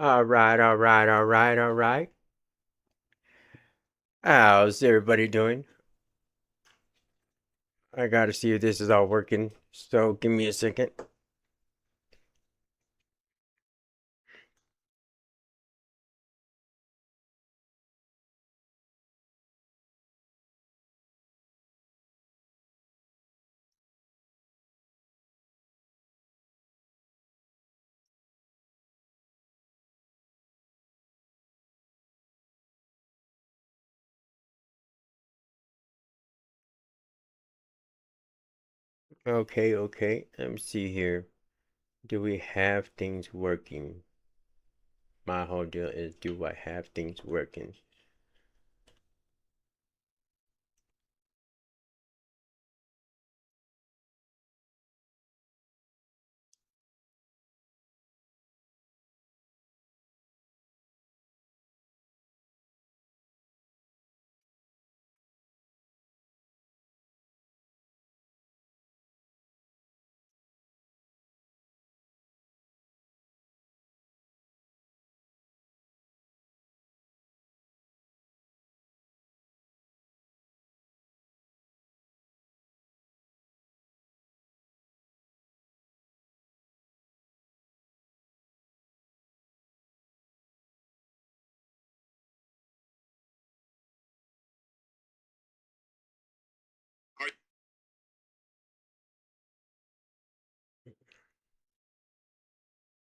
All right, all right, all right, all right. How's everybody doing? I gotta see if this is all working. So give me a second. Okay, okay. Let me see here. Do we have things working? My whole deal is, do I have things working?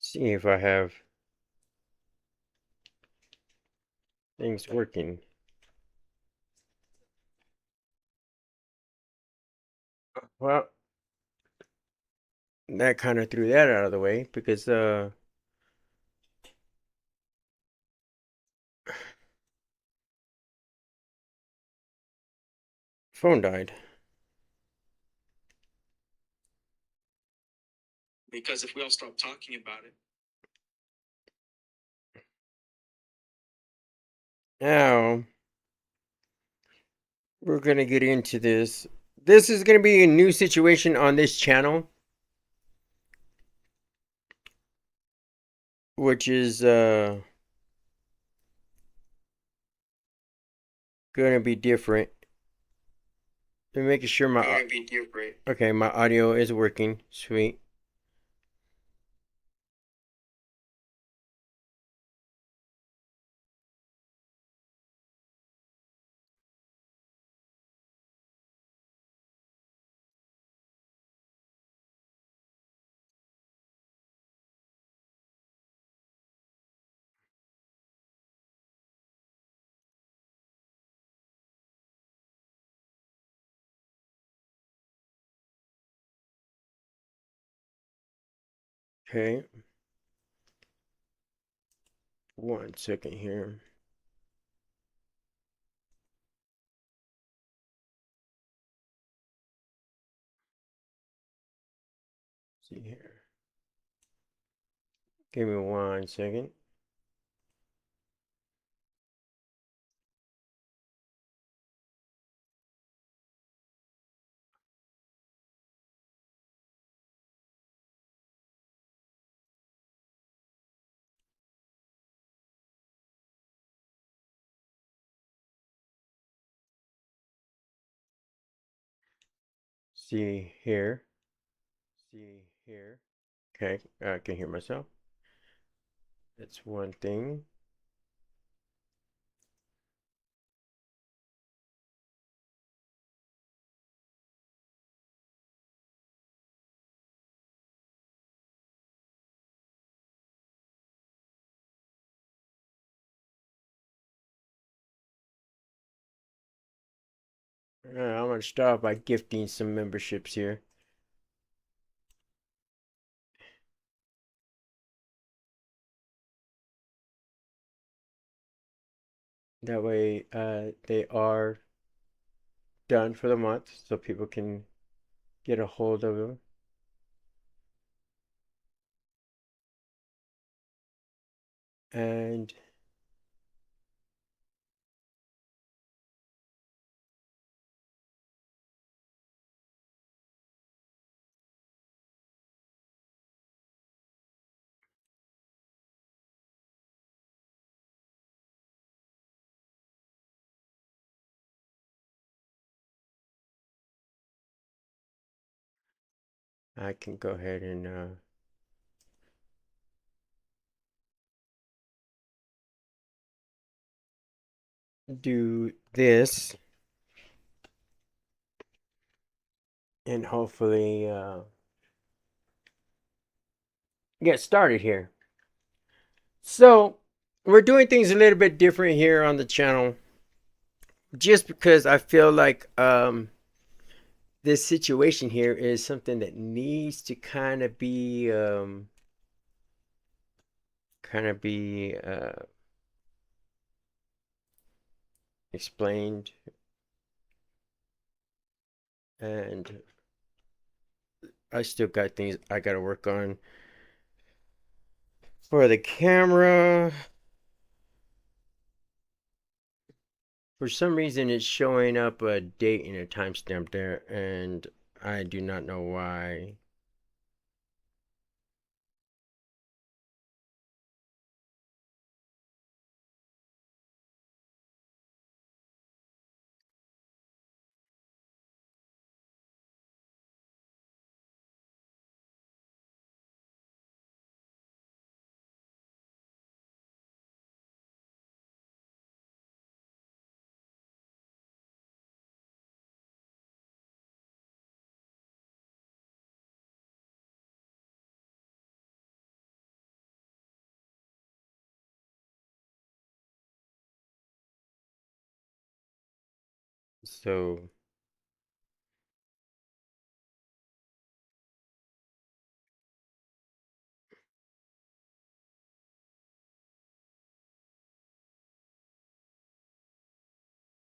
See if I have things working. Well, that kind of threw that out of the way because phone died. Because if we all stop talking about it, Now we're gonna get into this. This is gonna be a new situation on this channel, which is gonna be different. I'm making sure my gonna be different. okay, my audio is working. Sweet. Okay. 1 second here. See here. Give me 1 second. See here. See here. Okay, I can hear myself. That's one thing. I'm gonna start by gifting some memberships here. That way, they are done for the month, so people can get a hold of them. And I can go ahead and do this and hopefully get started here. So, we're doing things a little bit different here on the channel just because I feel like this situation here is something that needs to kind of be explained, and I still got things I got to work on for the camera. For some reason, it's showing up a date and a timestamp there, and I do not know why. So,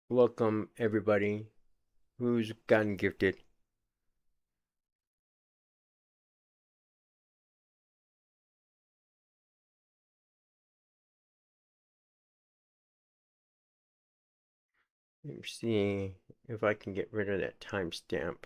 welcome everybody who's gotten gifted. Let me see if I can get rid of that timestamp.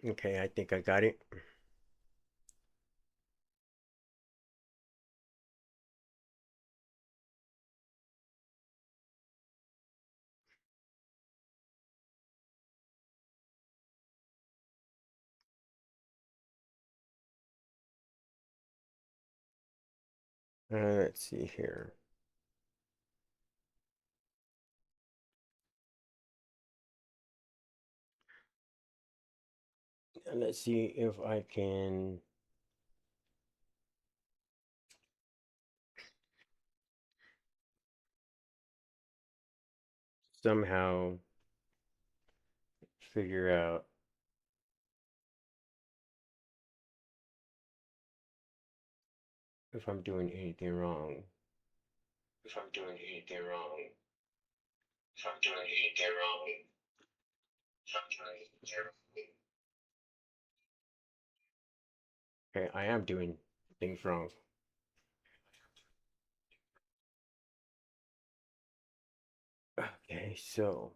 Okay, I think I got it. Let's see here. Let's see if I can somehow figure out if I'm doing anything wrong. If I'm doing anything wrong. If I'm doing anything wrong. If I'm doing anything wrong. Okay, I am doing things wrong. Okay, so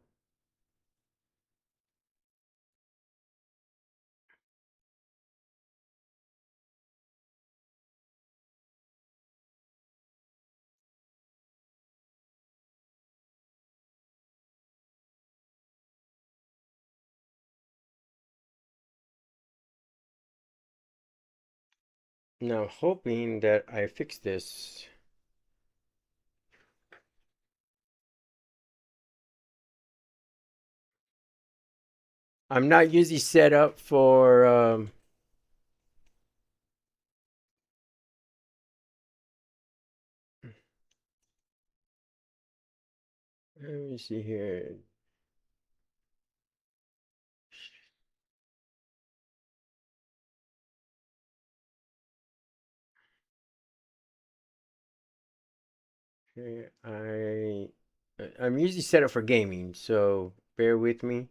now hoping that I fix this. I'm not usually set up for Let me see here. Okay, I'm usually set up for gaming, so bear with me.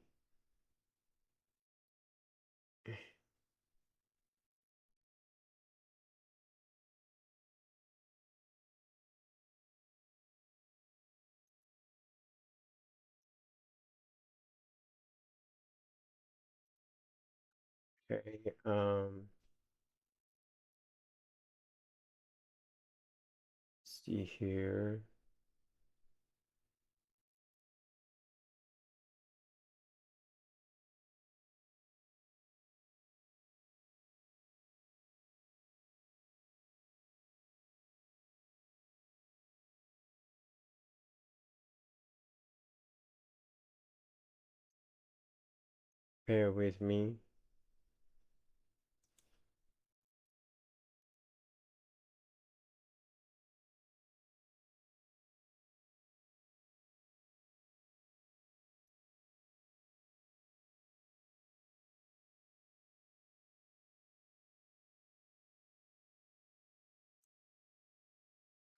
Okay, see here. Bear with me.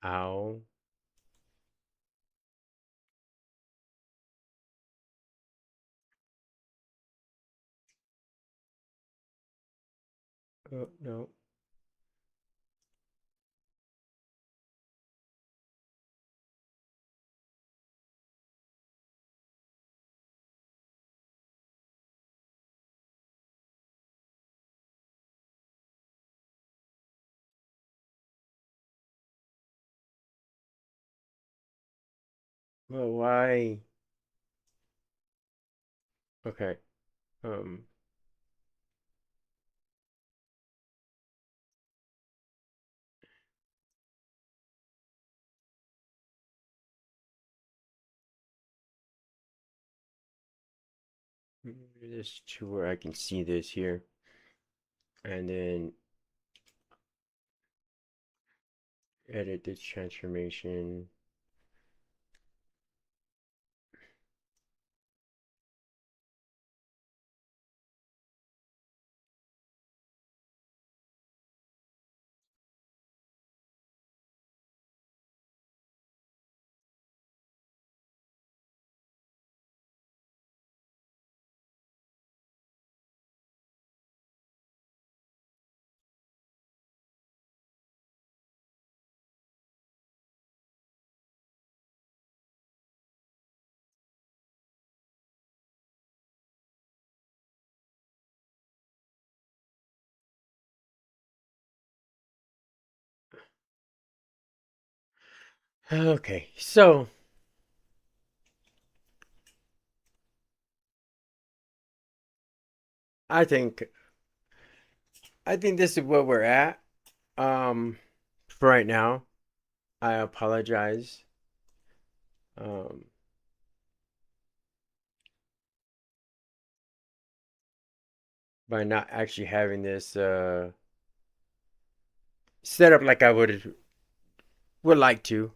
Ow. Oh, no. Well, why? Okay. Um, this to where I can see this here, and then edit this transformation. Okay, so I think I think this is where we're at. Um, for right now, I apologize. Um, by not actually having this set up like I would like to.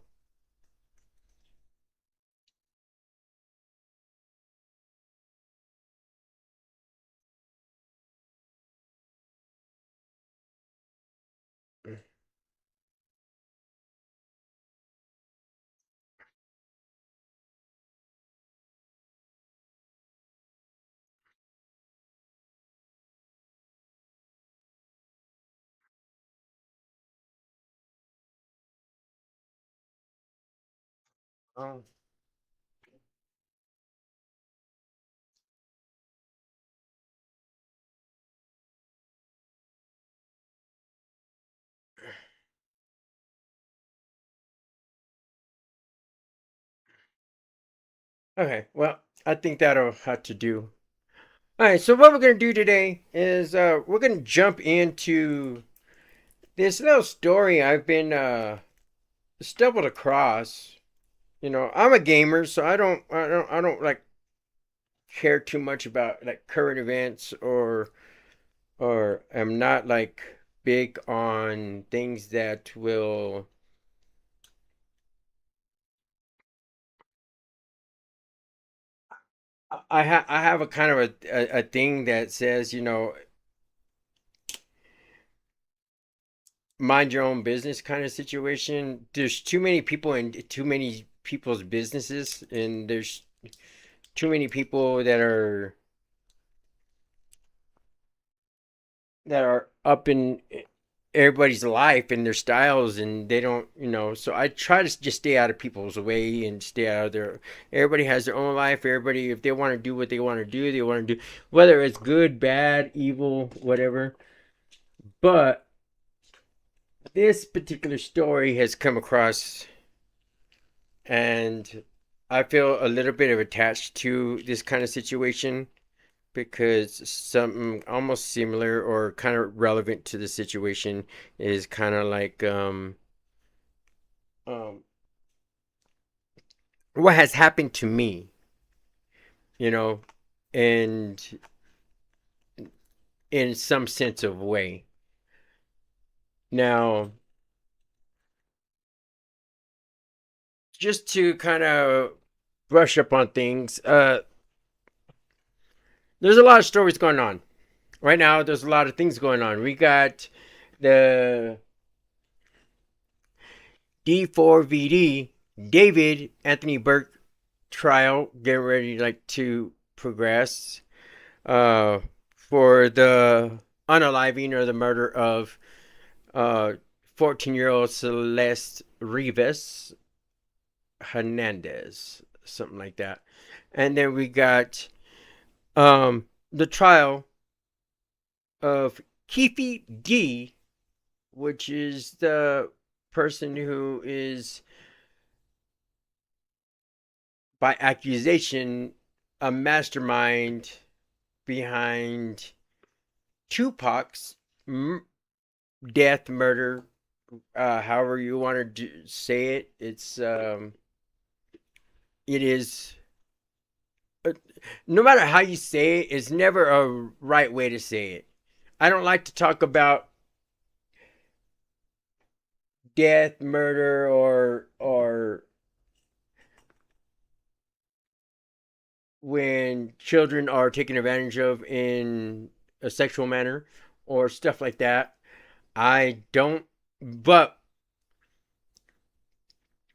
Oh, okay. Well, I think that'll have to do. All right. So what we're gonna do today is we're gonna jump into this little story I've been stumbled across. You know, I'm a gamer, so I don't like care too much about like current events or am not like big on things that will I have a kind of a thing that says, you know, mind your own business kind of situation. There's too many people and too many people's businesses, and there's too many people that are up in everybody's life and their styles, and they don't, you know. So I try to just stay out of people's way and stay out of their. Everybody has their own life. Everybody, if they want to do what they want to do, they want to do, whether it's good, bad, evil, whatever. But this particular story has come across, and I feel a little bit of attached to this kind of situation because something almost similar or kind of relevant to the situation is kind of like um, what has happened to me, you know, and in some sense of way. Now, just to kind of brush up on things, there's a lot of stories going on right now. There's a lot of things going on. We got the D4VD David Anthony Burke trial getting ready like to progress uh, for the unaliving or the murder of 14-year-old Celeste Rivas Hernandez, something like that. And then we got the trial of Keefe D, which is the person who is by accusation a mastermind behind Tupac's death, murder, however you want to say it. It is uh, no matter how you say it, it's never a right way to say it. I don't like to talk about death, murder, or when children are taken advantage of in a sexual manner or stuff like that. I don't. But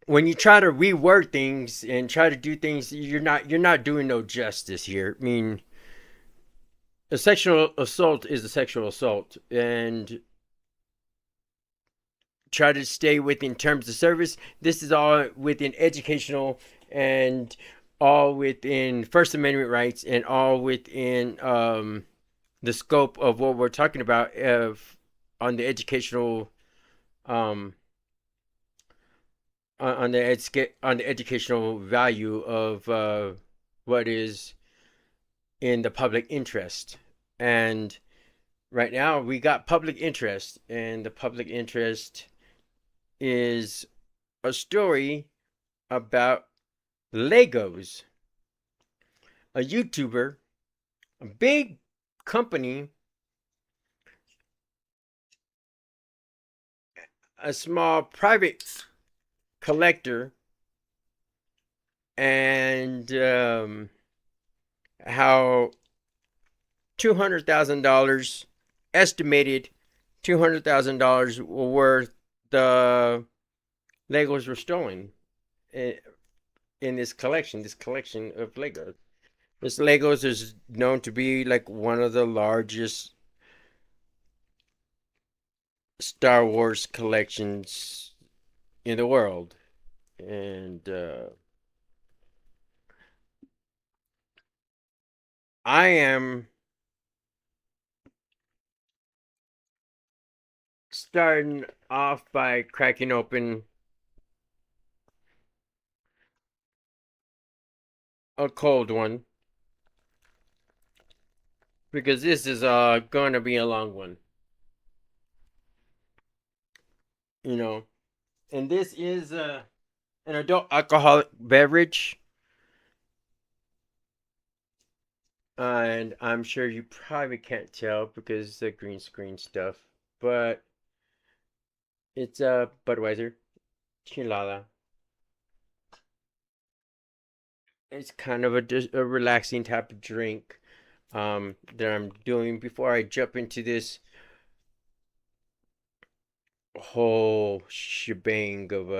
when you try to reword things and try to do things, you're not doing no justice here. I mean, a sexual assault is a sexual assault, and try to stay within terms of service. This is all within educational and all within First Amendment rights and all within the scope of what we're talking about on the educational um, on the educational value of what is in the public interest. And right now we got public interest, and the public interest is a story about Legos, a YouTuber, a big company, a small private collector, and how $200,000 estimated $200,000 worth the Legos were stolen in, in this collection of Legos. This Legos is known to be like one of the largest Star Wars collections in the world, and I am starting off by cracking open a cold one because this is going to be a long one, you know. And this is an adult alcoholic beverage, and I'm sure you probably can't tell because it's the green screen stuff, but it's a Budweiser Chilada. It's kind of a relaxing type of drink that I'm doing before I jump into this whole shebang of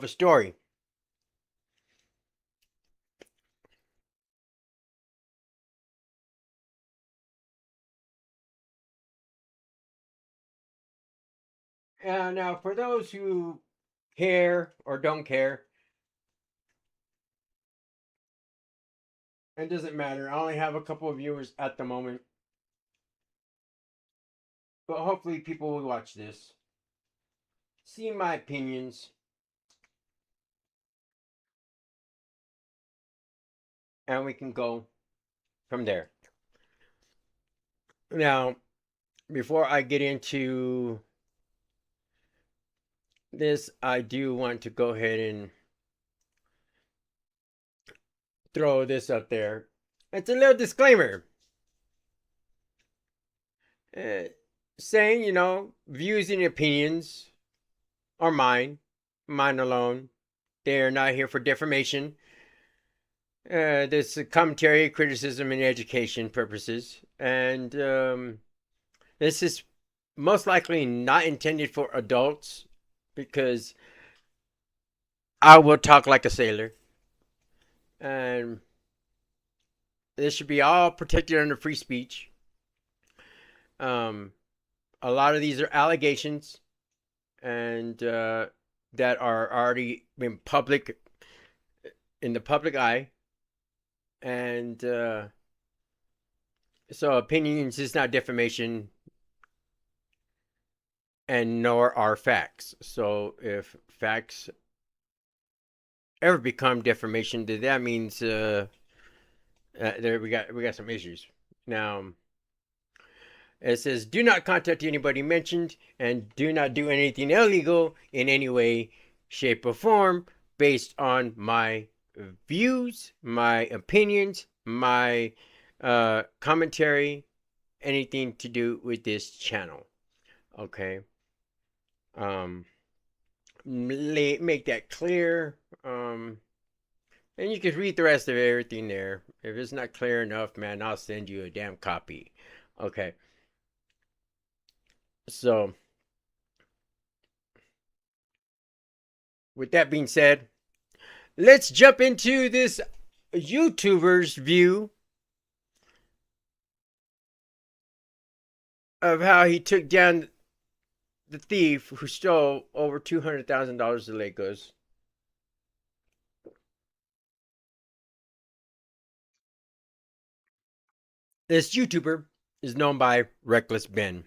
a story. Now, for those who care or don't care, it doesn't matter. I only have a couple of viewers at the moment, but hopefully people will watch this, see my opinions, and we can go from there. Now, before I get into this, I do want to go ahead and throw this up there. It's a little disclaimer uh, saying, views and opinions are mine alone. They are not here for defamation. This is commentary, criticism, and education purposes. And this is most likely not intended for adults because I will talk like a sailor. And this should be all protected under free speech. Um, a lot of these are allegations and that are already in the public eye. And so opinions is not defamation and nor are facts. So if facts ever become defamation, then that means there we got some issues. Now it says, do not contact anybody mentioned and do not do anything illegal in any way, shape, or form based on my views, my opinions, my commentary, anything to do with this channel. Okay. Make that clear. And you can read the rest of everything there. If it's not clear enough, man, I'll send you a damn copy. Okay. So, with that being said, let's jump into this YouTuber's view of how he took down the thief who stole over $200,000 of Legos. This YouTuber is known by Reckless Ben.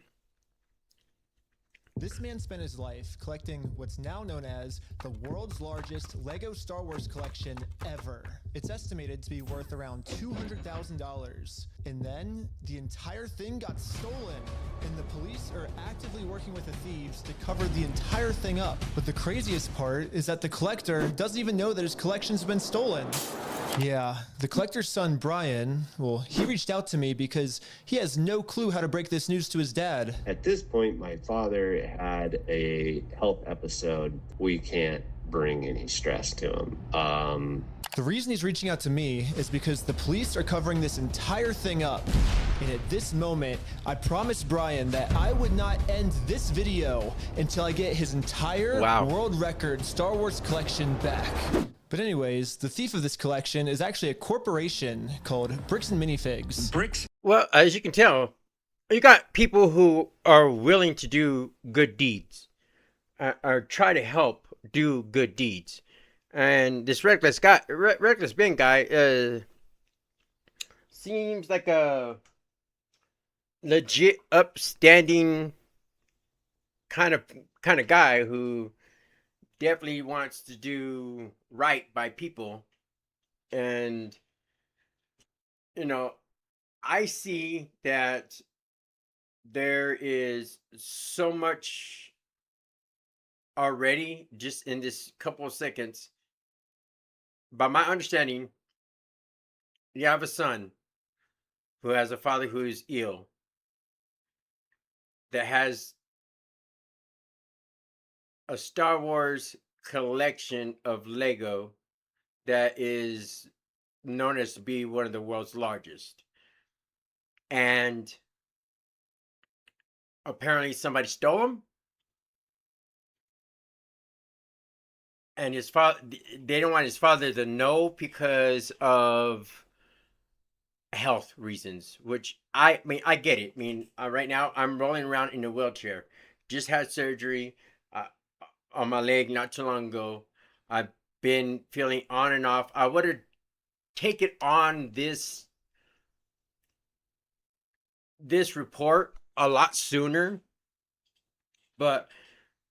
This man spent his life collecting what's now known as the world's largest Lego Star Wars collection ever. It's estimated to be worth around $200,000. And then the entire thing got stolen. And the police are actively working with the thieves to cover the entire thing up. But the craziest part is that the collector doesn't even know that his collection's been stolen. Yeah, the collector's son, Brian, well, he reached out to me because he has no clue how to break this news to his dad. At this point, my father had a health episode. We can't bring any stress to him. The reason he's reaching out to me is because the police are covering this entire thing up. And at this moment, I promised Brian that I would not end this video until I get his entire world record Star Wars collection back. But anyways, the thief of this collection is actually a corporation called Bricks and MiniFigs. Bricks? Well, as you can tell, you got people who are willing to do good deeds or try to help do good deeds. And this Reckless Ben guy seems like a legit upstanding kind of guy who definitely wants to do right by people. And I see that there is so much already just in this couple of seconds. By my understanding, you have a son who has a father who is ill, that has a Star Wars collection of Lego that is known as to be one of the world's largest. And apparently somebody stole them. And his father, they don't want his father to know because of health reasons, which I mean, I get it. I mean, right now I'm rolling around in a wheelchair. Just had surgery on my leg not too long ago. I've been feeling on and off. I would have taken on this report a lot sooner, but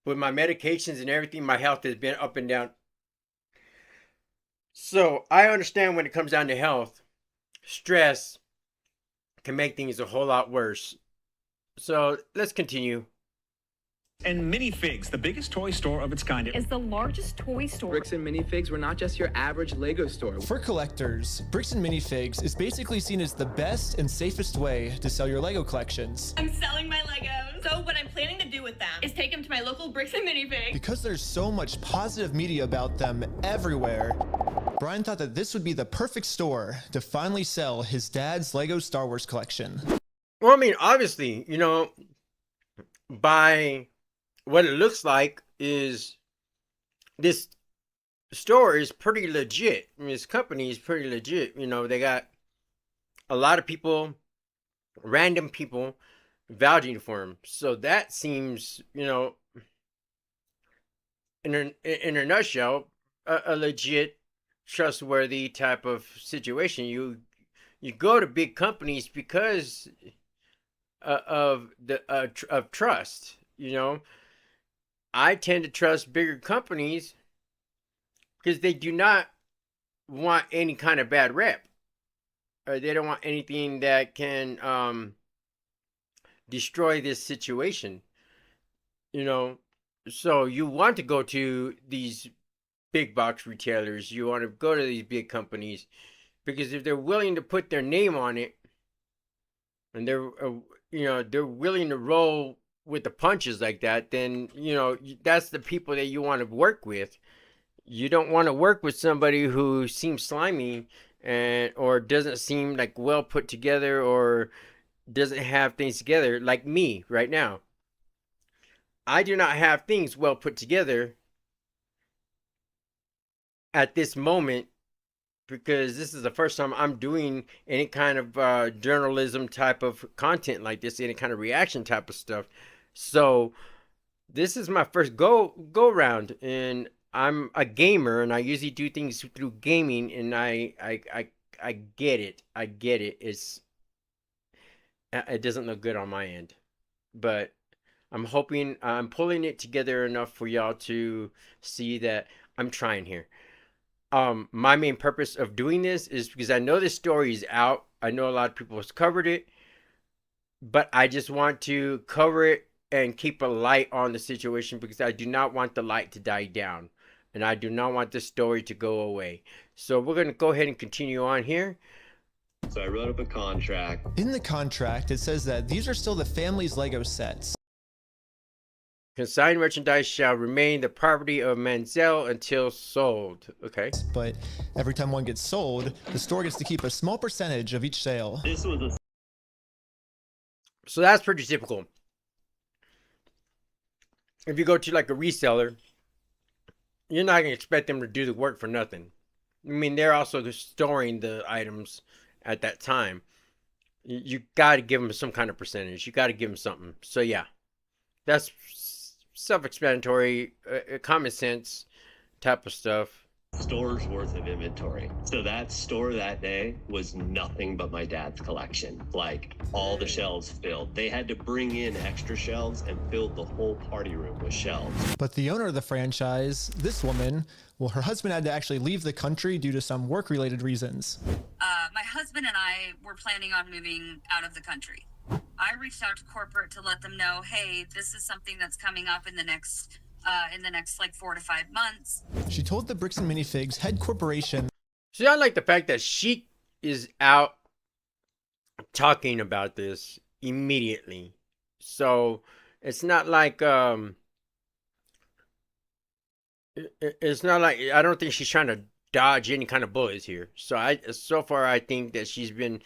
with my medications and everything, my health has been up and down. So I understand when it comes down to health, stress can make things a whole lot worse. So let's continue. And MiniFigs, the biggest toy store of its kind, is the largest toy store. Bricks and MiniFigs were not just your average Lego store. For collectors, Bricks and MiniFigs is basically seen as the best and safest way to sell your Lego collections. I'm selling my Legos. So what I'm planning to do with them is take them to my local Bricks and MiniFigs. Because there's so much positive media about them everywhere, Brian thought that this would be the perfect store to finally sell his dad's Lego Star Wars collection. Well, I mean, obviously, by what it looks like is this store is pretty legit. I mean, this company is pretty legit. They got a lot of people, random people, vouching for them. So that seems, in a nutshell, a legit, trustworthy type of situation. You go to big companies because of trust. I tend to trust bigger companies because they do not want any kind of bad rep, or they don't want anything that can destroy this situation. So you want to go to these big box retailers, you want to go to these big companies, because if they're willing to put their name on it, and they're willing to roll with the punches like that, then that's the people that you want to work with. You don't want to work with somebody who seems slimy or doesn't seem like well put together, or doesn't have things together, like me right now. I do not have things well put together at this moment, because this is the first time I'm doing any kind of journalism type of content like this, any kind of reaction type of stuff. So this is my first go round, and I'm a gamer, and I usually do things through gaming, and I get it. I get it. It doesn't look good on my end, but I'm hoping I'm pulling it together enough for y'all to see that I'm trying here. My main purpose of doing this is because I know this story is out. I know a lot of people have covered it, but I just want to cover it and keep a light on the situation, because I do not want the light to die down, and I do not want the story to go away. So we're going to go ahead and continue on here. So I wrote up a contract. In the contract, it says that these are still the family's Lego sets. Consigned merchandise shall remain the property of Manziel until sold. Okay. But every time one gets sold, the store gets to keep a small percentage of each sale. This was a So that's pretty typical. If you go to like a reseller, you're not going to expect them to do the work for nothing. I mean, they're also storing the items at that time. You got to give them some kind of percentage. You got to give them something. So yeah, that's self-explanatory, common sense type of stuff. store's worth of inventory. So that store that day was nothing but my dad's collection. Like, all the shelves filled. They had to bring in extra shelves and filled the whole party room with shelves. But the owner of the franchise, this woman, well, her husband had to actually leave the country due to some work-related reasons. My husband and I were planning on moving out of the country. I reached out to corporate to let them know, hey, this is something that's coming up in the next like 4 to 5 months. She told the Bricks and MiniFigs head corporation. See, I like the fact that she is out talking about this immediately. So it's not like it's not like, I don't think she's trying to dodge any kind of bullets here. So far I think that she's been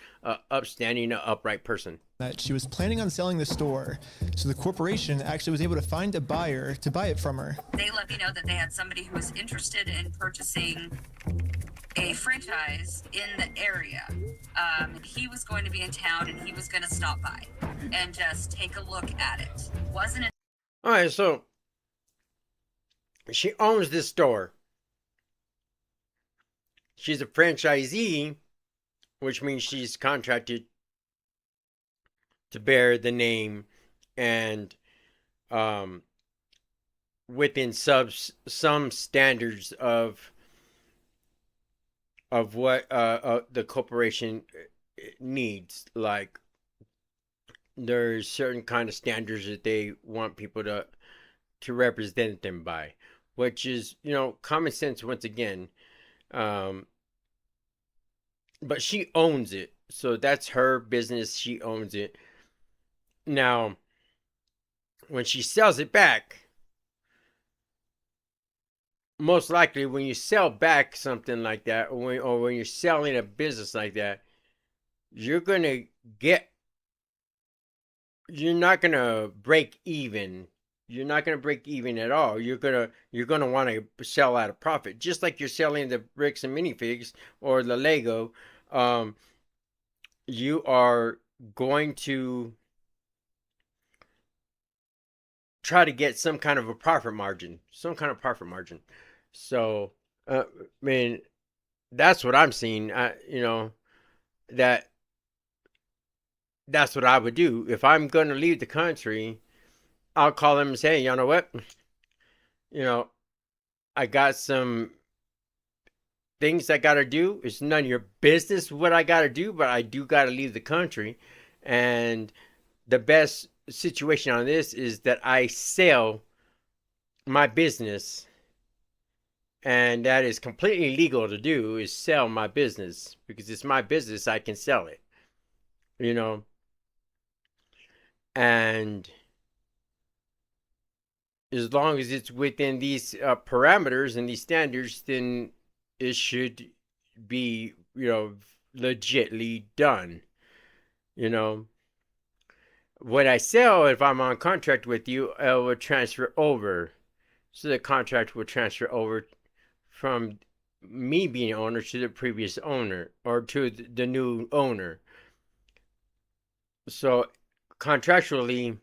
upstanding, an upright person. That she was planning on selling the store, so the corporation actually was able to find a buyer to buy it from her. They let me know that they had somebody who was interested in purchasing a franchise in the area. He was going to be in town and he was going to stop by and just take a look at it. Wasn't it? All right, so she owns this store. She's a franchisee, which means she's contracted to bear the name and within some standards of what the corporation needs. Like, there's certain kind of standards that they want people to represent them by, which is, common sense once again. But she owns it, so that's her business. She owns it. Now, when she sells it back, most likely when you sell back something like that, or when you're selling a business like that, you're not gonna break even. You're not gonna break even at all. You're gonna want to sell at a profit, just like you're selling the bricks and minifigs or the Lego. You are going to try to get some kind of a profit margin, So, I mean, that's what I'm seeing. That that's what I would do if I'm going to leave the country. I'll call them and say, hey, you know what? I got some things I got to do. It's none of your business what I got to do, but I do got to leave the country. And the best situation on this is that I sell my business, and that is completely legal to do, is sell my business, because it's my business. I can sell it, and as long as it's within these parameters and these standards, then it should be, legitly done. What I sell, if I'm on contract with you, it will transfer over. So the contract will transfer over from me being owner to the previous owner, or to the new owner. So contractually,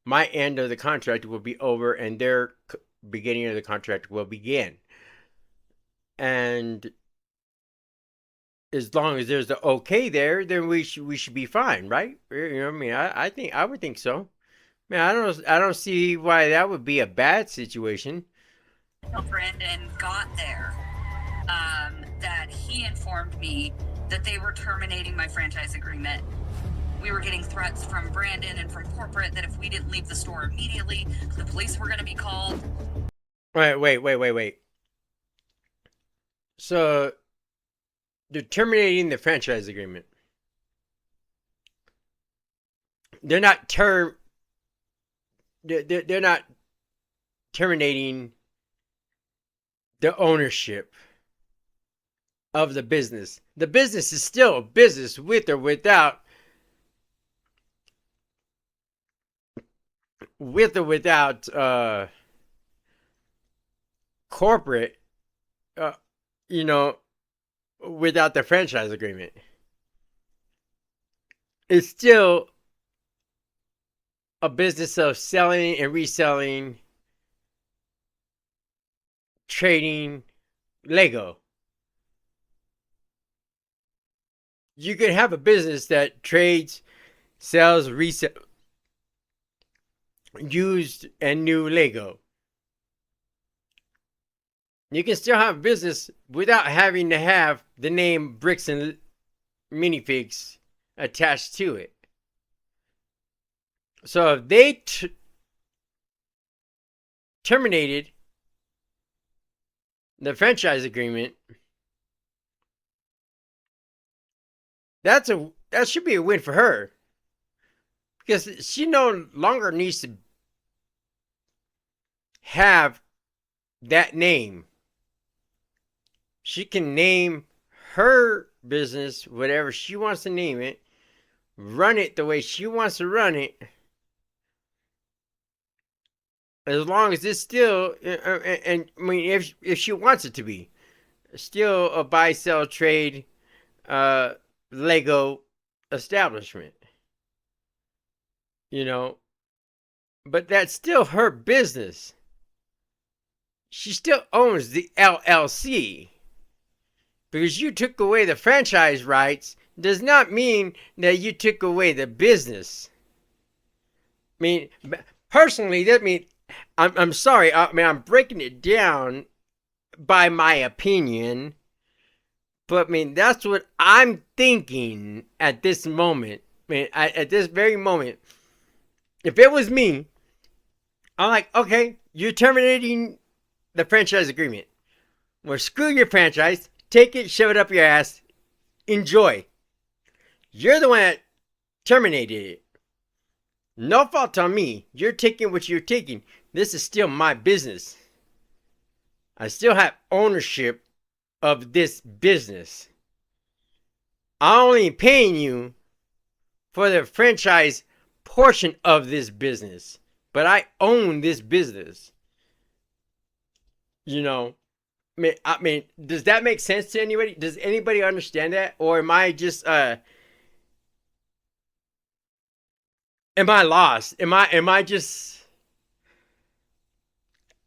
my end of the contract will be over and their beginning of the contract will begin. And as long as there's the okay there, then we should be fine, right? I mean, I would think so. Man, I don't see why that would be a bad situation. Brandon got there, that he informed me that they were terminating my franchise agreement. We were getting threats from Brandon and from corporate that if we didn't leave the store immediately, the police were going to be called. Wait. So they're terminating the franchise agreement. They're not they're not terminating the ownership of the business. The business is still a business, with or without corporate, without the franchise agreement. It's still a business of selling and reselling, trading Lego. You can have a business that trades, sells, resell used and new Lego. You can still have a business without having to have the name Bricks and Minifigs attached to it. So if they terminated the franchise agreement, that should be a win for her, because she no longer needs to have that name. She can name her business whatever she wants to name it, run it the way she wants to run it, as long as it's still, and I mean, if she wants it to be still a buy, sell, trade, Lego establishment, you know, but that's still her business. She still owns the LLC. Because you took away the franchise rights does not mean that you took away the business. I mean, personally, that means I'm sorry. I mean, I'm breaking it down by my opinion, but I mean that's what I'm thinking at this moment. I mean, at this very moment, if it was me, I'm like, okay, you're terminating the franchise agreement. Well, screw your franchise. Take it, shove it up your ass. Enjoy. You're the one that terminated it. No fault on me. You're taking what you're taking. This is still my business. I still have ownership of this business. I'm only paying you for the franchise portion of this business. But I own this business. You know, I mean, does that make sense to anybody? Does anybody understand that? Or am I just, am I lost? Am I just,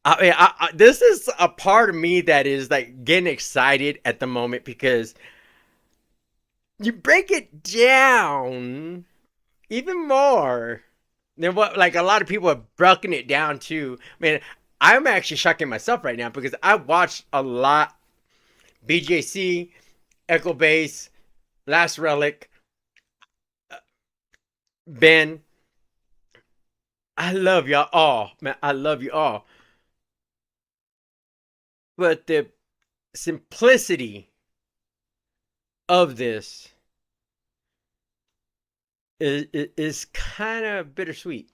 I mean, this is a part of me that is like getting excited at the moment, because you break it down even more than what like a lot of people have broken it down to. I mean, I'm actually shocking myself right now because I watched a lot BJC, Echo Base, Last Relic, Ben. I love y'all all, man. I love you all. But the simplicity of this is kind of bittersweet.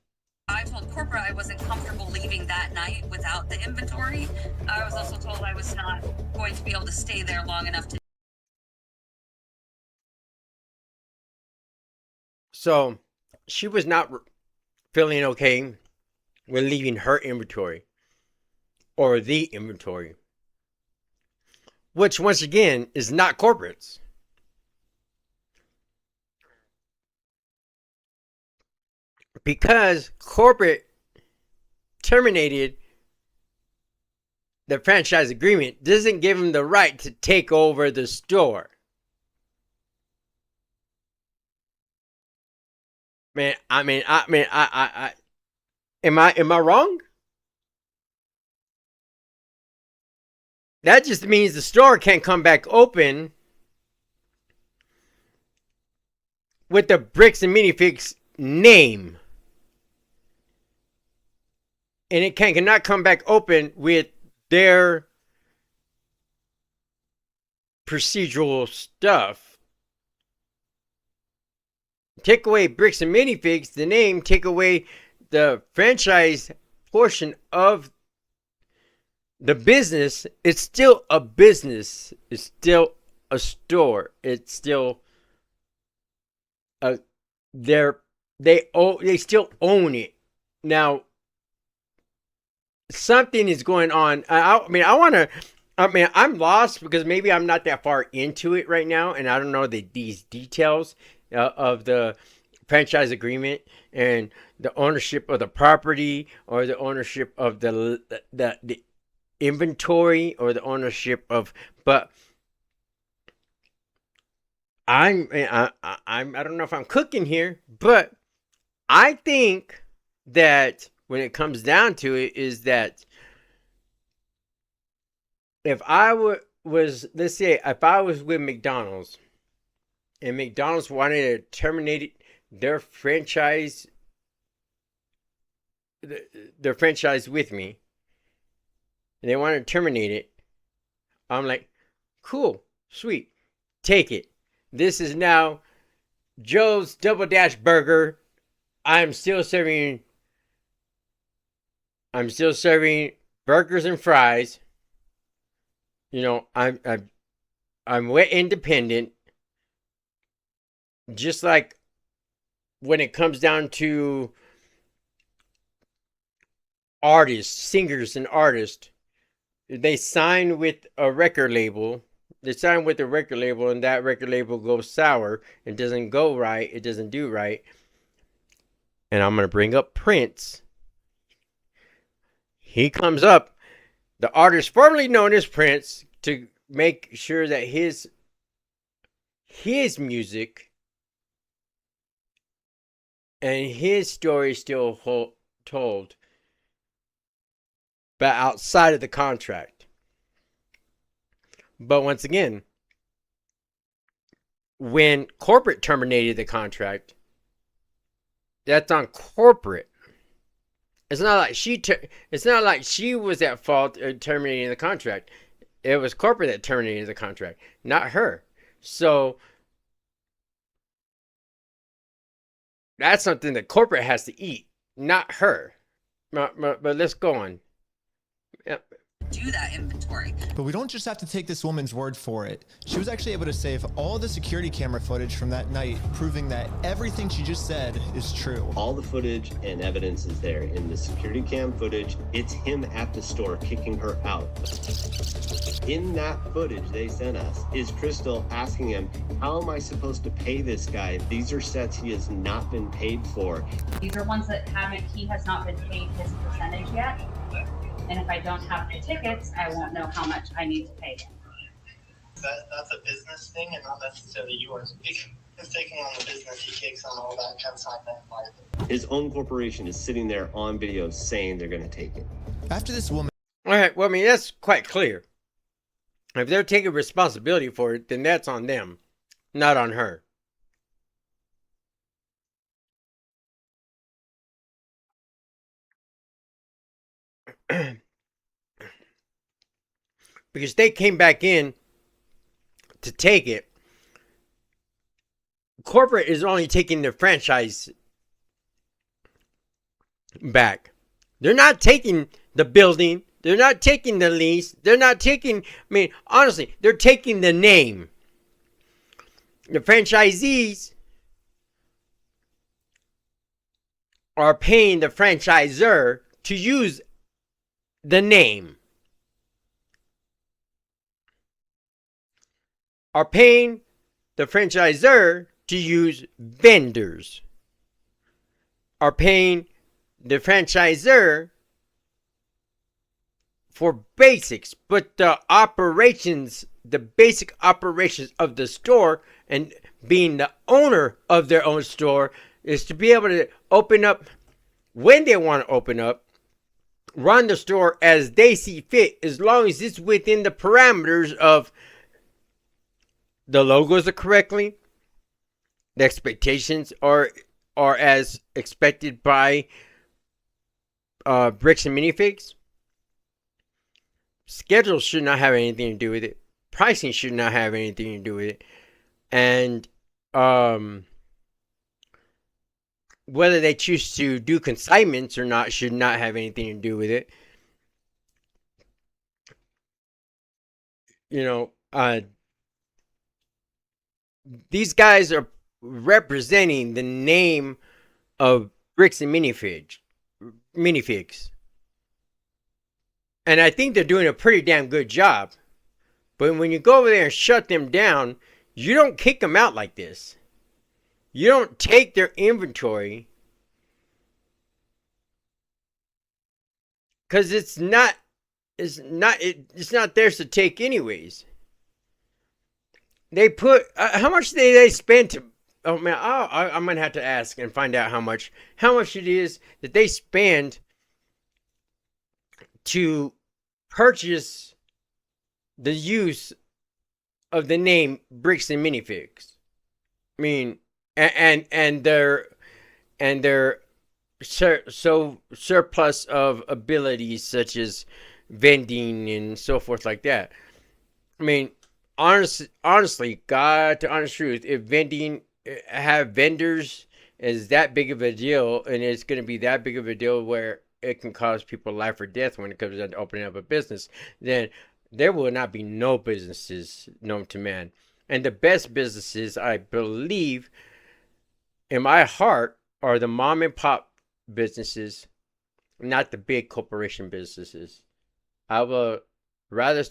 I told corporate I wasn't comfortable leaving that night without the inventory. I was also told I was not going to be able to stay there long enough to. So she was not feeling okay with leaving her inventory or the inventory, which once again is not corporate's. Because corporate terminated the franchise agreement doesn't give them the right to take over the store. Man, I am I wrong? That just means the store can't come back open with the Bricks and Minifigs name. And it cannot come back open with their procedural stuff. Take away Bricks and Minifigs, the name, take away the franchise portion of the business. It's still a business. It's still a store. It's still a they still own it. Now something is going on. I'm lost because maybe I'm not that far into it right now, and I don't know these details of the franchise agreement and the ownership of the property, or the ownership of the inventory, or the ownership of. But I don't know if I'm cooking here, but I think that when it comes down to it, is that if I was, let's say, if I was with McDonald's and McDonald's wanted to terminate their franchise with me, and they wanted to terminate it, I'm like, cool, sweet, take it. This is now Joe's Double Dash Burger. I'm still serving burgers and fries. You know, I'm wet independent. Just like when it comes down to artists, singers and artists, they sign with a record label. They sign with a record label, and that record label goes sour. It doesn't go right. It doesn't do right. And I'm gonna bring up Prince. He comes up, the artist formerly known as Prince, to make sure that his music and his story is still told, but outside of the contract. But once again, when corporate terminated the contract, that's on corporate. It's not like she was at fault of terminating the contract. It was corporate that terminated the contract, not her. So that's something that corporate has to eat, not her. But let's go on. Yep. Do that inventory. But we don't just have to take this woman's word for it. She was actually able to save all the security camera footage from that night, proving that everything she just said is true. All the footage and evidence is there in the security cam footage. It's him at the store kicking her out. In that footage they sent us is Crystal asking him, how am I supposed to pay this guy? These are sets he has not been paid for. These are ones that he has not been paid his percentage yet. And if I don't have the tickets, I won't know how much I need to pay him. That's a business thing and not necessarily yours. He's taking on the business, he takes on all that consignment liability. His own corporation is sitting there on video saying they're going to take it. After this woman... All right, well, I mean, that's quite clear. If they're taking responsibility for it, then that's on them, not on her. Because they came back in to take it. Corporate is only taking the franchise back. They're not taking the building. They're not taking the lease. They're not taking, I mean, honestly, they're taking the name. The franchisees are paying the franchisor to use the name. Are paying the franchisor to use vendors. Are paying the franchisor for basics, but the operations, the basic operations of the store, and being the owner of their own store, is to be able to open up when they want to open up, run the store as they see fit, as long as it's within the parameters of the logos are correctly, the expectations are as expected by Bricks and Minifigs. Schedules should not have anything to do with it. Pricing should not have anything to do with it. And whether they choose to do consignments or not should not have anything to do with it. You know, these guys are representing the name of Bricks and Minifigs. And I think they're doing a pretty damn good job. But when you go over there and shut them down, you don't kick them out like this. You don't take their inventory. Because it's not theirs to take anyways. They put, how much did they spend to, oh man, I'm going to have to ask and find out how much it is that they spend to purchase the use of the name Bricks and Minifigs. I mean, and their surplus of abilities such as vending and so forth like that. I mean, honestly, God to honest truth, if vending have vendors is that big of a deal, and it's going to be that big of a deal where it can cause people life or death when it comes down to opening up a business, then there will not be no businesses known to man. And the best businesses, I believe, in my heart, are the mom and pop businesses, not the big corporation businesses. I will rather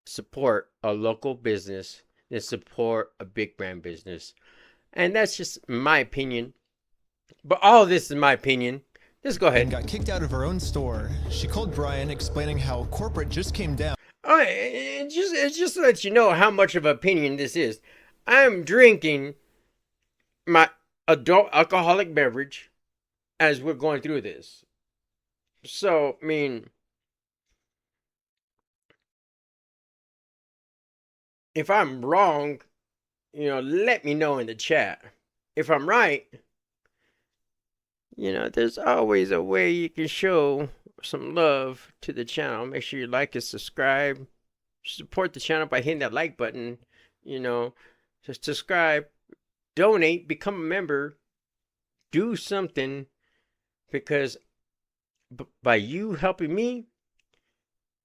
support a local business than support a big brand business. And that's just my opinion. But all of this is my opinion. Just go And ahead. got kicked out of her own store. She called Brian explaining how corporate just came down. Oh, it just lets you know how much of an opinion this is. I'm drinking my adult alcoholic beverage as we're going through this. So, I mean, if I'm wrong, let me know in the chat. If I'm right, there's always a way you can show some love to the channel. Make sure you like and subscribe. Support the channel by hitting that like button. Just subscribe, donate, become a member, do something, because by you helping me,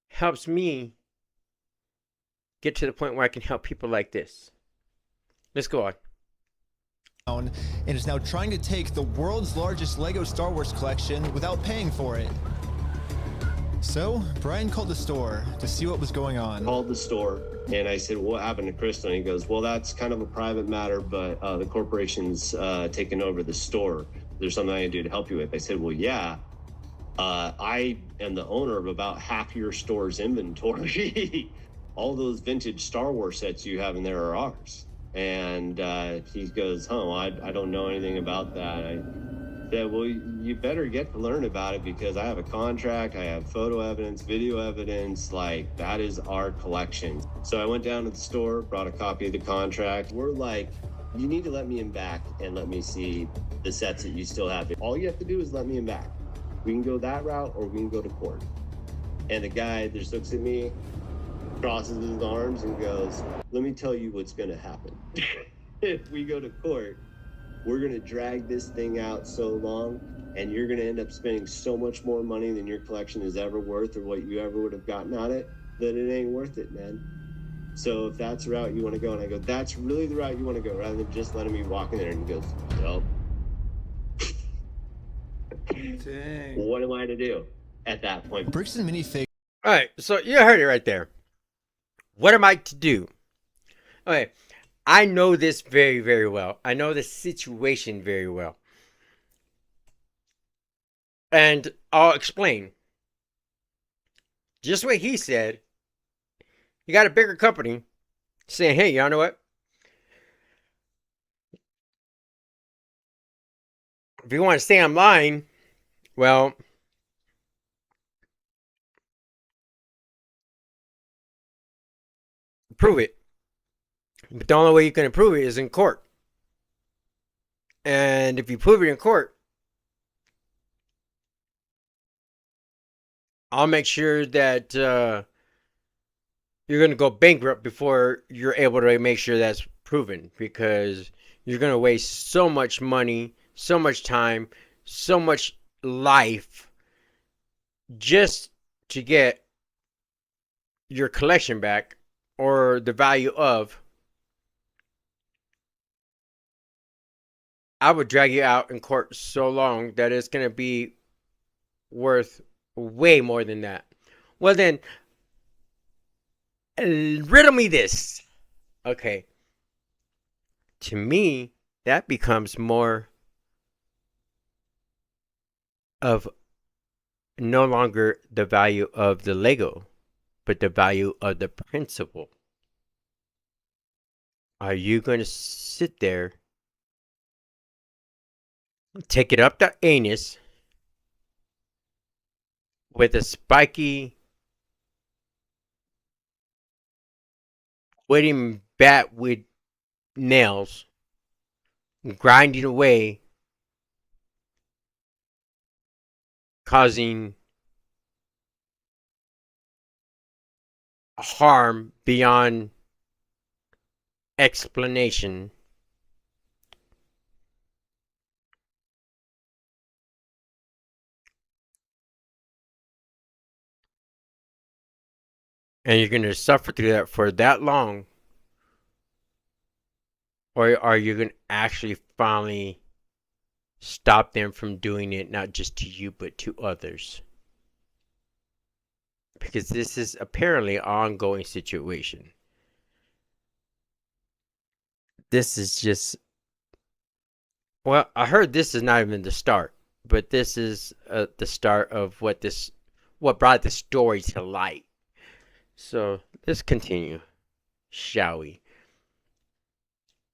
helps me get to the point where I can help people like this. Let's go on. And is now trying to take the world's largest Lego Star Wars collection without paying for it. So, Brian called the store to see what was going on. Called the store, and I said, what happened to Crystal? And he goes, well, that's kind of a private matter, but the corporation's taken over the store. There's something I can do to help you with. I said, well, yeah. I am the owner of about half your store's inventory. All those vintage Star Wars sets you have in there are ours. And he goes, I don't know anything about that. I said, well, you better get to learn about it, because I have a contract, I have photo evidence, video evidence, like that is our collection. So I went down to the store, brought a copy of the contract. We're like, you need to let me in back and let me see the sets that you still have. All you have to do is let me in back. We can go that route, or we can go to court. And the guy just looks at me, crosses his arms, and goes, let me tell you what's going to happen. If we go to court, we're going to drag this thing out so long, and you're going to end up spending so much more money than your collection is ever worth, or what you ever would have gotten on it, that it ain't worth it, man. So if that's the route you want to go, and I go, that's really the route you want to go, rather than just letting me walk in there. And he goes, well, Dang. what am I to do at that point? Bricks and MiniFigs. All right, so you heard it right there. What am I to do? Okay, I know this very, very well. I know the situation very well. And I'll explain. Just what he said, you got a bigger company saying, hey, y'all know what? If you want to stay online, well, prove it. But the only way you can prove it is in court. And if you prove it in court, I'll make sure that you're going to go bankrupt before you're able to make sure that's proven, because you're going to waste so much money, so much time, so much life just to get your collection back, or the value of. I would drag you out in court so long that it's going to be worth way more than that. Well then, riddle me this. Okay. To me, that becomes more of no longer the value of the Lego, but the value of the principle. Are you going to sit there, take it up the anus with a spiky wooden bat with nails, grinding away, causing harm beyond explanation? and you're going to suffer through that for that long, or are you going to actually finally stop them from doing it, not just to you, but to others? Because this is apparently an ongoing situation. This is just, well, I heard this is not even the start, but this is the start of what brought the story to light. So let's continue, shall we?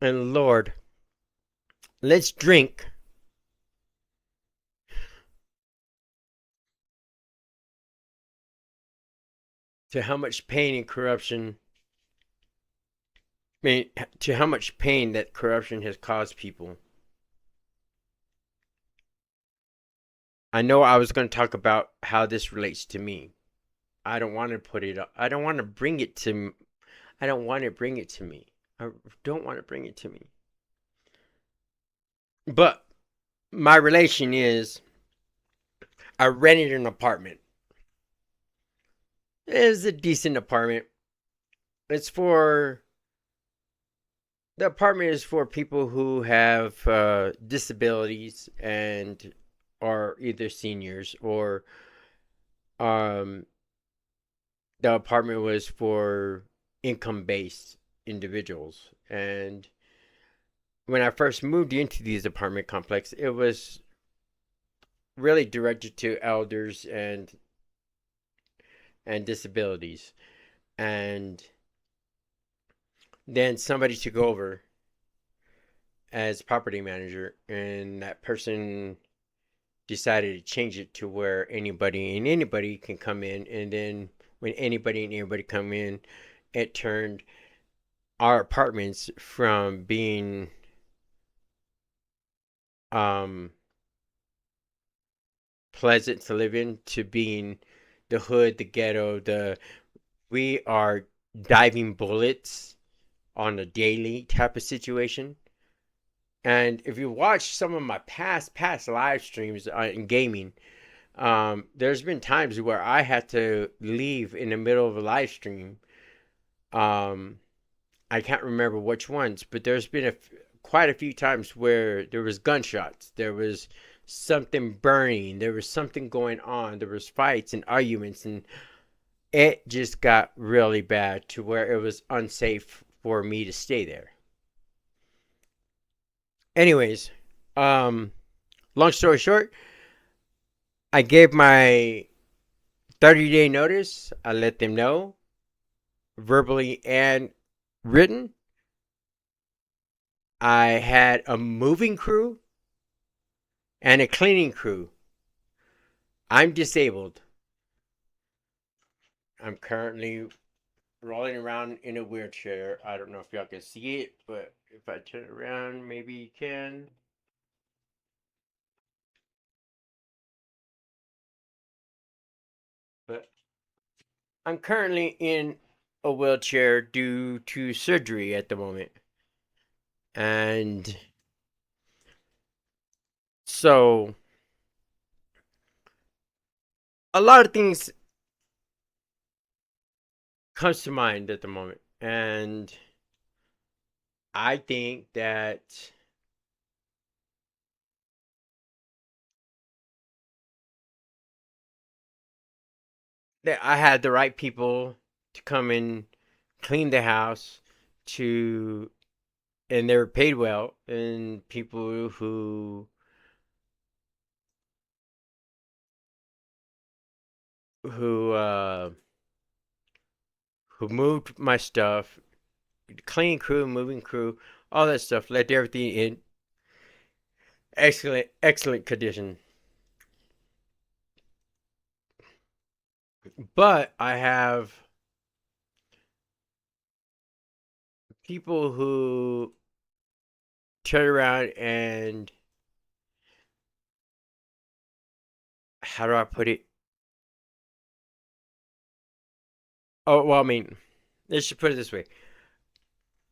And Lord, let's drink to how much pain and corruption, I mean, to how much pain that corruption has caused people. I know I was going to talk about how this relates to me. I don't want to put it up. I don't want to bring it to. I don't want to bring it to me. I don't want to bring it to me. But my relation is, I rented an apartment. It's a decent apartment. It's for the apartment is for people who have disabilities and are either seniors, or the apartment was for income-based individuals. And when I first moved into these apartment complex, it was really directed to elders and disabilities. And then somebody took over as property manager, and that person decided to change it to where anybody can come in. And then when anybody and everybody come in, it turned our apartments from being pleasant to live in to being the hood, the ghetto, we are diving bullets on a daily type of situation. And if you watch some of my past live streams in gaming, there's been times where I had to leave in the middle of a live stream. I can't remember which ones, but there's been quite a few times where there was gunshots, there was something burning, there was something going on, there was fights and arguments, and it just got really bad to where it was unsafe for me to stay there. Anyways, long story short, I gave my 30-day notice. I let them know, verbally and written. I had a moving crew and a cleaning crew. I'm disabled. I'm currently rolling around in a wheelchair. I don't know if y'all can see it, but if I turn around, maybe you can. But I'm currently in a wheelchair due to surgery at the moment. And so a lot of things comes to mind at the moment. And I think that I had the right people to come and clean the house, to and they were paid well, and people who uh who moved my stuff, cleaning crew, moving crew, all that stuff, left everything in excellent condition. But I have people who turn around and, how do I put it? Oh, well, I mean, let's just put it this way.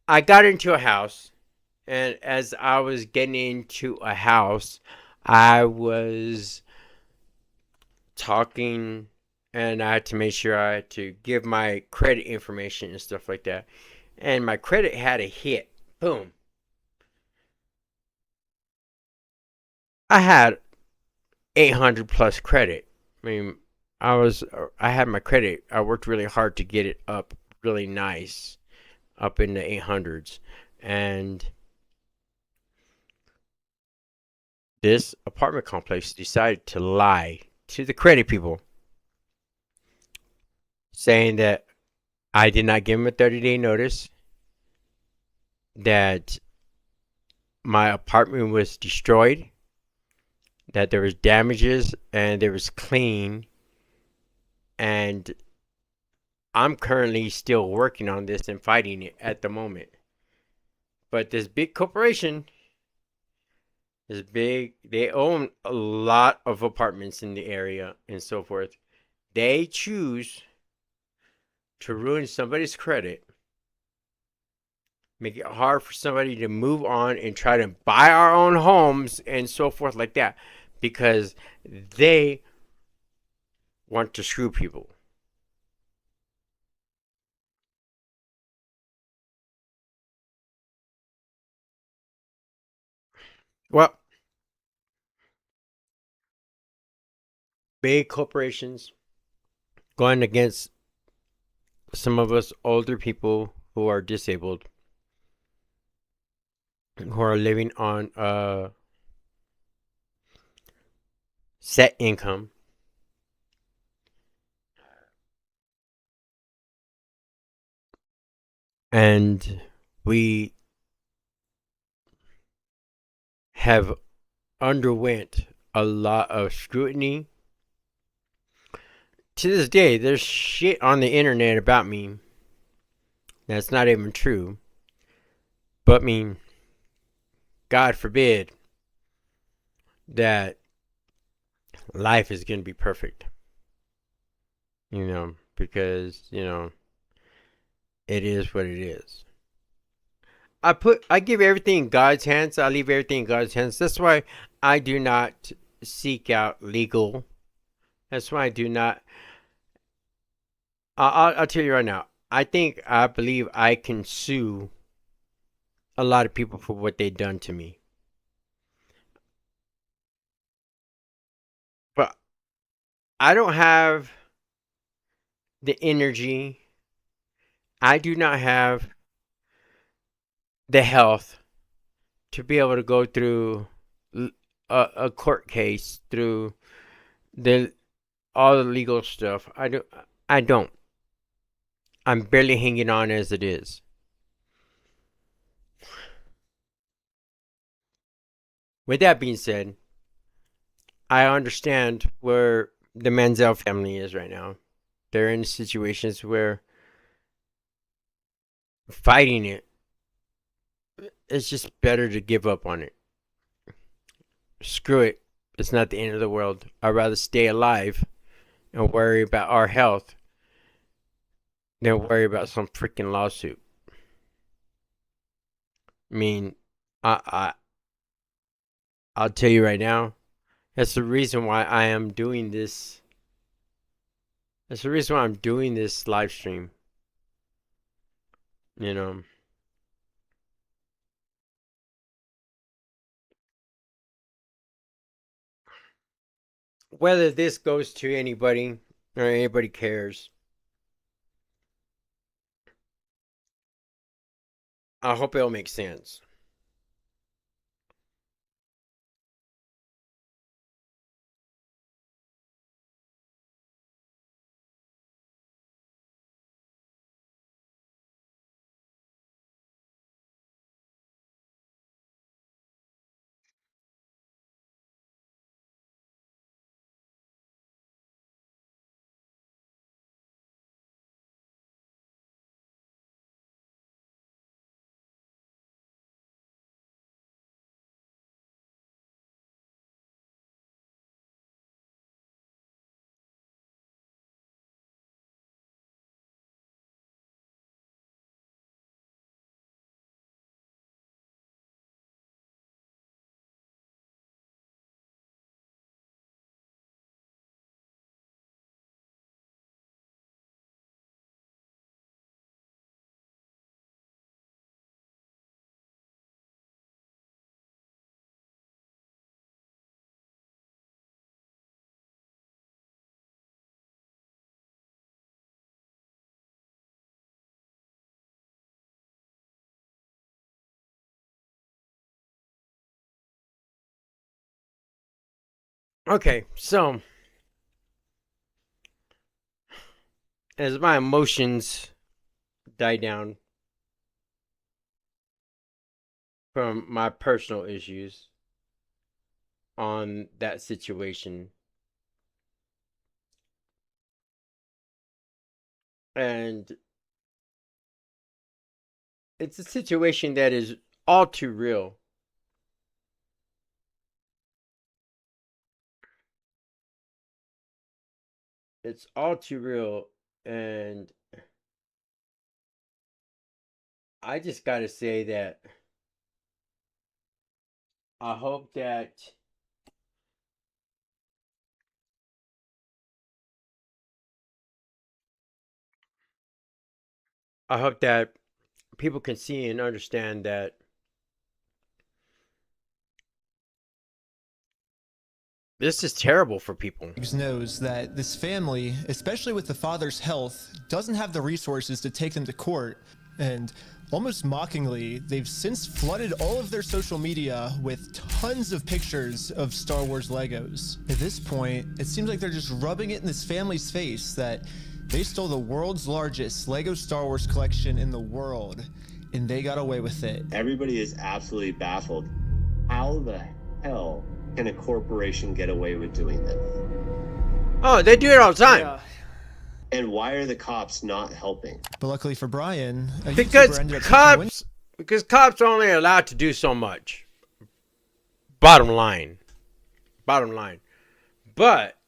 I got into a house, and as I was getting into a house, I was talking and I had to make sure I had to give my credit information and stuff like that. And my credit had a hit. Boom. I had 800 plus credit. I mean, I had my credit. I worked really hard to get it up really nice, up in the 800s. And this apartment complex decided to lie to the credit people, saying that I did not give them a 30-day notice, that my apartment was destroyed, that there was damages, and there was clean. And I'm currently still working on this and fighting it at the moment. But this big corporation is big. They own a lot of apartments in the area and so forth. They choose to ruin somebody's credit, make it hard for somebody to move on and try to buy our own homes and so forth like that, because they want to screw people. Well, big corporations going against some of us older people who are disabled, who are living on a set income. And we have underwent a lot of scrutiny. To this day, there's shit on the internet about me that's not even true. But I mean, God forbid that life is going to be perfect. Because, it is what it is. I give everything in God's hands. I leave everything in God's hands. That's why I do not seek out legal. That's why I do not. I'll tell you right now. I believe I can sue a lot of people for what they've done to me. But I don't have the energy. I do not have the health to be able to go through a court case, through the all the legal stuff. I don't. I'm barely hanging on as it is. With that being said, I understand where the Manziel family is right now. They're in situations where fighting it, it's just better to give up on it. Screw it. It's not the end of the world. I'd rather stay alive and worry about our health than worry about some freaking lawsuit. I mean, I I'll tell you right now, that's the reason why I am doing this. That's the reason why I'm doing this live stream. You know, whether this goes to anybody or anybody cares, I hope it'll make sense. Okay, so as my emotions die down from my personal issues on that situation, and it's a situation that is all too real. It's all too real, and I just got to say that I hope that I hope that people can see and understand that this is terrible for people. Knows that this family, especially with the father's health, doesn't have the resources to take them to court, and almost mockingly, they've since flooded all of their social media with tons of pictures of Star Wars Legos. At this point, it seems like they're just rubbing it in this family's face that they stole the world's largest Lego Star Wars collection in the world, and they got away with it. Everybody is absolutely baffled. How the hell can a corporation get away with doing this? Oh, they do it all the time. Yeah. And why are the cops not helping? But luckily for Brian, a Because YouTuber ended up catching wind- cops are only allowed to do so much. Bottom line. But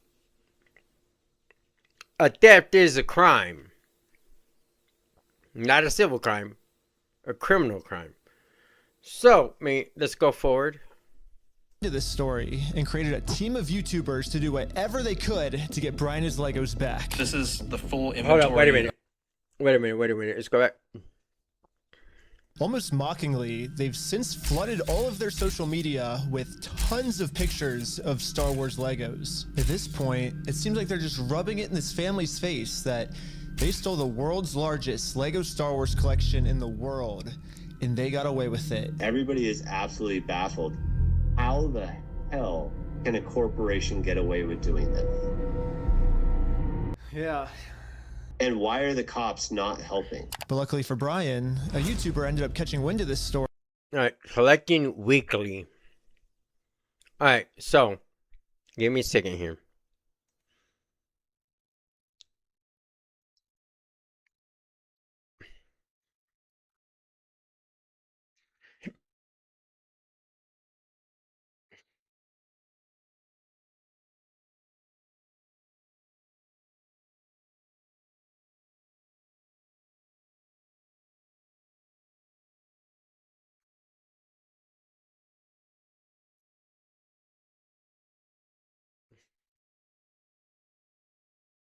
a theft is a crime. Not a civil crime, a criminal crime. So, let's go forward. to this story and created a team of YouTubers to do whatever they could to get Brian his Legos back. This is the full inventory. Hold on, wait a minute. Let's go back. Almost mockingly, they've since flooded all of their social media with tons of pictures of Star Wars Legos. At this point, it seems like they're just rubbing it in this family's face that they stole the world's largest Lego Star Wars collection in the world, and they got away with it. Everybody is absolutely baffled. How the hell can a corporation get away with doing this? Yeah. And why are the cops not helping? But luckily for Brian, a YouTuber ended up catching wind of this story. All right, collecting weekly. All right, so give me a second here.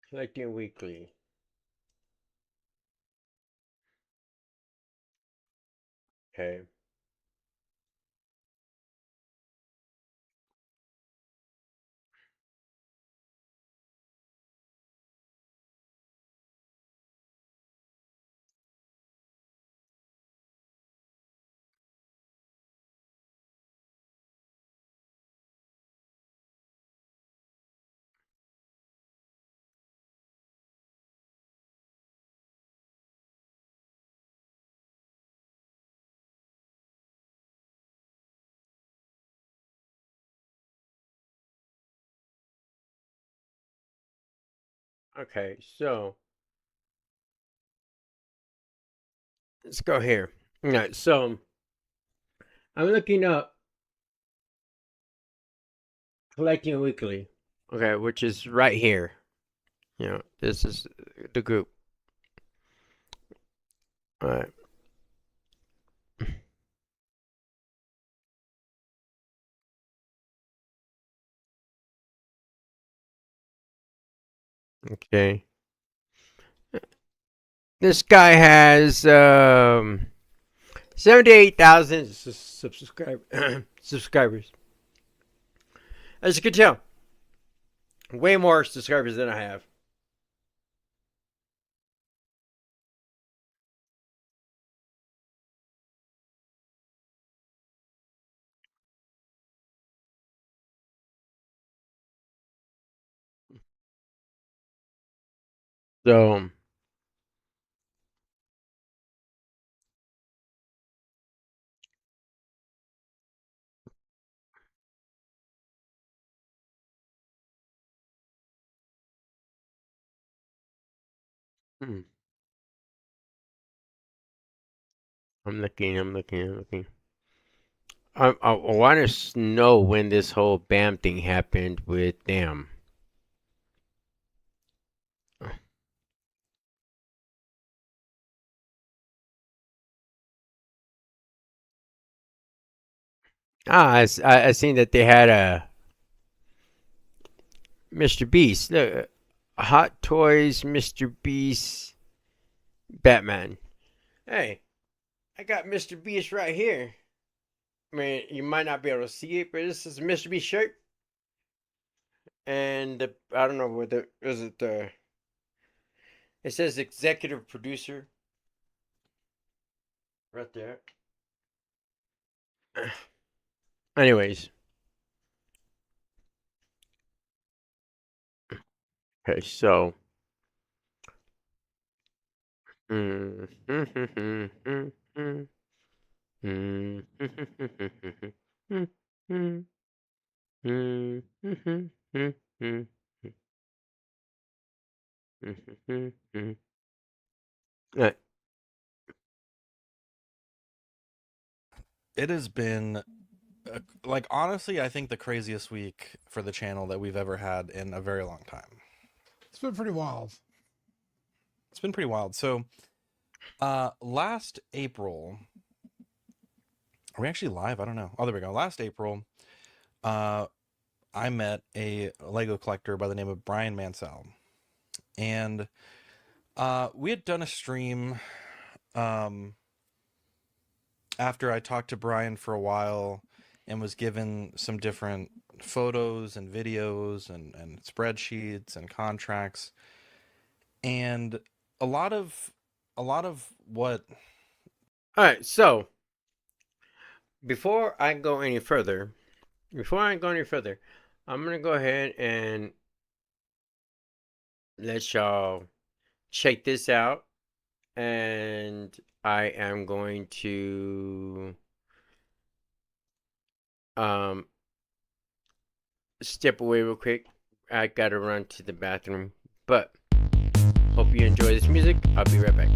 Collecting weekly. Okay. Okay, so let's go here. All right, so I'm looking up collecting weekly. Okay, which is right here. This is the group. All right. Okay. This guy has 78,000 subscribers. As you can tell, way more subscribers than I have. So, hmm, I'm looking. I want to know when this whole BAM thing happened with them. I seen that they had a Mr. Beast. Look, Hot Toys, Mr. Beast, Batman. Hey, I got Mr. Beast right here. I mean, you might not be able to see it, but this is a Mr. Beast shirt. And I don't know what the is it the. It says executive producer right there. Anyways, okay, so. Uh, It has been like honestly, I think the craziest week for the channel that we've ever had in a very long time. It's been pretty wild. It's been pretty wild. So, last April, are we actually live? I don't know. Oh, there we go. Last April, I met a Lego collector by the name of Brian Mansell, and we had done a stream after I talked to Brian for a while and was given some different photos and videos and spreadsheets and contracts, and a lot of what. all right, so before I go any further, I'm gonna go ahead and let y'all check this out, and I am going to step away real quick. I gotta run to the bathroom, but hope you enjoy this music. I'll be right back.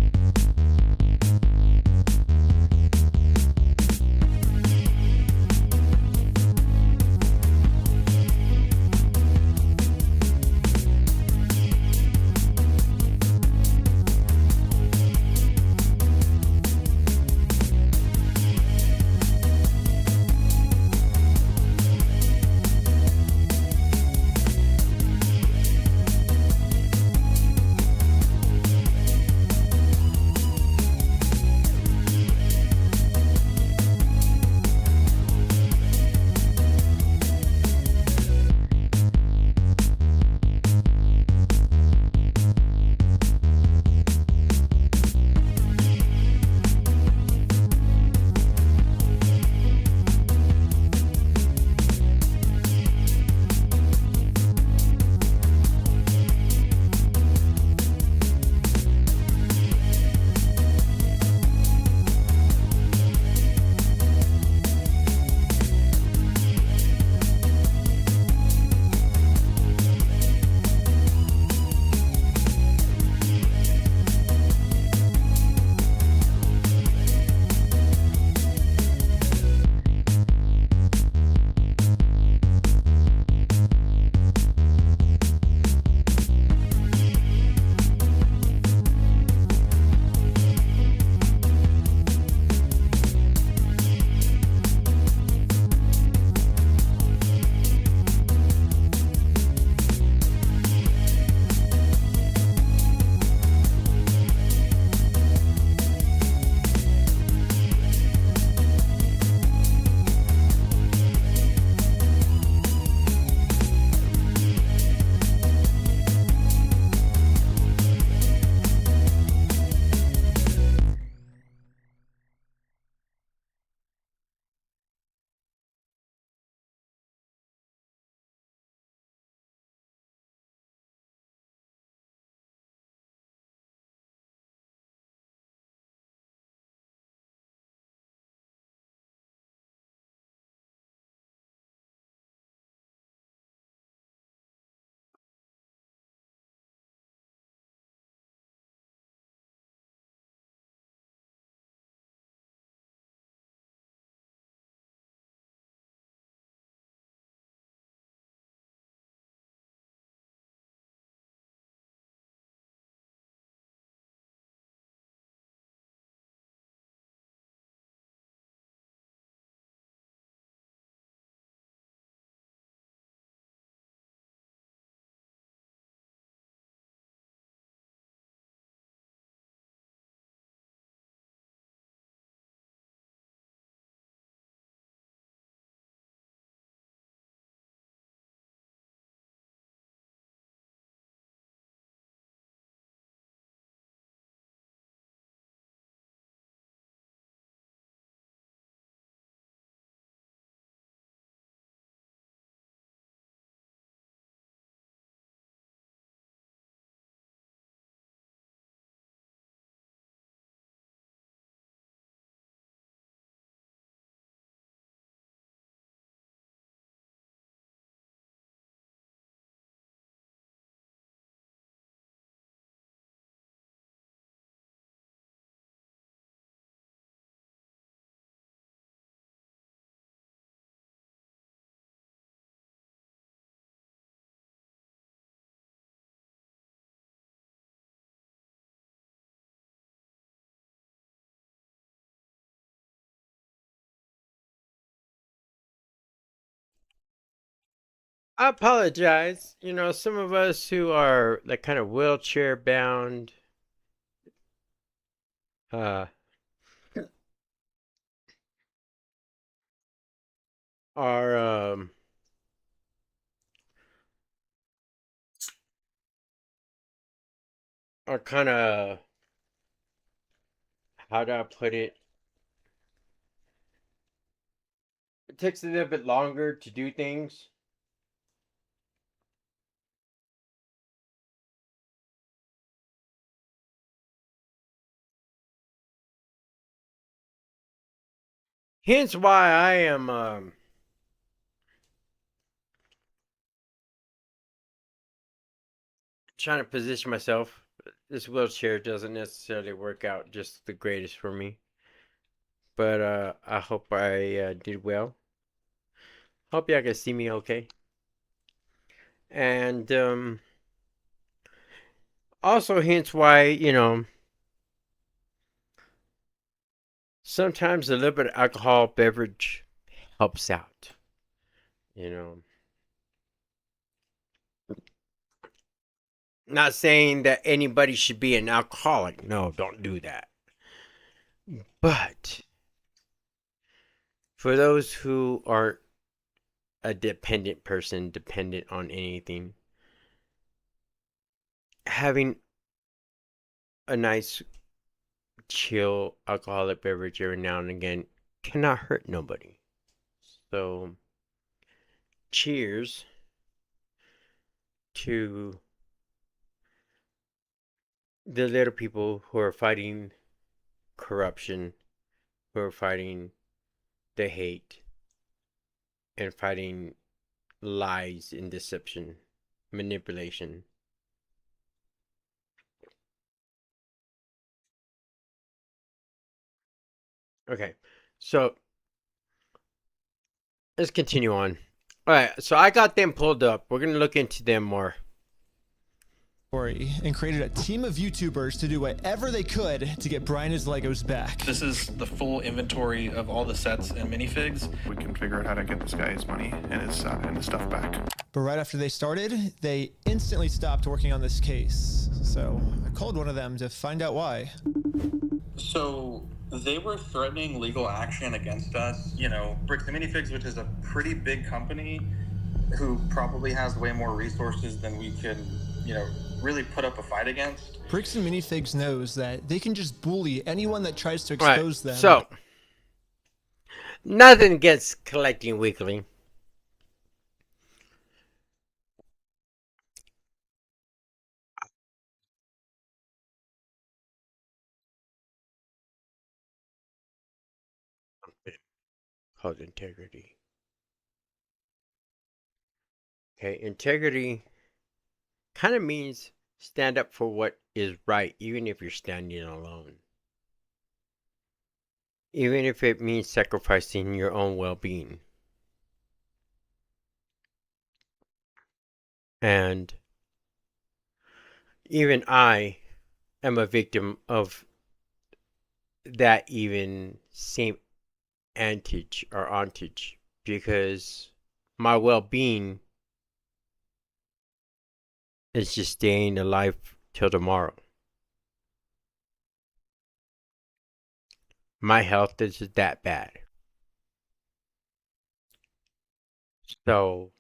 I apologize. You know, some of us who are like kind of wheelchair bound, uh, are kind of, how do I put it? It takes a little bit longer to do things. Hence why I am trying to position myself. This wheelchair doesn't necessarily work out just the greatest for me, but I hope I did well. Hope y'all can see me okay. And also, hence why, you know, sometimes a little bit of alcohol beverage helps out. You know, not saying that anybody should be an alcoholic. No, don't do that. But for those who are a dependent person, dependent on anything, having a nice, chill alcoholic beverage every now and again cannot hurt nobody. So, cheers to the little people who are fighting corruption, who are fighting the hate, and fighting lies and deception, manipulation. Okay, so let's continue on. All right, so I got them pulled up. We're gonna look into them more. And created a team of YouTubers to do whatever they could to get Brian his Legos back. This is the full inventory of all the sets and minifigs. We can figure out how to get this guy his money and his stuff back. But right after they started, they instantly stopped working on this case. So I called one of them to find out why. So they were threatening legal action against us. You know, Bricks and Minifigs, which is a pretty big company who probably has way more resources than we can, you know, really put up a fight against. Bricks and Minifigs knows that they can just bully anyone that tries to expose them. So, nothing against collecting weekly. Called integrity. Okay, integrity kind of means stand up for what is right, even if you're standing alone. Even if it means sacrificing your own well-being. And even I am a victim of that even same antage or ontage, because my well-being is just staying alive till tomorrow. My health is that bad. So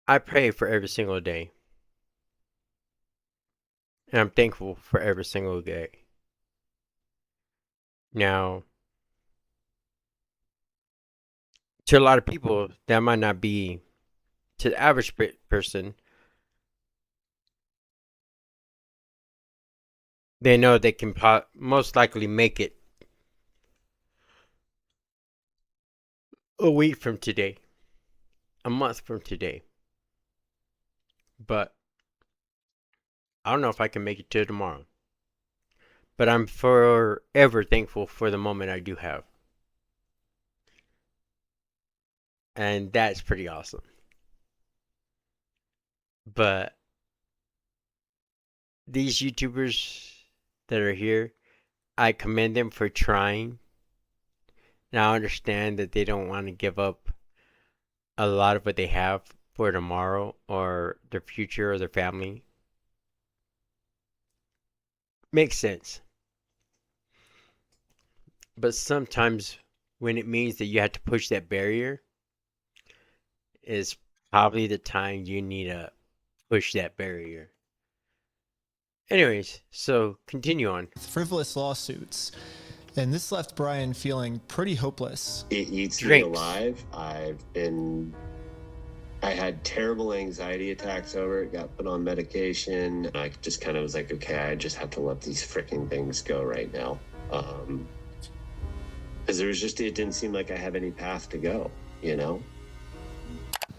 I pray for every single day. And I'm thankful for every single day. Now, to a lot of people, that might not be, to the average person, they know they can most likely make it a week from today, a month from today. But I don't know if I can make it to tomorrow. But I'm forever thankful for the moment I do have. And that's pretty awesome. But these YouTubers that are here, I commend them for trying. Now I understand that they don't want to give up a lot of what they have for tomorrow or their future or their family. Makes sense. But sometimes when it means that you have to push that barrier is probably the time you need to push that barrier. Anyways, so continue on. Frivolous lawsuits. And this left Brian feeling pretty hopeless. It eats me Drinks. alive. I had terrible anxiety attacks over it, got put on medication. I just kind of was like, okay, I just have to let these freaking things go right now. Because it didn't seem like I have any path to go, you know?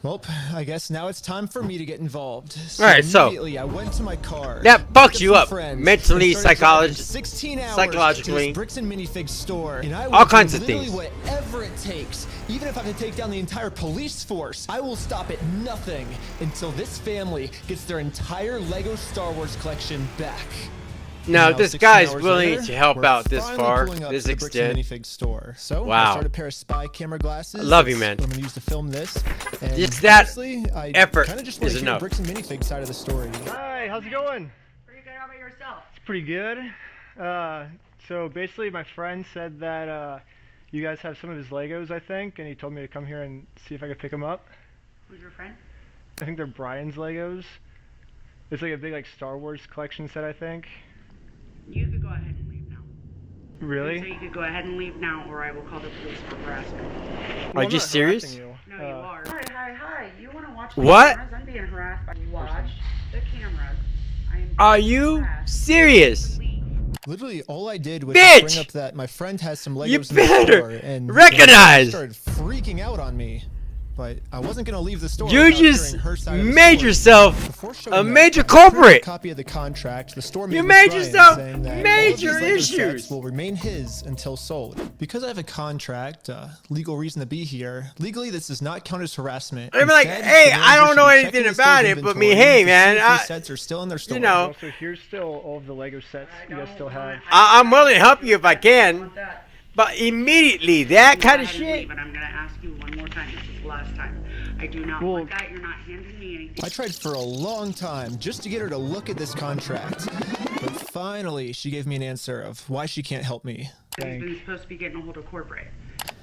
Well, I guess now it's time for me to get involved. All right, so immediately I went to my car. that fucks you up friends, mentally, and started driving 16 hours psychologically, to this Bricks and Minifigs store, and I will all kinds do of literally things. whatever it takes, even if I have to take down the entire police force. I will stop at nothing until this family gets their entire Lego Star Wars collection back. Now, this 16 guy's hours willing later, to help we're out this finally far, pulling up this to the Bricks and extent. Minifigs store. So I Wow. started a pair of spy camera glasses. I love you, That's man. what I'm gonna use to film this. And Just that honestly, I effort kinda just wanna is hear enough. Bricks and Minifigs side of the story. Hi, how's it going? Pretty good. How about yourself? It's pretty good. So basically, my friend said that you guys have some of his Legos, I think, and he told me to come here and see if I could pick them up. Who's your friend? I think they're Brian's Legos. It's like a big Star Wars collection set, I think. You could go ahead and leave now. Really? So you could go ahead and leave now, or I will call the police for harassment. Well, Are I'm you not serious? harassing you. No, you are. Hi. You want to watch What? cameras? I'm being harassed by you. Watch the cameras. I am Are you serious? Literally, all I did was Bitch! bring up that my friend has some Legos You in the better store, and recognize! she started freaking out on me. But I wasn't gonna leave the store. You without just hearing her side of the made story. yourself Before showing a up, major I printed culprit. A copy of the contract the store made You with made Brian, yourself saying that major all of these Lego issues. sets will remain his until sold. Because I have a contract, legal reason to be here. Legally, this does not count as harassment. I'm like, Instead, hey, the I don't manager know should be anything checking the about store's it, but me, inventory hey, to see man, if these sets are still in their store. you know, So here's still all of the Lego sets you guys still have. I'm willing to help you if I can, but immediately that kind of Go ahead and shit. leave, and I'm gonna ask you one more time. This is the last time. I do not want that. You're not handing me anything. I tried for a long time just to get her to look at this contract. But finally, she gave me an answer of why she can't help me. You've been supposed to be getting a hold of corporate.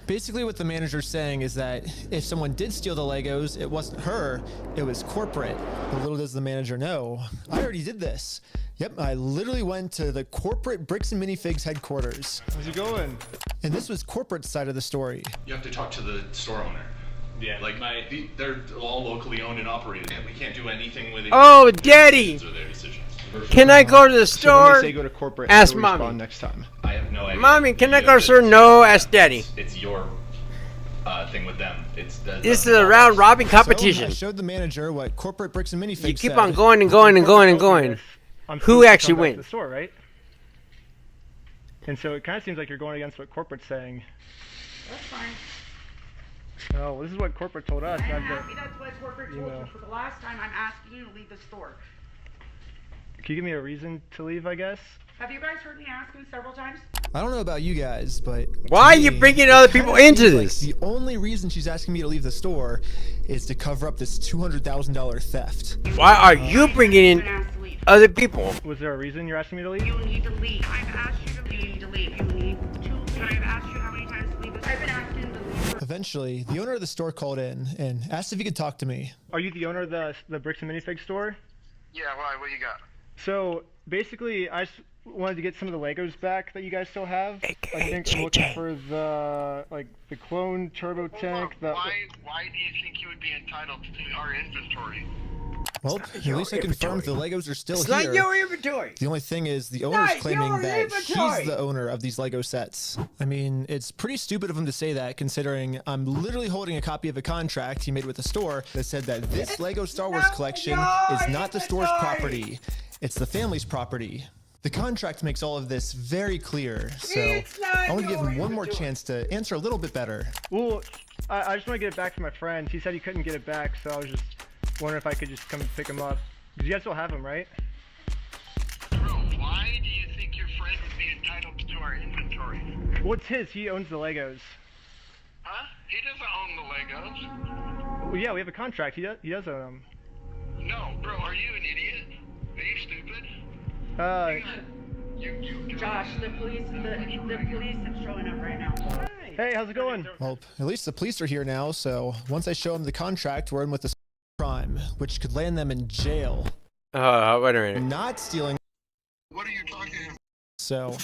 Basically, what the manager's saying is that if someone did steal the Legos, it wasn't her, it was corporate. But little does the manager know, I already did this. Yep, I literally went to the corporate Bricks and Minifigs headquarters. How's it going? And this was corporate side of the story. You have to talk to the store owner. Yeah, like they're all locally owned and operated. We can't do anything with it. Oh, Daddy! Or their decisions. Can I go to the So when store? they say go to corporate, Ask how do we respond mommy. next time? I have no idea. Mommy, can I You go have to store? to- No, ask Daddy. It's your thing with them. This is a round robin So I competition. showed the manager what corporate Bricks and Minifigs You keep said. on going and going and going and going. I'm Who supposed to actually come back to wins? the store, right? And so it kind of seems like you're going against what corporate's saying. That's fine. No, this is what corporate told us. I am not the happy that's what corporate told email. you. For the last time, I'm asking you to leave the store. Can you give me a reason to leave, I guess? Have you guys heard me ask you several times? I don't know about you guys, but Why to are you me, bringing it other kinda people into seems like this? The only reason she's asking me to leave the store is to cover up this $200,000 theft. Why are you bringing in other people? Was there a reason you're asking me to leave? You need to leave. I've asked you to leave. You need to leave. You need to leave. I've asked you how many times to leave this. I've been asking to leave. Eventually, the owner of the store called in and asked if he could talk to me. Are you the owner of the Bricks and Minifigs store? Yeah, why? What you got? So basically, I just wanted to get some of the Legos back that you guys still have. I think I'm looking for the clone turbo tank. Why do you think you would be entitled to our inventory? Well, at least I confirmed the Legos are still It's here. not your inventory. The only thing is the owner's Not claiming your that inventory. he's the owner of these Lego sets. I mean, it's pretty stupid of him to say that, considering I'm literally holding a copy of a contract he made with the store that said that this Lego Star Wars collection is not the store's property. It's the family's property. The contract makes all of this very clear, so I want to give him one more chance to answer a little bit better. Well, I just want to get it back from my friend. He said he couldn't get it back, so I was just wondering if I could just come pick him up. Because you guys still have him, right? Bro, why do you think your friend would be entitled to our inventory? Well, it's his. He owns the Legos. Legos? Well, yeah, we have a contract. He does own them. No, bro, are you an idiot? Are you stupid? Josh, the police are showing up right now. Hey, how's it going? Well, at least the police are here now, so once I show them the contract, we're in with the crime, which could land them in jail. Wait a minute. Not stealing. What are you talking about? So,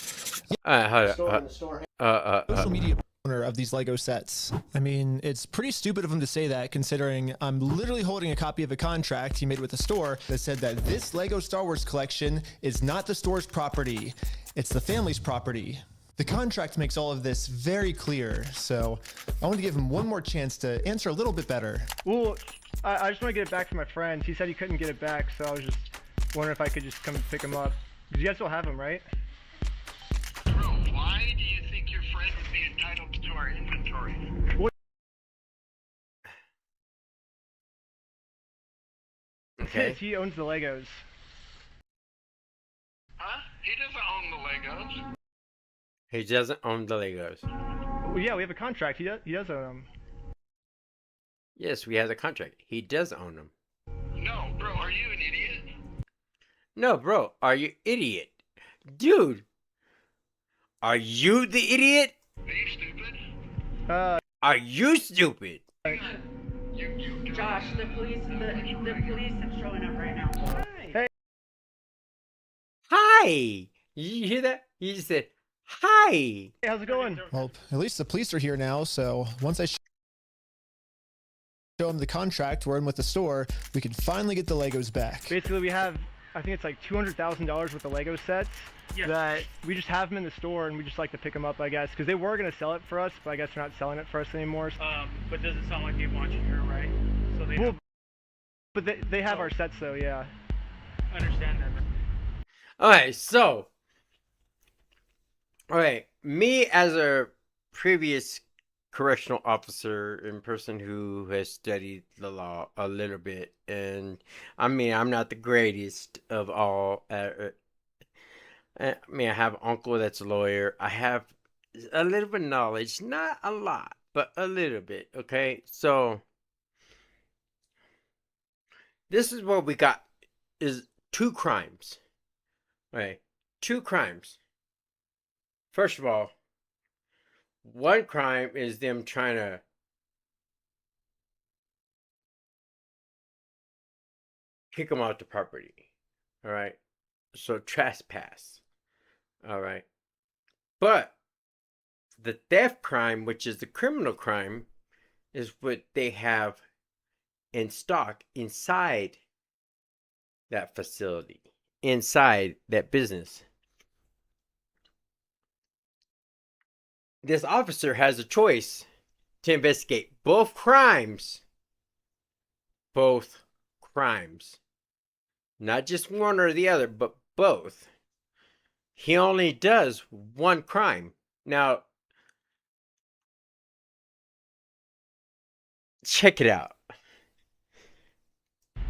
Hold on. social media owner of these Lego sets. I mean, it's pretty stupid of him to say that, considering I'm literally holding a copy of a contract he made with the store that said that this Lego Star Wars collection is not the store's property. It's the family's property. The contract makes all of this very clear, so I want to give him one more chance to answer a little bit better. Well, I just want to get it back from my friend. He said he couldn't get it back, so I was just wondering if I could just come pick him up. Because you guys still have him, right? Bro, why do you think your friend would be entitled to our inventory? What? Okay. He owns the Legos. Huh? He doesn't own the Legos. He doesn't own the Legos. Well, yeah, we have a contract. He does own them. Yes, we have a contract. He does own them. No, bro, are you an idiot? No, bro, are you idiot? Dude, are you the idiot? Are you stupid? Are you stupid? Josh, the police are showing up right now. Hey. Hi! You hear that? He just said, hi! Hey, how's it going? Well, at least the police are here now, so once I show him the contract we're in with the store, we can finally get the Legos back. Basically, we have, I think it's like $200,000 worth of Lego sets that we just have them in the store, and we just like to pick them up, I guess, because they were going to sell it for us, but I guess they're not selling it for us anymore. But does it sound like they want you here, right? So they well, but they have our sets, though, yeah. I understand that. Alright, so. Alright, me as a previous correctional officer and person who has studied the law a little bit, and I mean, I'm not the greatest of all. I mean, I have an uncle that's a lawyer. I have a little bit of knowledge, not a lot, but a little bit, okay? So, this is what we got, is 2 crimes. Okay, 2 crimes. First of all, one crime is them trying to kick them off the property. All right. So trespass. All right. But the theft crime, which is the criminal crime, is what they have in stock inside that facility, inside that business. This officer has a choice to investigate both crimes. Both crimes. Not just one or the other, but both. He only does one crime. Now, check it out.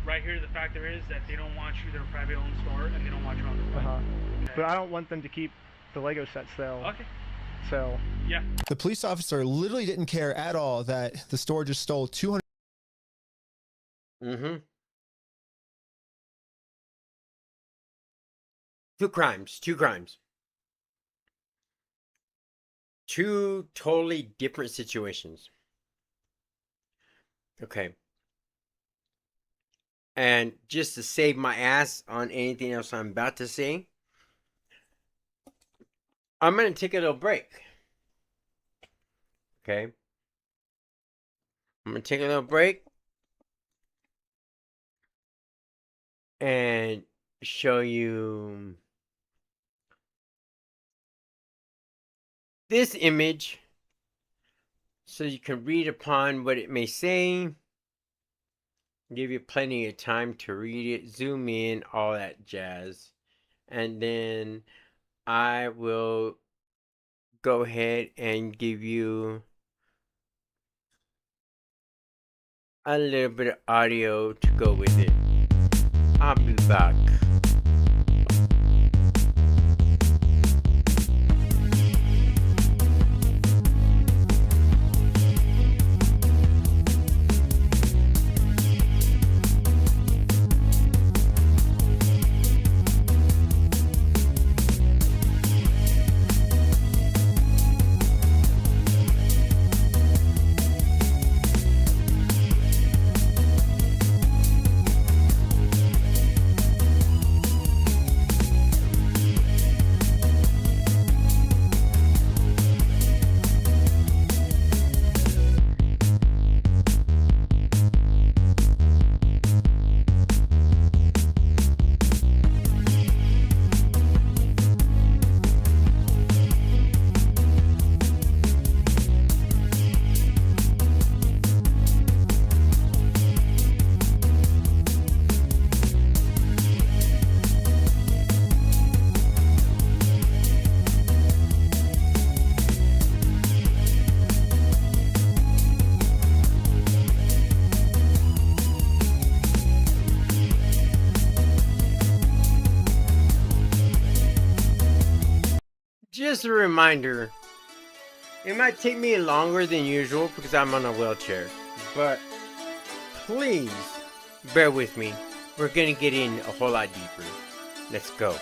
Right here, the factor is that they don't want you their private owned store, and they don't want you on the front. Okay. But I don't want them to keep the Lego sets, though. Okay. So, yeah. The police officer literally didn't care at all that the store just stole 200. Mm-hmm. 2 crimes. 2 crimes. 2 totally different situations. Okay. And just to save my ass on anything else I'm about to say, I'm going to take a little break. Okay. I'm going to take a little break and show you this image so you can read upon what it may say. Give you plenty of time to read it, zoom in, all that jazz. And then I will go ahead and give you a little bit of audio to go with it. I'll be back. just a reminder. It might take me longer than usual because I'm on a wheelchair. But please bear with me. We're going to get in a whole lot deeper. Let's go.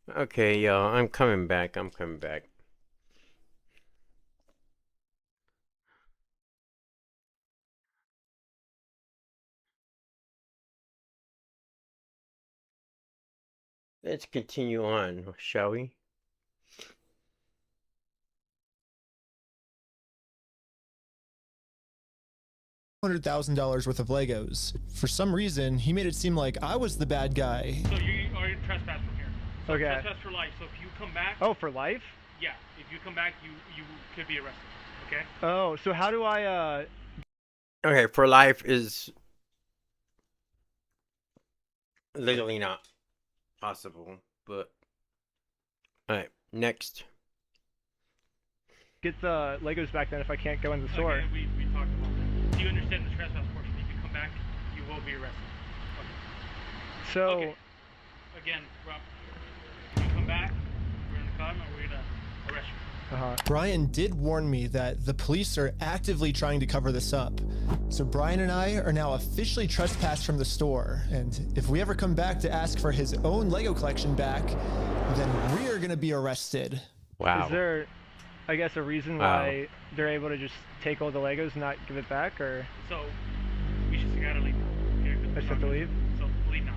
Okay, y'all, I'm coming back. I'm coming back. Let's continue on, shall we? $100,000 worth of Legos. For some reason, he made it seem like I was the bad guy. So you are trespass from here. So Okay. Trespass for life. So if you come back. Oh, for life? Yeah. If you come back, you could be arrested. Okay. Oh, so how do I Okay, for life is legally not possible, but alright, next. get the Legos back then if I can't go in the store? Okay, we talked about that. Do you understand the trespass portion? If you come back, you will be arrested. Okay. So Okay. Again, Rob, if you come back, we're in the car and we're gonna arrest you. Brian did warn me that the police are actively trying to cover this up. So Brian and I are now officially trespassed from the store, and if we ever come back to ask for his own Lego collection back, then we're gonna be arrested. Wow. Is there, I guess, a reason why they're able to just take all the Legos and not give it back, or? So, we just gotta leave. Okay, I just have to leave? So, leave now.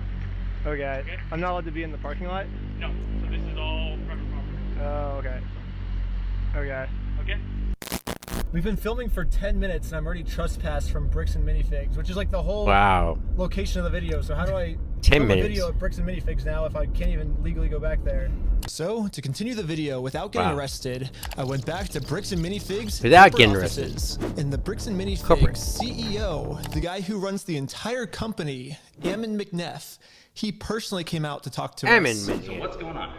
Okay. Okay. I'm not allowed to be in the parking lot? No. So this is all private property. Oh, okay. Okay. Okay? We've been filming for 10 minutes and I'm already trespassed from Bricks and Minifigs, which is like the whole location of the video. So how do I 10 film a minutes. video at Bricks and Minifigs now if I can't even legally go back there? So to continue the video without getting arrested, I went back to Bricks and Minifigs Without corporate getting offices. And the Bricks and Minifigs Corporate. CEO, the guy who runs the entire company, Ammon McNeff, he personally came out to talk to Ammon us. McNeff. So what's going on?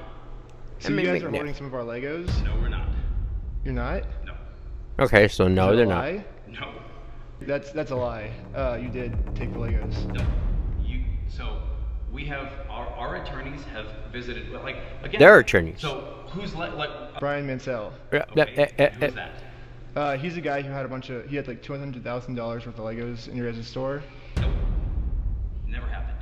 So Ammon you guys are McNeff. hoarding some of our Legos? No, we're not. You're not? No. Okay, so no, Is that they're a not. lie? No. That's a lie. You did take the Legos. No. So we have our attorneys have visited. Like again. Their attorneys. So who's like? Brian Mansell. Who's that? He's a guy who had he had like $200,000 worth of Legos in your guys' store. Nope. Never happened.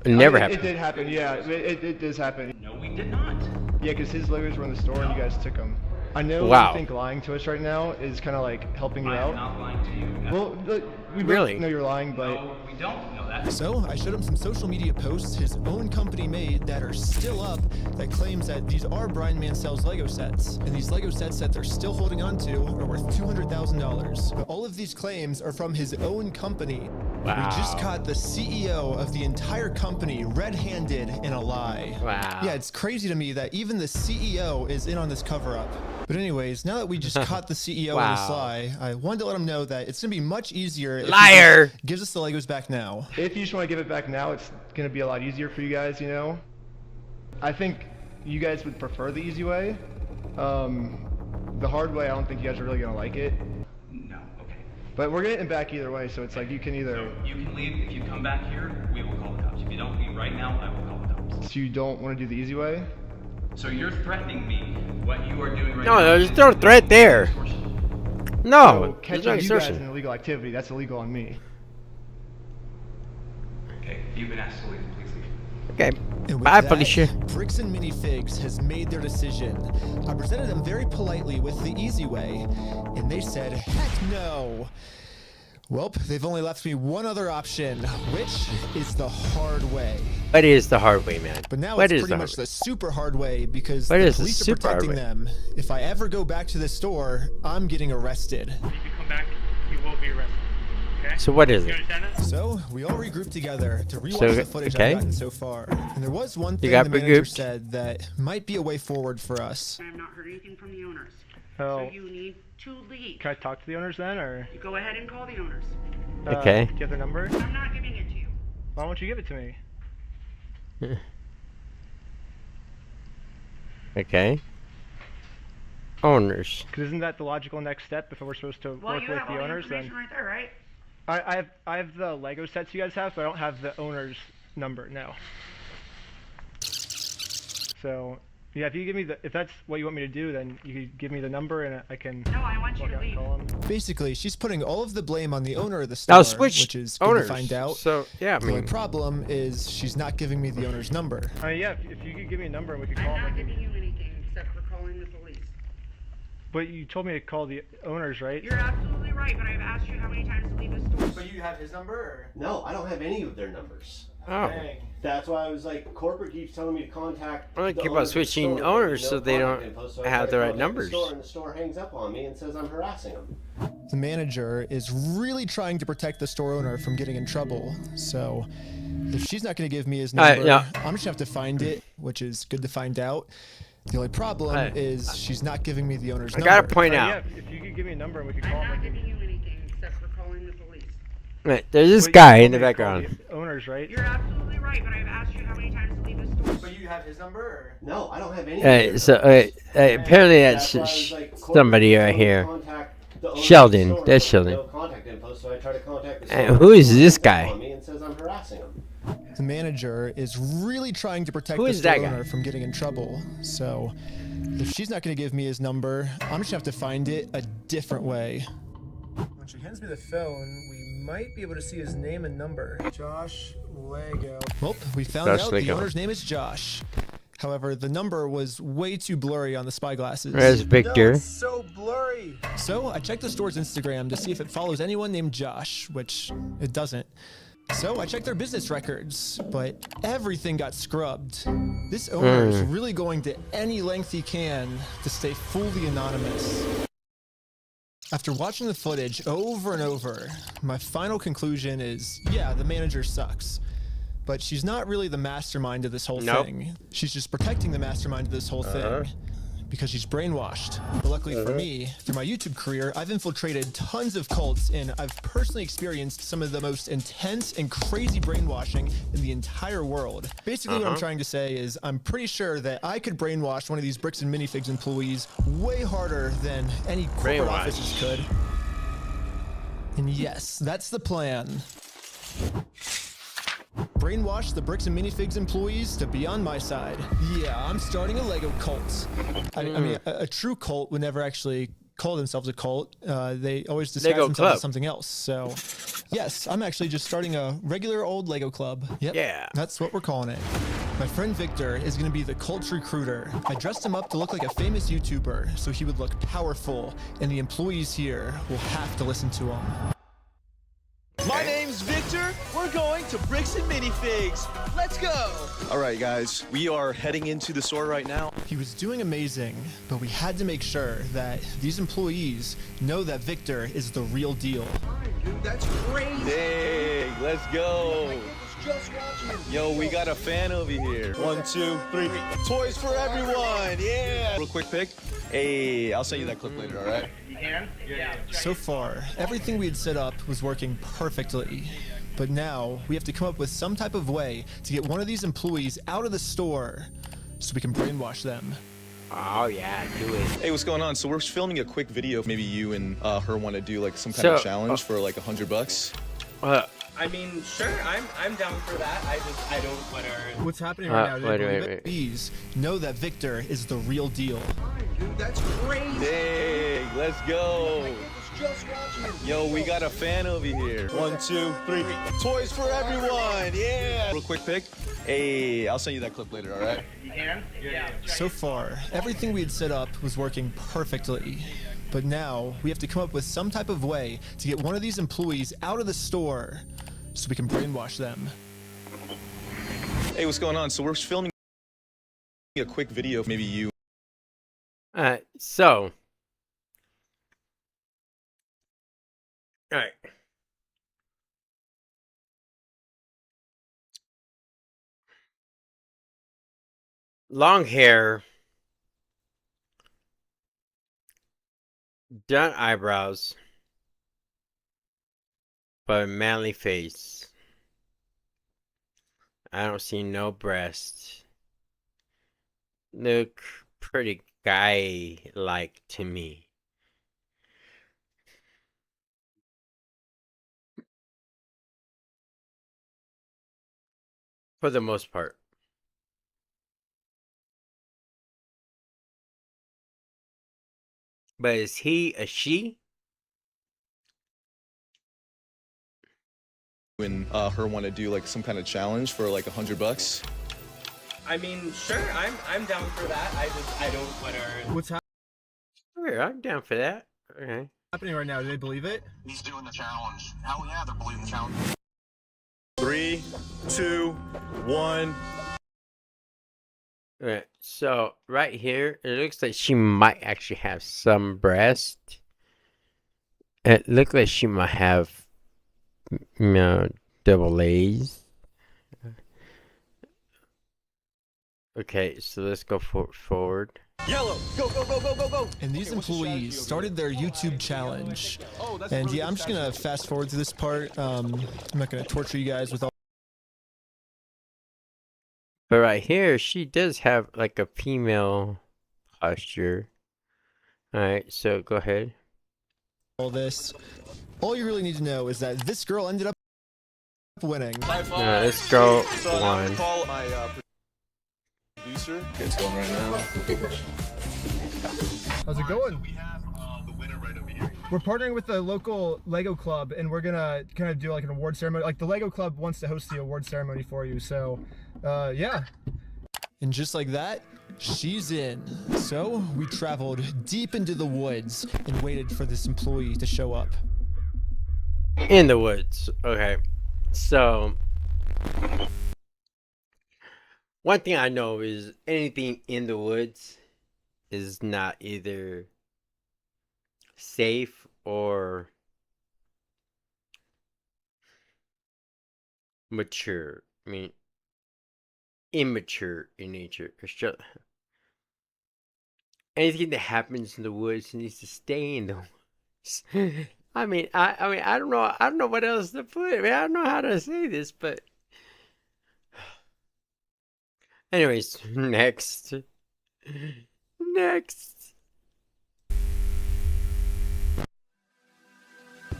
It never It happened. did happen, yeah. It does happen. No, we did not. Yeah, because his Legos were in the store and you guys took them. I know Wow. you think lying to us right now is kind of like helping you out. I'm not lying to you. Well, look, we both Really? know you're lying, but... No, we don't know that. So, I showed him some social media posts his own company made that are still up that claims that these are Brian Mansell's Lego sets. And these Lego sets that they're still holding on to are worth $200,000. But all of these claims are from his own company. Wow. We just caught the CEO of the entire company red-handed in a lie. Wow. Yeah, it's crazy to me that even the CEO is in on this cover-up. But anyways, now that we just caught the CEO in this Wow. lie, I wanted to let him know that it's going to be much easier if he Liar! just gives us the Legos back now. If you just want to give it back now, it's going to be a lot easier for you guys, you know? I think you guys would prefer the easy way. The hard way, I don't think you guys are really going to like it. No. Okay. But we're getting it back either way, so it's like you can either... So you can leave. If you come back here, we will call the cops. If you don't leave right now, I will call the cops. So you don't want to do the easy way? So you're threatening me. What you are doing right No, now. there's no threat there. No, So there's catching no you guys extortion. in illegal activity, that's illegal on me. Okay. You've been asked to leave. Please leave. Okay. And with Bye, that, Felicia. Bricks and Minifigs has made their decision. I presented them very politely with the easy way, and they said, heck no. Well, they've only left me one other option, which is the hard way. What is the hard way, man? But now What it's is pretty the much hard the super hard way because What the is the police are super hard protecting way? them. If I ever go back to the store, I'm getting arrested. If you come back, you will be arrested. Okay? So what is You it? understand that? So we all regrouped together to rewatch So, the footage okay. I've gotten so far. And there was one thing got the manager regrouped. said that might be a way forward for us. I have not heard anything from the owners. Oh. So you need to leave. Can I talk to the owners then, or? You go ahead and call the owners. Okay. Do you have their number? I'm not giving it to you. Why won't you give it to me? Okay. Owners. Because isn't that the logical next step if we're supposed to Well, work you with have all the the owners? Then information right there, right? I have the Lego sets you guys have, but I don't have the owner's number now. So Yeah, if you give me if that's what you want me to do, then you could give me the number and I can. No, I want you to leave. Call him. Basically, she's putting all of the blame on the owner of the store, I'll switch which is good owners. to find out. So yeah, I The only mean, problem is she's not giving me the owner's number. Yeah, if you could give me a number and we could call I'm him. not giving you anything except for calling the police. But you told me to call the owners, right? You're absolutely right, but I've asked you how many times to leave the store. But you have his number? Or? No, I don't have any of their numbers. oh, Dang. That's why I was like, corporate keeps telling me to contact. I'm gonna the keep owner on of the switching store, owners but so they contact don't info, so I have try the to right contact numbers. The store, and the store hangs up on me and says I'm harassing them. The manager is really trying to protect the store owner from getting in trouble. So if she's not going to give me his number, no. I'm just going to have to find it, which is good to find out. The only problem is she's not giving me the owner's number. I gotta point out. Yeah, if you could give me a number and we could call I'm him. not giving you anything except for calling the police. Right, there's this But you guy told in me the to call background. the owners, right? You're absolutely right, but I've asked you how many times to leave the store. But you have his number? Or? No, I don't have any. Right, so apparently that's why I was like, somebody corporate right keeps telling me to here. contact the owner of the Sheldon, store, that's but Sheldon. no contact info, so I try to contact the And store, who is and this hangs up guy? on me and says I'm harassing them. The manager is really trying to protect Who the is store that guy? owner from getting in trouble. So if she's not going to give me his number, I'm just going to have to find it a different way. When she hands me the phone, we might be able to see his name and number. Josh Lego. Well, we found Josh out Lego. the owner's name is Josh. However, the number was way too blurry on the spyglasses. There's Victor. No, it's so blurry. So I checked the store's Instagram to see if it follows anyone named Josh, which it doesn't. So I checked their business records, but everything got scrubbed. This owner is really going to any length he can to stay fully anonymous. After watching the footage over and over, my final conclusion is, yeah, the manager sucks. But she's not really the mastermind of this whole thing. She's just protecting the mastermind of this whole thing. Because she's brainwashed. But luckily for me, through my YouTube career, I've infiltrated tons of cults and I've personally experienced some of the most intense and crazy brainwashing in the entire world. Basically what I'm trying to say is I'm pretty sure that I could brainwash one of these Bricks and MiniFigs employees way harder than any corporate offices could. And yes, that's the plan. Brainwash the Bricks and MiniFigs employees to be on my side. Yeah, I'm starting a Lego cult. I mean, a true cult would never actually call themselves a cult. They always disguise Lego themselves club. as something else. So, yes, I'm actually just starting a regular old Lego club. Yep, Yeah. that's what we're calling it. My friend Victor is going to be the cult recruiter. I dressed him up to look like a famous YouTuber, so he would look powerful, and the employees here will have to listen to him. My name's Victor. We're going to Bricks and Minifigs. Let's go. All right, guys. We are heading into the store right now. He was doing amazing, but we had to make sure that these employees know that Victor is the real deal. Dude, that's crazy. Dang, let's go. Just watching. Yo, we got a fan over here. 1, 2, 3. Toys for everyone. Yeah. Real quick pic. Hey, I'll send you that clip later, all right? You can? Yeah. So far, everything we had set up was working perfectly. But now, we have to come up with some type of way to get one of these employees out of the store so we can brainwash them. Oh yeah, do it. Hey, what's going on? So we're filming a quick video. Maybe you and her want to do like some kind of challenge for like $100. I mean, sure, I'm down for that. I don't wanna. What's happening right now? Wait. Please know that Victor is the real deal. Dude, that's crazy. Dang, let's go. Just watching. Yo, we got a fan over here. 1, 2, 3. Toys for everyone. Yeah. Real quick pic. Hey, I'll send you that clip later, all right? You can? Yeah. So far, everything we had set up was working perfectly. But now, we have to come up with some type of way to get one of these employees out of the store so we can brainwash them. Hey, what's going on? So we're filming a quick video. Maybe you. So. Alright. Long hair. Done eyebrows. But a manly face. I don't see no breasts. Look pretty guy-like to me. For the most part. But is he a she? And her want to do like some kind of challenge for like $100. I mean, sure, I'm down for that. I don't want to. What's Sure, I'm down for that. Okay. happening right now? Do they believe it? He's doing the challenge. Hell yeah, they're believing the challenge. 3, 2, 1. Alright, so right here, it looks like she might actually have some breast. It looks like she might have, double A's. Okay, so let's go forward. Yellow, go, go, go, go, go, go. And these employees started their YouTube challenge. And yeah, I'm just gonna fast forward to this part. I'm not gonna torture you guys with all. But right here, she does have like a female posture. Alright, so go ahead. All this. All you really need to know is that this girl ended up winning. Let's go one. Call my producer. It's going right now. How's it going? We're partnering with the local Lego club, and we're gonna kind of do like an award ceremony. Like the Lego club wants to host the award ceremony for you, so yeah. And just like that, she's in. So we traveled deep into the woods and waited for this employee to show up. In the woods. Okay. So one thing I know is anything in the woods is not either safe or mature. I mean, immature in nature. It's just anything that happens in the woods needs to stay in the woods. I mean, I don't know what else to put. I mean, I don't know how to say this, but anyways, next.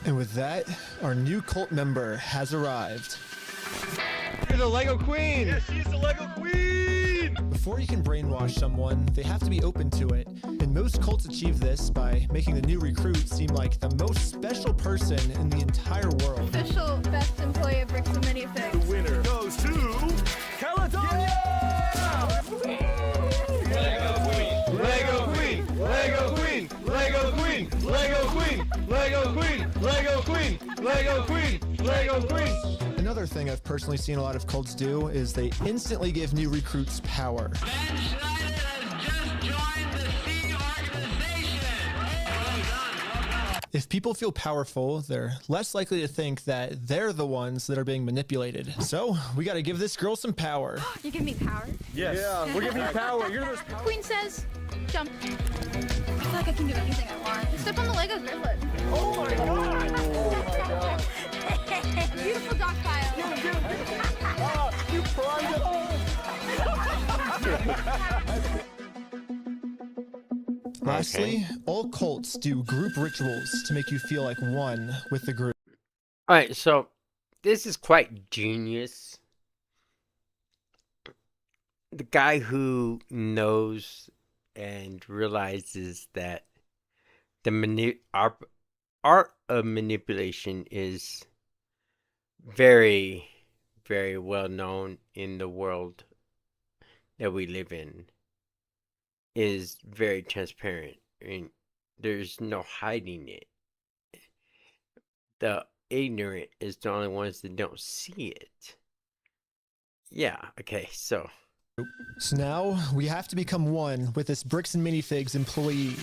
And with that, our new cult member has arrived. You're the Lego Queen! Yes, she's the Lego Queen! Before you can brainwash someone, they have to be open to it. And most cults achieve this by making the new recruit seem like the most special person in the entire world. Official best employee of Bricks and MiniFigs. The winner goes to Caledonia! Lego Queen! Lego Queen! Lego Queen! Lego Queen! Lego Queen! Lego Queen! Lego Queen! Lego Queen! Lego Queen! Another thing I've personally seen a lot of cults do is they instantly give new recruits power. If people feel powerful, they're less likely to think that they're the ones that are being manipulated. So, we gotta give this girl some power. You give me power? Yes. Yeah, we're giving you power. You're the most powerful. Queen says, jump. I feel like I can do anything I want. Step on the Legos barefoot. Oh my god! Oh my god! Beautiful dog pile. You primed it all! Lastly, all cults do group rituals to make you feel like one with the group. Alright, so this is quite genius. The guy who knows and realizes that the art of manipulation is very, very well known in the world that we live in, is very transparent. I mean, there's no hiding it. The ignorant is the only ones that don't see it. Yeah, okay, so now we have to become one with this Bricks and MiniFigs employee.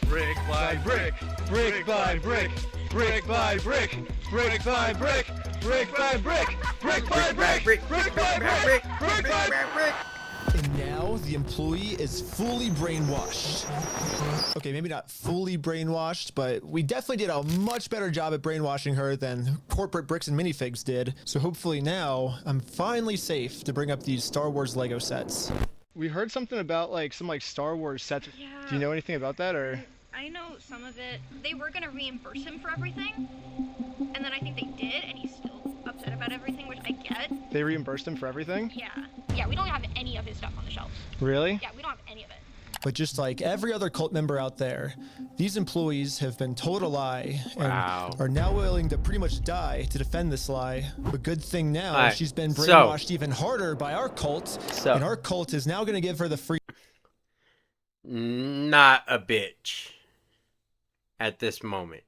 Brick by brick, brick by brick, brick by brick, brick by brick, brick by brick, brick by brick, brick by brick, brick by brick. And now the employee is fully brainwashed. Okay, maybe not fully brainwashed, but we definitely did a much better job at brainwashing her than corporate Bricks and MiniFigs did. So hopefully now I'm finally safe to bring up these Star Wars Lego sets. We heard something about some Star Wars sets. Yeah. Do you know anything about that, or? I know some of it. They were gonna reimburse him for everything, and then I think they did, and he's still upset about everything, which I get. They reimbursed him for everything? Yeah. Yeah, we don't have any of his stuff on the shelves. Really? Yeah, we don't have any of it. But just like every other cult member out there, these employees have been told a lie and are now willing to pretty much die to defend this lie. But good thing now, she's been brainwashed even harder by our cult, and our cult is now going to give her the free. Not a bitch. At this moment.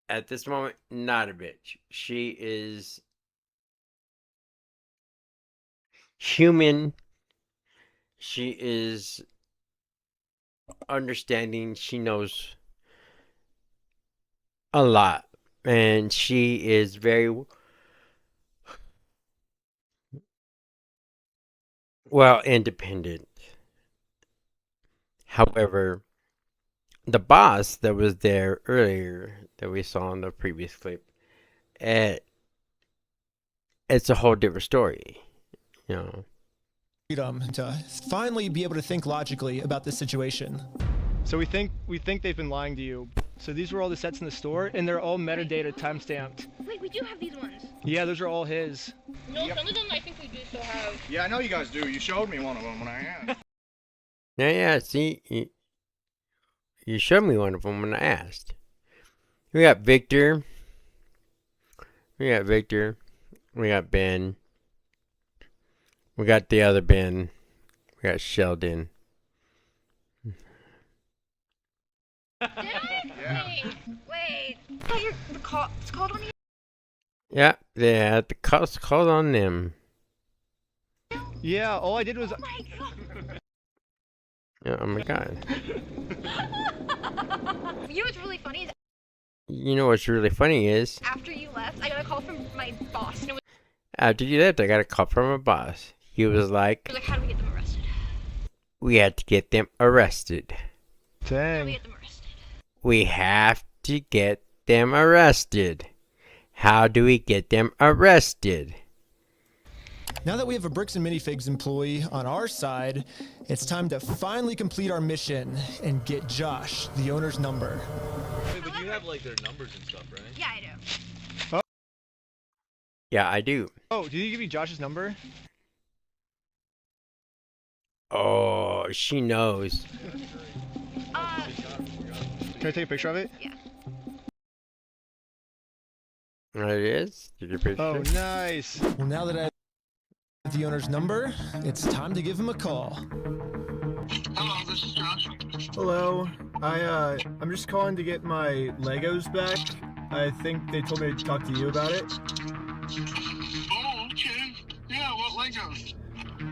At this moment, not a bitch. She is human. She is understanding. She knows a lot. And she is very well independent. However, the boss that was there earlier that we saw in the previous clip, it's a whole different story, you know. Freedom to finally be able to think logically about this situation. So we think they've been lying to you. So these were all the sets in the store, and they're all metadata timestamped. Wait, we do have these ones. Yeah, those are all his. No, some of them I think we do still have. Yeah, I know you guys do. You showed me one of them when I asked. Yeah, see, you showed me one of them when I asked. We got Victor. We got Ben. We got the other Ben. We got Sheldon. Did I? Yeah. Wait. I thought it's called on you? Yeah, the cost called on them. Yeah, all I did was. Oh my god. Yeah, oh my god. You know what's really funny is After you left, I got a call from my boss. And after you left, I got a call from my boss. He was like, how do we get them arrested? we had to get them arrested. How do we Dang. get them arrested? We have to get them arrested. How do we get them arrested? Now that we have a Bricks and Minifigs employee on our side, it's time to finally complete our mission and get Josh, the owner's number. Wait, but you have like their numbers and stuff, right? Yeah, I do. Yeah, I do. Oh, did he give you Josh's number? Oh, she knows. Can I take a picture of it? Yeah. There it is. Did you picture? Oh, nice. Well, now that I have the owner's number, it's time to give him a call. Hello, this is Josh. Hello. I'm just calling to get my Legos back. I think they told me to talk to you about it. Oh, okay. Yeah, what Legos?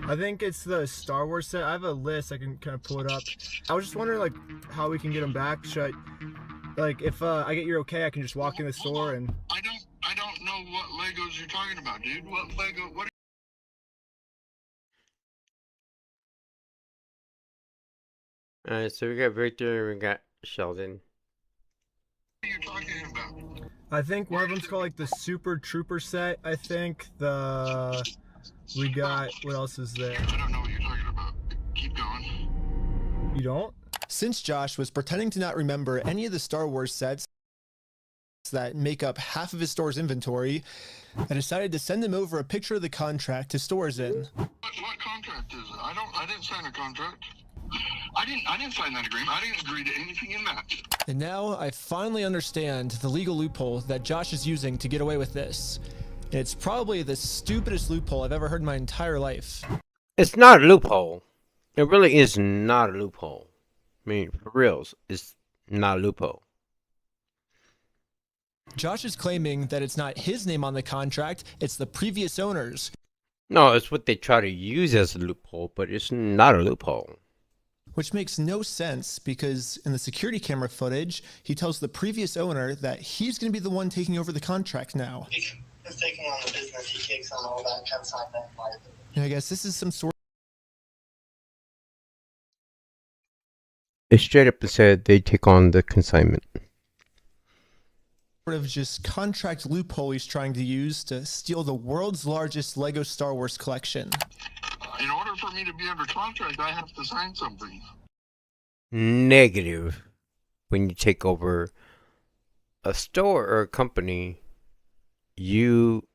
I think it's the Star Wars set. I have a list. I can kind of pull it up. I was just wondering, like, how we can get them back. Should I, like, if I get your okay, I can just walk in the store and. I don't know what Legos you're talking about, dude. What Lego? What Alright, so we got Victor and we got Sheldon. are you talking about? I think one of them's called like the Super Trooper set. I think we got, what else is there? I don't know what you're talking about. Keep going. You don't? Since Josh was pretending to not remember any of the Star Wars sets that make up half of his store's inventory, I decided to send him over a picture of the contract his store is in. What contract is it? I didn't sign a contract. I didn't sign that agreement. I didn't agree to anything in that. And now I finally understand the legal loophole that Josh is using to get away with this. And it's probably the stupidest loophole I've ever heard in my entire life. It's not a loophole. It really is not a loophole. I mean, for reals, it's not a loophole. Josh is claiming that it's not his name on the contract, it's the previous owner's. No, it's what they try to use as a loophole, but it's not a loophole. Which makes no sense because in the security camera footage, he tells the previous owner that he's going to be the one taking over the contract now. He's taking on the business. He takes on all that consignment liability. And I guess this is some sort They straight up said they take on the consignment. of just contract loophole he's trying to use to steal the world's largest Lego Star Wars collection. In order for me to be under contract, I have to sign something. Negative. When you take over a store or a company, you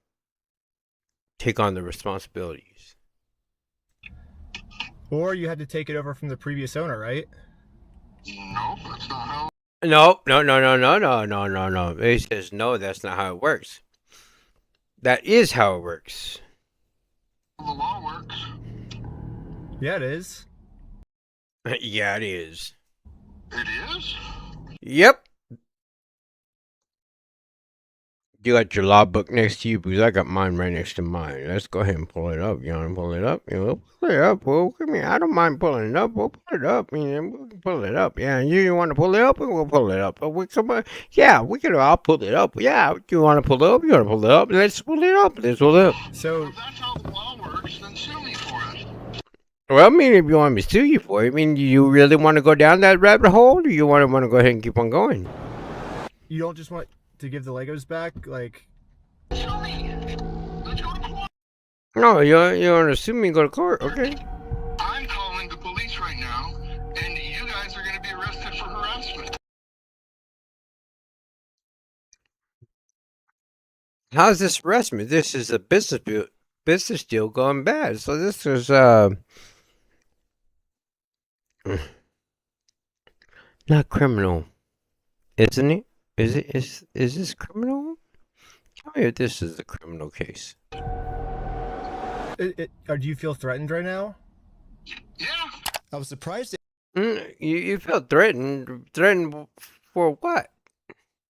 take on the responsibilities. Or you had to take it over from the previous owner, right? Nope, that's not how. No. It says no, that's not how it works. That is how it works. The law works. Yeah, it is. Yeah, it is. It is? Yep. You got your law book next to you because I got mine right next to mine. Let's go ahead and pull it up. You want to pull it up? We'll pull it up. Well, I mean, I don't mind pulling it up. We'll pull it up. I mean, we can pull it up. Yeah, you want to pull it up? We'll pull it up. But we come on. Yeah, we can. I'll pull it up. Yeah, you want to pull it up? You want to pull it up? Let's pull it up. Let's pull it up. So If that's how the law works, then sue me for it. Well, I mean, if you want me to sue you for it, I mean, do you really want to go down that rabbit hole, or do you want to go ahead and keep on going? you don't just want to give the Legos back? Like, Sue me. Let's go to court. No, you want to sue me and go to court? Okay. I'm calling the police right now, and you guys are going to be arrested for harassment. How's this harassment? This is a business deal going bad. So this is not criminal, isn't it? Is this criminal? Tell me if this is a criminal case. or do you feel threatened right now? Yeah. I was surprised You feel threatened? Threatened for what?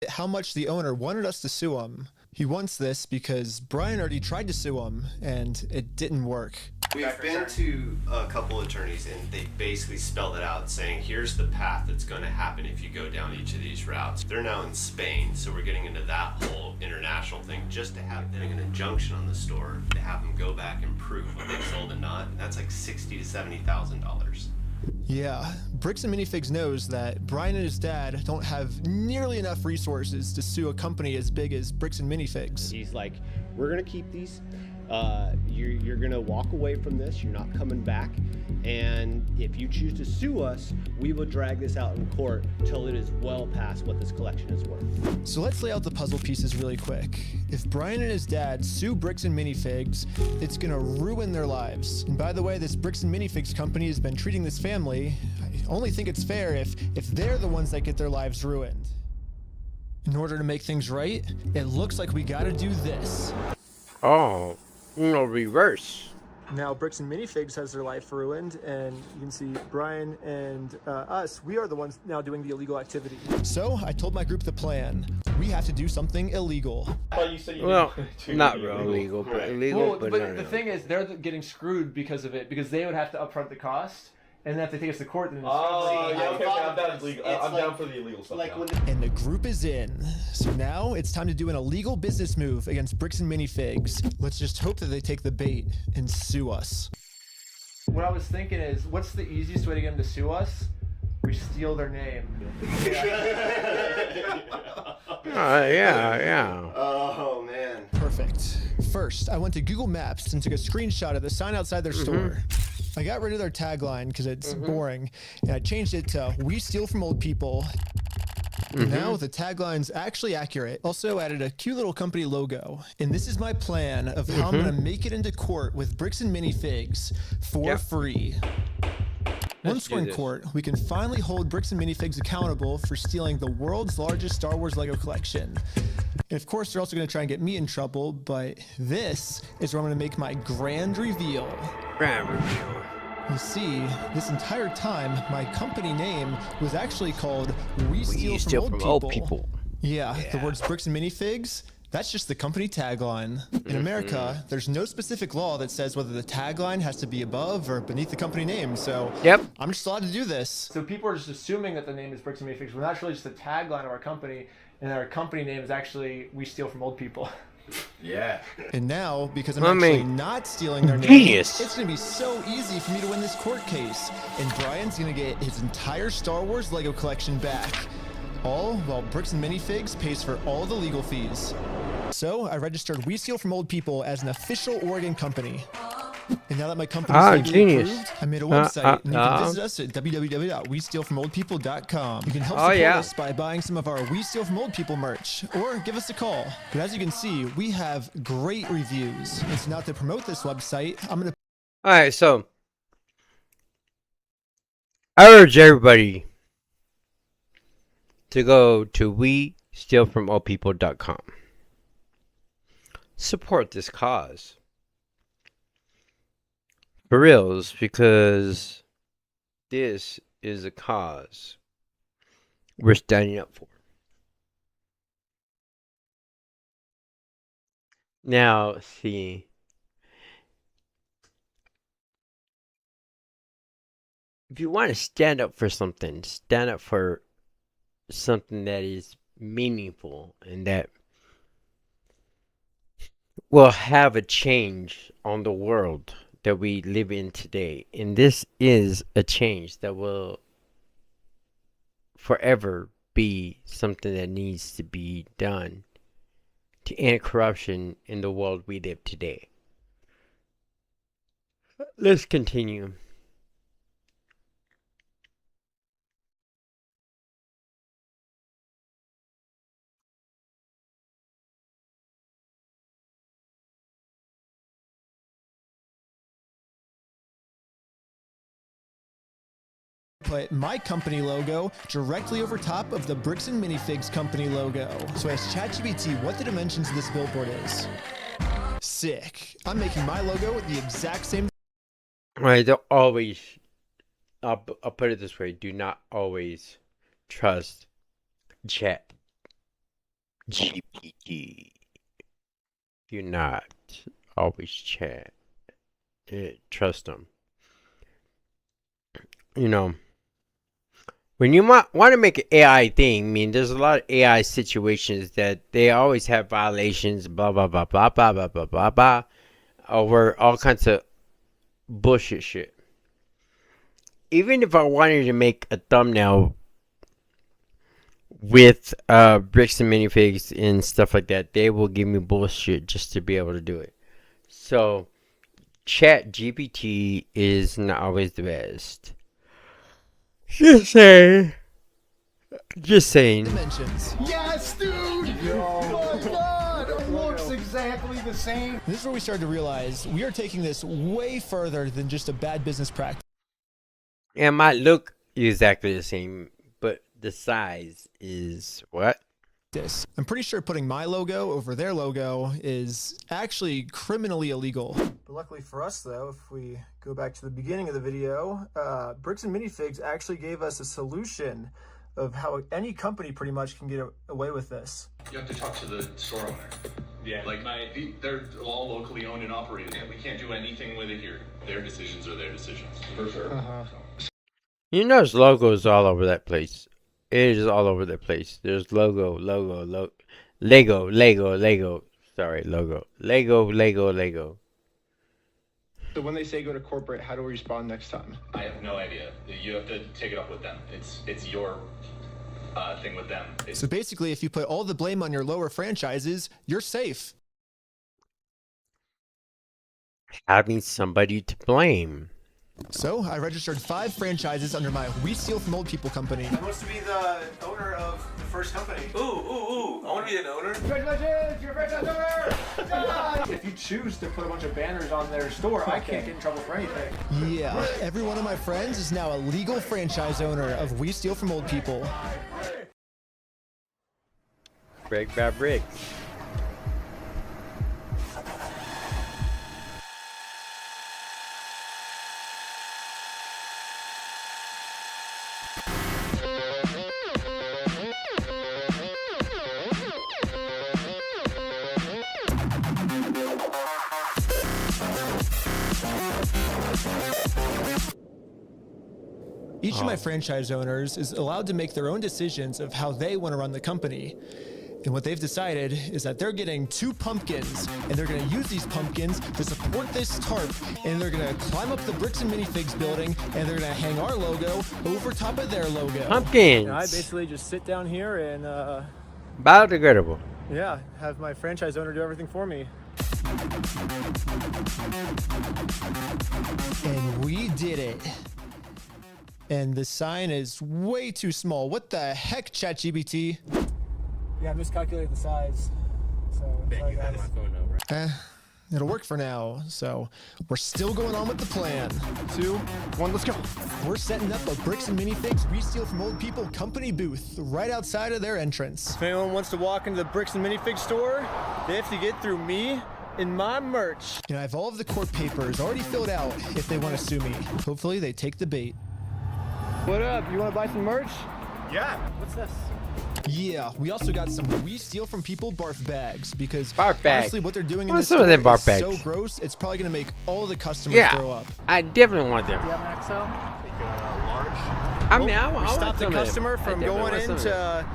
at how much the owner wanted us to sue him. He wants this because Brian already tried to sue him, and it didn't work. We've been to a couple attorneys and they basically spelled it out saying here's the path that's going to happen if you go down each of these routes. They're now in Spain, so we're getting into that whole international thing just to have them an injunction on the store to have them go back and prove what they sold and not. That's like $60,000 to $70,000. Yeah, Bricks and Minifigs knows that Brian and his dad don't have nearly enough resources to sue a company as big as Bricks and Minifigs. He's like, we're gonna keep these. You're gonna walk away from this. You're not coming back. And if you choose to sue us, we will drag this out in court till it is well past what this collection is worth. So let's lay out the puzzle pieces really quick. If Brian and his dad sue Bricks and Minifigs, it's gonna ruin their lives. And by the way, this Bricks and Minifigs company has been treating this family. I only think it's fair if they're the ones that get their lives ruined. In order to make things right, it looks like we gotta do this. Oh, reverse. Now Bricks and Minifigs has their life ruined, and you can see Brian and us, we are the ones now doing the illegal activity. So I told my group the plan. We have to do something illegal. Well, not real illegal, but illegal. Well, but the thing is, they're getting screwed because of it, because they would have to upfront the cost, and then if they take us to court, then it's I'm down for the illegal stuff now. And the group is in. So now it's time to do an illegal business move against Bricks and Minifigs. Let's just hope that they take the bait and sue us. What I was thinking is, what's the easiest way to get them to sue us? We steal their name. Yeah. Oh man. Perfect. First, I went to Google Maps and took a screenshot of the sign outside their store. I got rid of their tagline because it's boring, and I changed it to "We steal from old people." Now the tagline's actually accurate. Also added a cute little company logo. And this is my plan of how I'm gonna make it into court with Bricks and Minifigs for free. Once we're in court, we can finally hold Bricks and Minifigs accountable for stealing the world's largest Star Wars Lego collection. And of course, they're also going to try and get me in trouble, but this is where I'm going to make my grand reveal. You see, this entire time, my company name was actually called We Steal from Old People. Yeah, the words Bricks and Minifigs, that's just the company tagline. In America, there's no specific law that says whether the tagline has to be above or beneath the company name, so I'm just allowed to do this. So people are just assuming that the name is Bricks and Minifigs, when that's really just the tagline of our company, and our company name is actually We Steal from Old People. Yeah. And now, because I'm actually not stealing their name, genius. it's going to be so easy for me to win this court case. And Brian's going to get his entire Star Wars Lego collection back. All while Bricks and Minifigs pays for all the legal fees. So I registered We Steal from Old People as an official Oregon company. And now that my company is legally approved, I made a website, and you can visit us at www.westealfromoldpeople.com. You can help support us by buying some of our We Steal from Old People merch, or give us a call. But as you can see, we have great reviews. And so now to promote this website, I'm going to... All right, so I urge everybody to go to WeStealFromOldPeople.com. Support this cause. For reals, because this is a cause we're standing up for. Now, see, if you want to stand up for something, stand up for something that is meaningful and that will have a change on the world that we live in today. And this is a change that will forever be something that needs to be done to end corruption in the world we live today. Let's continue. Put my company logo directly over top of the Bricks and MiniFigs company logo. So I asked ChatGPT what the dimensions of this billboard is. Sick. I'm making my logo the exact same. Right, don't always, I'll put it this way, do not always trust Chat GPT. Do not always trust them. You know, when you want to make an AI thing, I mean, there's a lot of AI situations that they always have violations, blah, blah, blah, blah, blah, blah, blah, blah, blah, over all kinds of bullshit shit. Even if I wanted to make a thumbnail with bricks and minifigs and stuff like that, they will give me bullshit just to be able to do it. So, Chat GPT is not always the best. Just saying. Dimensions. Yes, dude! Oh my god! It looks exactly the same. This is where we started to realize we are taking this way further than just a bad business practice. It might look exactly the same, but the size is what? I'm pretty sure putting my logo over their logo is actually criminally illegal. But luckily for us, though, if we go back to the beginning of the video, Bricks and Minifigs actually gave us a solution of how any company pretty much can get away with this. You have to talk to the store owner. Yeah, like they're all locally owned and operated. We can't do anything with it here. Their decisions are their decisions. For sure. You know, there's logos all over that place. It is all over the place. There's Lego. Sorry, logo. Lego. So when they say go to corporate, how do we respond next time? I have no idea. You have to take it up with them. It's your thing with them. So basically, if you put all the blame on your lower franchises, you're safe. Having somebody to blame. So I registered 5 franchises under my We Steal From Old People company. Who wants to be the owner of the first company? Ooh. I want to be an owner. Congratulations, you're a franchise owner! If you choose to put a bunch of banners on their store, I can't get in trouble for anything. Yeah, every one of my friends is now a legal franchise owner of We Steal From Old People. Brick by brick. Each of my franchise owners is allowed to make their own decisions of how they want to run the company. And what they've decided is that they're getting 2 pumpkins, and they're going to use these pumpkins to support this tarp, and they're going to climb up the Bricks and Minifigs building, and they're going to hang our logo over top of their logo. Pumpkins! You know, I basically just sit down here and, biodegradable. yeah, have my franchise owner do everything for me. And we did it. And the sign is way too small. What the heck, ChatGPT? Yeah, I miscalculated the size. So, sorry, guys. It'll work for now, so we're still going on with the plan. 2, 1, let's go. We're setting up a Bricks and Minifigs We Steal From Old People company booth right outside of their entrance. If anyone wants to walk into the Bricks and Minifigs store, they have to get through me and my merch. And I have all of the court papers already filled out if they want to sue me. Hopefully they take the bait. What up? You want to buy some merch? Yeah. What's this? Yeah, we also got some We Steal From People barf bags because Barf bag. honestly what they're doing in What's this some of store them barf is bags? so gross, it's probably going to make all of the customers Yeah, throw up. I definitely want them. You have an XL? Large. I mean, I we want stopped the some of them. customer I from definitely going want some of them. into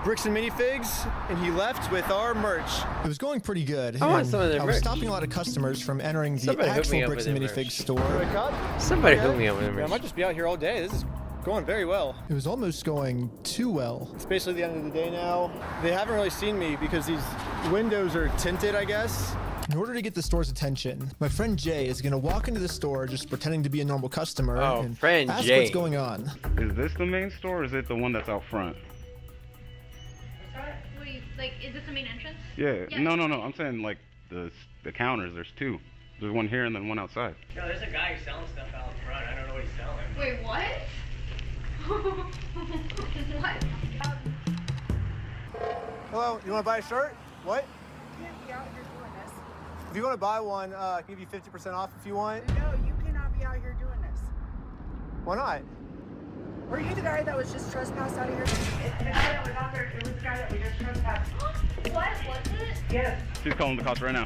Bricks and Minifigs, and he left with our merch. It was going pretty good. I want and some of their I was merch. stopping a lot of customers from entering the Somebody hook me actual up Bricks with and their merch. Minifigs store. Somebody hook me up with their Yeah, I merch. might just be out here all day. This is going very well. It was almost going too well. It's basically the end of the day now. They haven't really seen me because these windows are tinted, I guess. In order to get the store's attention, my friend Jay is going to walk into the store just pretending to be a normal customer Oh, and friend ask Jay. what's going on. Is this the main store or is it the one that's out front? What do you, like, is this the main entrance? Yeah. No. I'm saying like the counters. There's two. There's one here and then one outside. No, there's a guy who's selling stuff out front. I don't know what he's selling. Wait, what? What? Hello, you want to buy a shirt? What? If you want to buy one, I can give you 50% off if you want. No, you cannot be out here doing this. Why not? Were you the guy that was just trespassed out of here? The guy that was out there, it was the guy that we just trespassed. What was it? Yes. She's calling the cops right now.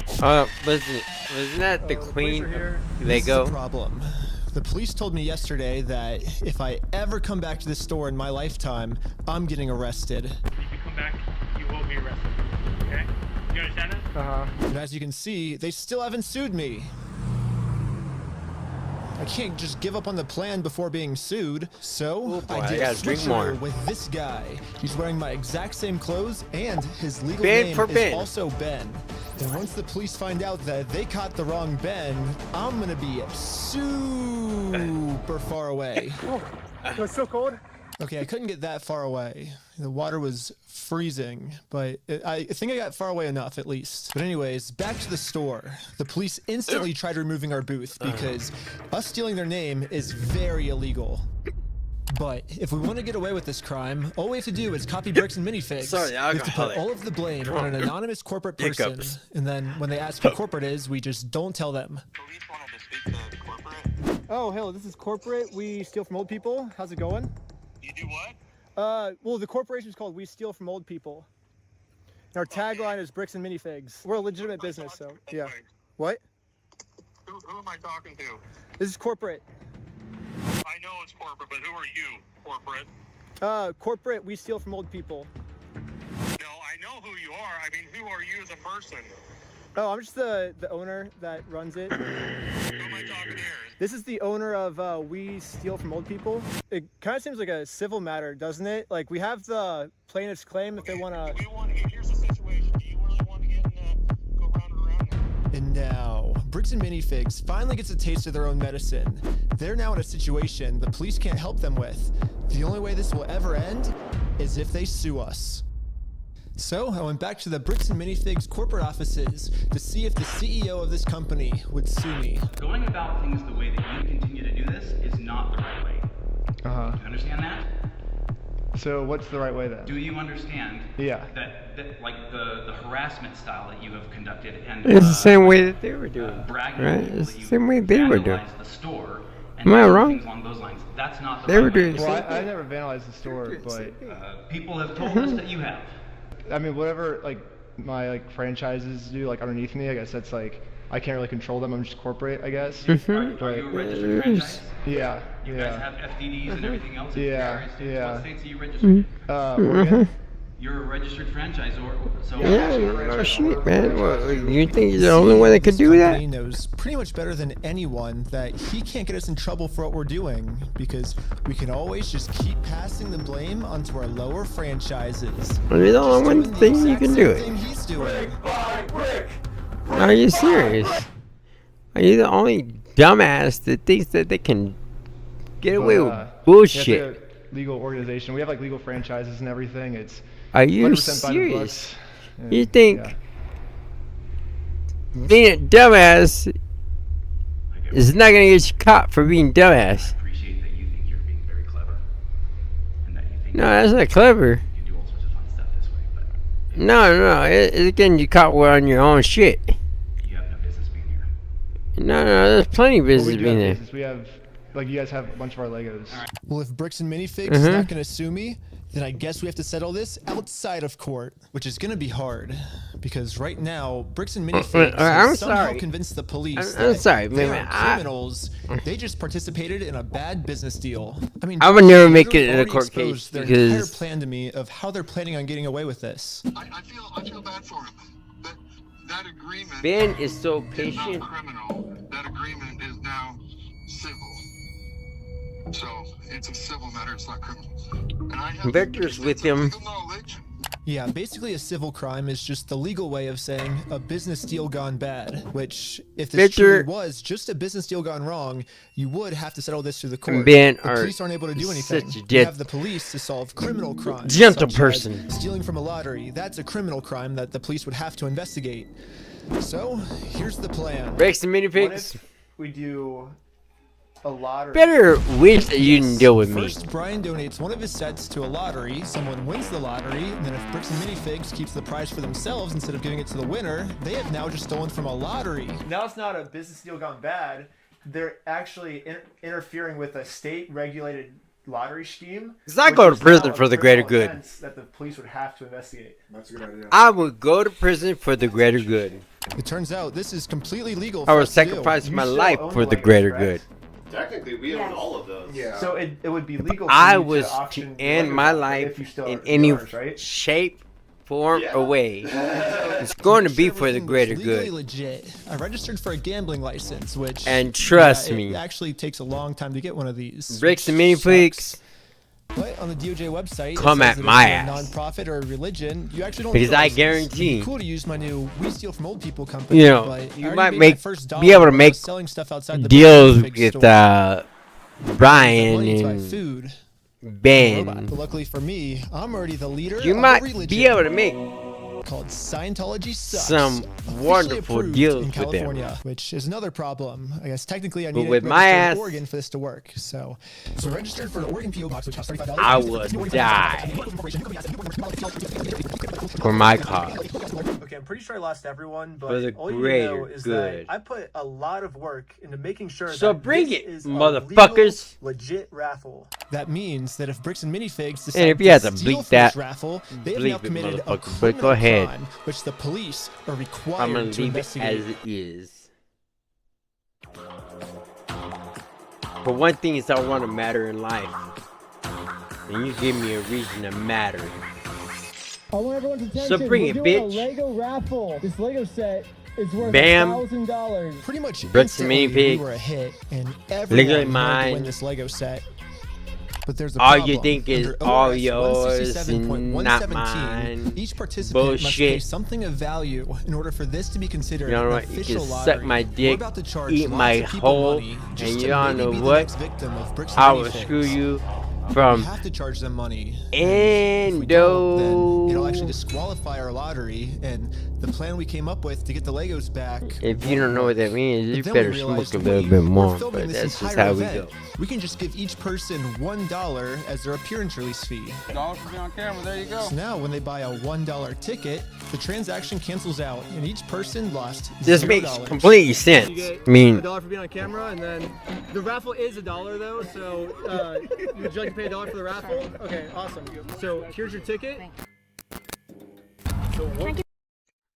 Wasn't that the queen This is Lego? the problem. The police told me yesterday that if I ever come back to this store in my lifetime, I'm getting arrested. If you come back, you will be arrested. Okay? You understand that? Uh-huh. And as you can see, they still haven't sued me. I can't just give up on the plan before being sued. So boy, I I did a gotta drink switcheroo more. with this guy. He's wearing my exact same clothes, and his legal Ben name for is Ben. also Ben. And once the police find out that they caught the wrong Ben, I'm gonna be super far away. It's so cold. Okay, I couldn't get that far away. The water was freezing, but I think I got far away enough at least. But anyways, back to the store. The police instantly tried removing our booth because us stealing their name is very illegal. But if we want to get away with this crime, all we have to do is copy Bricks and Minifigs. Sorry, we have to put alcoholic. all of the blame on an anonymous corporate person, Hiccups. and then when they ask who corporate is, we just don't tell them. Oh, hello, this is corporate. We steal from old people. How's it going? You do what? Well, the corporation's called We Steal From Old People. And our tagline is Bricks and Minifigs. We're a legitimate business, so yeah. What? Who am I talking to? This is corporate. I know it's corporate, but who are you, corporate? Corporate, we steal from old people. No, I know who you are. I mean, who are you as a person? Oh, I'm just the owner that runs it. Who am I talking here? This is the owner of We Steal From Old People. It kind of seems like a civil matter, doesn't it? Like, we have the plaintiff's claim if they want to... Here's the situation. Do you really want to get go round and around? And now, Bricks and Minifigs finally gets a taste of their own medicine. They're now in a situation the police can't help them with. The only way this will ever end is if they sue us. So I went back to the Bricks and Minifigs corporate offices to see if the CEO of this company would sue me. Going about things the way that you continue to do this is not the right way. Uh-huh. Do you understand that? So what's the right way then? Do you understand Yeah. that like the harassment style that you have conducted and It's the same way that they were doing, bragging right? people It's that the you same way they were doing. vandalized the store and Am I other wrong? things along those lines. That's not the They right were way. doing the Well, same I thing. never vandalized the store, but... People have told us that you have. I mean, whatever, like, my, franchises do, underneath me, I guess that's, I can't really control them. I'm just corporate, I guess. Are you a registered franchise? Yeah, You yeah. guys have FDDs and everything else in Yeah, various states. yeah. What states are you registered in? Oregon? You're a registered franchisor, so Yeah, oh shit, man. Well, you think you're the only one that could do This that? company knows pretty much better than anyone that he can't get us in trouble for what we're doing because we can always just keep passing the blame onto our lower franchises. Well, there's only Just one doing the thing you exact can same do it. thing he's doing. Are you serious? Are you the only dumbass that thinks that they can get away with bullshit? Yeah, it's a legal organization. We have legal franchises and everything. It's Are you 100% by the serious? books. You think Yeah. being a dumbass is not gonna get you caught for being dumbass. I appreciate that you think you're being very clever, and that you think No, that's not clever. you do all sorts of fun stuff this way, but No, it's getting you caught on your own shit. you have no business being here. No, there's plenty of Well, business we do being have there. business. We have, like, you guys have a bunch of our Legos. Well, if Bricks and Minifigs is not going to sue me, then I guess we have to settle this outside of court, which is going to be hard because right now Bricks and Minifigs I'm has somehow sorry. convinced the police I'm that sorry, they man, are criminals. They just participated in a bad business deal. I mean, I would never make literally it in a already court case exposed their entire because plan to me of how they're planning on getting away with this. I feel bad for him. That agreement Ben is so is patient. not criminal. That agreement is now civil. So it's a civil matter. It's not criminal. And I have Victor's with him. legal knowledge. Yeah, basically a civil crime is just the legal way of saying a business deal gone bad, which if this truly Victor- was just a business deal gone wrong, you would have to settle this through the court. Ben the are police aren't able to do anything. such a You dead- have the police to solve criminal crimes. Gentle such as person. stealing from a lottery, that's a criminal crime that the police would have to investigate. So, here's the plan. Bricks and What Minifigs. if we do a lottery? Better wish that you didn't deal with me. First, Brian donates one of his sets to a lottery. Someone wins the lottery, and then if Bricks and Minifigs keeps the prize for themselves instead of giving it to the winner, they have now just stolen from a lottery. Now it's not a business deal gone bad. They're actually interfering with a state-regulated lottery scheme. Cause I which go to is prison now for a the greater criminal good. offense that the police would have to investigate. That's a good idea. I would go to prison for the greater good. It turns out this is completely legal. I for would us to do. sacrifice my still life own for the the Legos, greater correct? good. Technically, we own all of those. Yeah. So it would be legal for I you was to to auction end Legos my off life if you still in are any yours, right? shape, form, Yeah. or way. It's going to be for the Everything was greater legally good. legit. I registered for a gambling license, which And trust it me. actually takes a long time to get one of these. Bricks and which Minifigs. sucks. But on the DOJ website, it Come says at that my if you're ass. a non-profit or a religion, you actually don't Because need a I license. guarantee- It'd be cool to use my new We Steal from Old People company. You know, but I you already might made make my first be dollar able to when I make was selling stuff outside the deals Big with store. Brian Money to buy and food. Ben. But luckily for me, I'm already the leader You of might a religion be able to make called Scientology Sucks. some officially wonderful approved deals in with them. California, which is another problem. I guess technically I But need with it my registered ass- in Oregon for this to work. So registered for an Oregon PO box, which costs $35. I would die for my cause. Okay, I'm pretty sure I lost everyone, but For the all you greater know is good. that I put a lot of work into making sure So that bring this it, is a motherfuckers. legal, legit raffle. that means that if Bricks and Minifigs decide And if you have to steal bleep from this that, raffle, they have bleep now it, committed a motherfucker. criminal But go ahead. crime, which the police are required I'm gonna to leave it investigate. as it is. For one thing is I want to matter in life. And you give me a reason to matter. I want everyone's attention. So bring We're it, doing bitch. a Lego raffle. This Lego set is worth Bam. $1,000. Pretty much Bricks and instantly, we Minifigs. were a hit, and Legally everyone wanted to mine. win this Lego set. But there's a All problem. you think is Under all ORS yours and 167.117, not mine. Each participant must pay Bullshit. something of value in order for this to be considered You know an what? You official can lottery. suck my We're dick, about to charge eat lots my of people hole, money just and to you all maybe know be the what? next victim of Bricks and I will Minifigs. screw you We from have to charge them money. If we don't, then Endo. it'll actually disqualify our lottery. And the plan we came up with to get the Legos back. If you don't know what that means, you But then we better realized, smoke a little wait, bit we're more. filming But this that's just entire how we event. go. We can just give each person $1 as their appearance release fee. $1 for being on camera. There you go. So now, when they buy a $1 ticket, the transaction cancels out, and each person lost This $0. makes complete sense. You get I mean, $1 for being on camera, and then the raffle is $1 though. So would you like to pay $1 for the raffle? Okay, awesome. So here's your ticket. So what?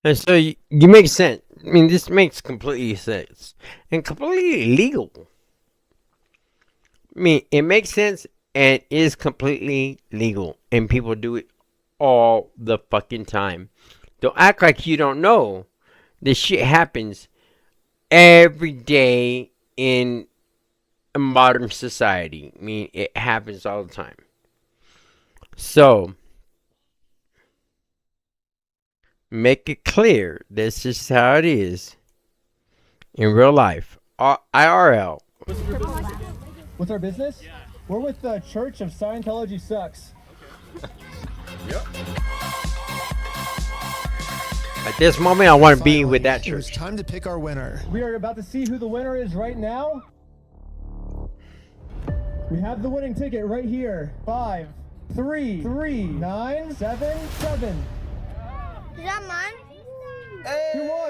and so you make sense. I mean, this makes completely sense and completely legal. I mean, it makes sense and is completely legal, and people do it all the fucking time. Don't act like you don't know. This shit happens every day in a modern society. I mean, it happens all the time. So, make it clear this is how it is in real life. IRL. What's our business? We're with the Church of Scientology Sucks. Yep. At this moment, I want to be with that It was church. time to pick our winner. We are about to see who the winner is right now. We have the winning ticket right here. 5, 3, 3, 9, 7, 7. Is that mine?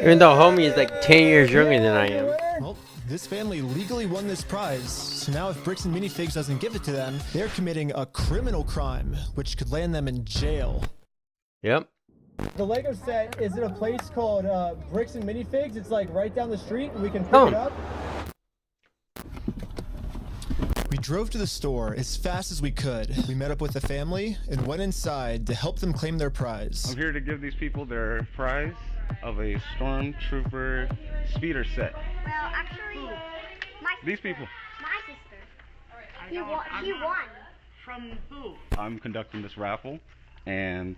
Even though homie is like 10 years younger than I am. Well, this family legally won this prize. So now if Bricks and Minifigs doesn't give it to them, they're committing a criminal crime, which could land them in jail. Yep. The Lego set is at a place called Bricks and Minifigs. It's like right down the street, and we can pick it up. We drove to the store as fast as we could. We met up with the family and went inside to help them claim their prize. I'm here to give these people their prize of a Stormtrooper speeder set. Well, actually, These people. my sister. He won. From who? I'm conducting this raffle, and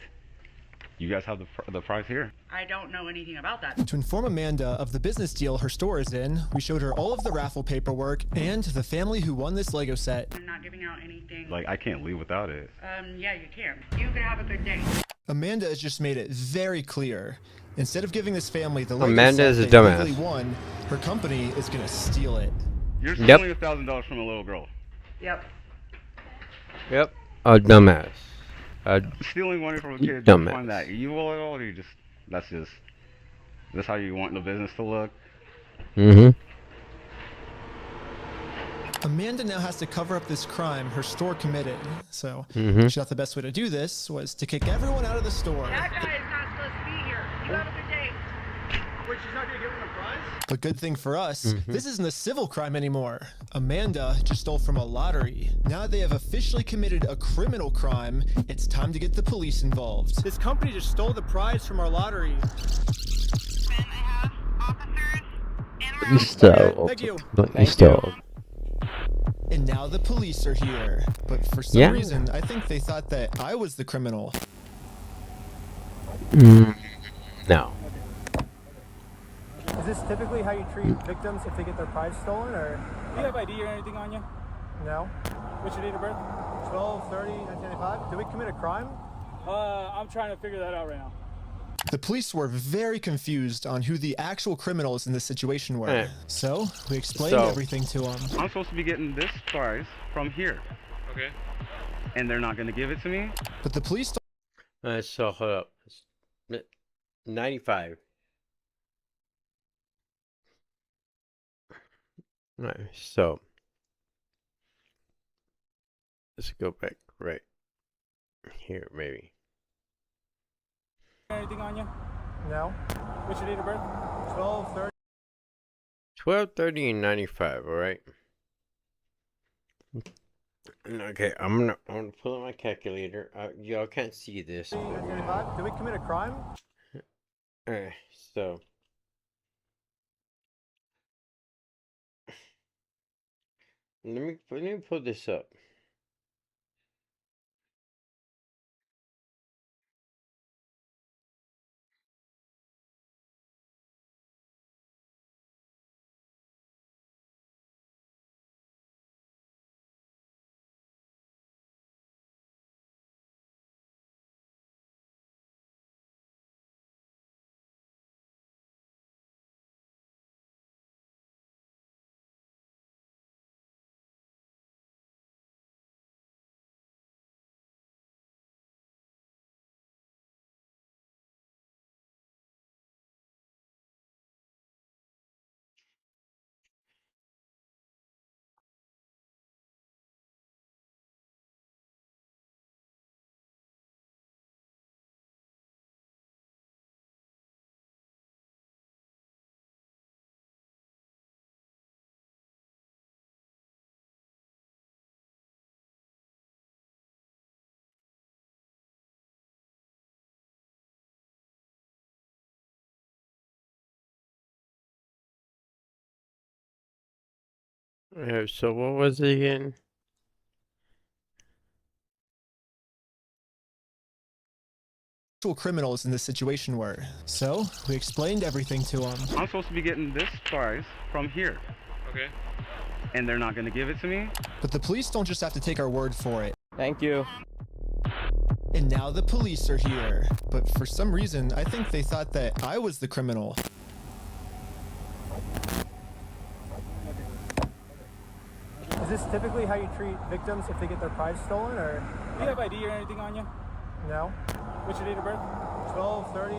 you guys have the prize here. I don't know anything about that. To inform Amanda of the business deal her store is in, we showed her all of the raffle paperwork and the family who won this Lego set. I'm not giving out anything. Like, I can't leave without it. Yeah, you can. You can have a good day. Amanda has just made it very clear. Instead of giving this family the Lego Amanda set is a they dumbass. legally won, her company is gonna steal it. You're Yep. stealing $1,000 from a little girl. Yep. Yep. A dumbass. Stealing money from a kid, dumbass. you find that evil at all, or you just, that's how you want the business to look? Mm-hmm. Amanda now has to cover up this crime her store committed. So Mhm. she thought the best way to do this was to kick everyone out of the store. That guy is not supposed to be here. You have a good day. Wait, she's not gonna give him a prize? But good thing for us, Mhm. this isn't a civil crime anymore. Amanda just stole from a lottery. Now they have officially committed a criminal crime. It's time to get the police involved. This company just stole the prize from our lottery. Thank you. And now the police are here. But for some Yeah. reason, I think they thought that I was the criminal. No. Is this typically how you treat victims if they get their prize stolen, or? Do you have ID or anything on you? No. What's your date of birth? 12/30/1995. Did we commit a crime? I'm trying to figure that out right now. The police were very confused on who the actual criminals in this situation were. Right. So we explained So- everything to them. I'm supposed to be getting this prize from here. Okay. And they're not going to give it to me? But the police So hold up. 95. Alright, so let's go back right here, maybe. Anything on you? No. What's your date of birth? 12/30. 1230 and 95. All right. Okay, I'm gonna pull out my calculator. Y'all can't see this. 1995. Did we commit a crime? Alright, so let me pull this up. So what was it again? actual criminals in this situation were. So we explained everything to them. I'm supposed to be getting this prize from here. Okay. And they're not going to give it to me? But the police don't just have to take our word for it. Thank you. And now the police are here. But for some reason, I think they thought that I was the criminal. Is this typically how you treat victims if they get their prize stolen, or? Do you have ID or anything on you? No. What's your date of birth? 12/30.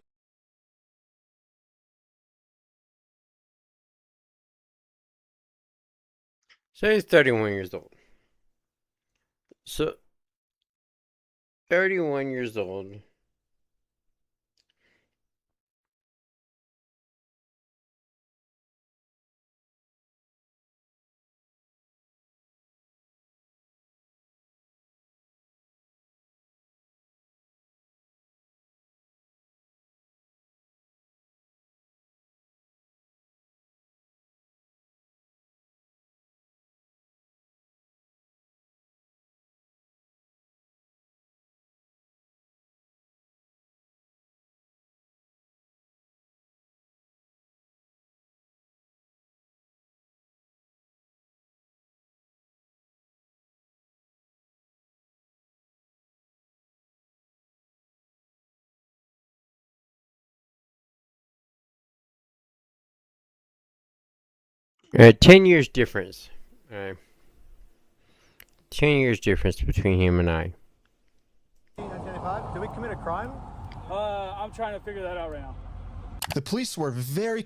So he's 31 years old. So 31 years old. All right, 10 years difference. All right. 10 years difference between him and I. 1995. Did we commit a crime? I'm trying to figure that out right now. The police were very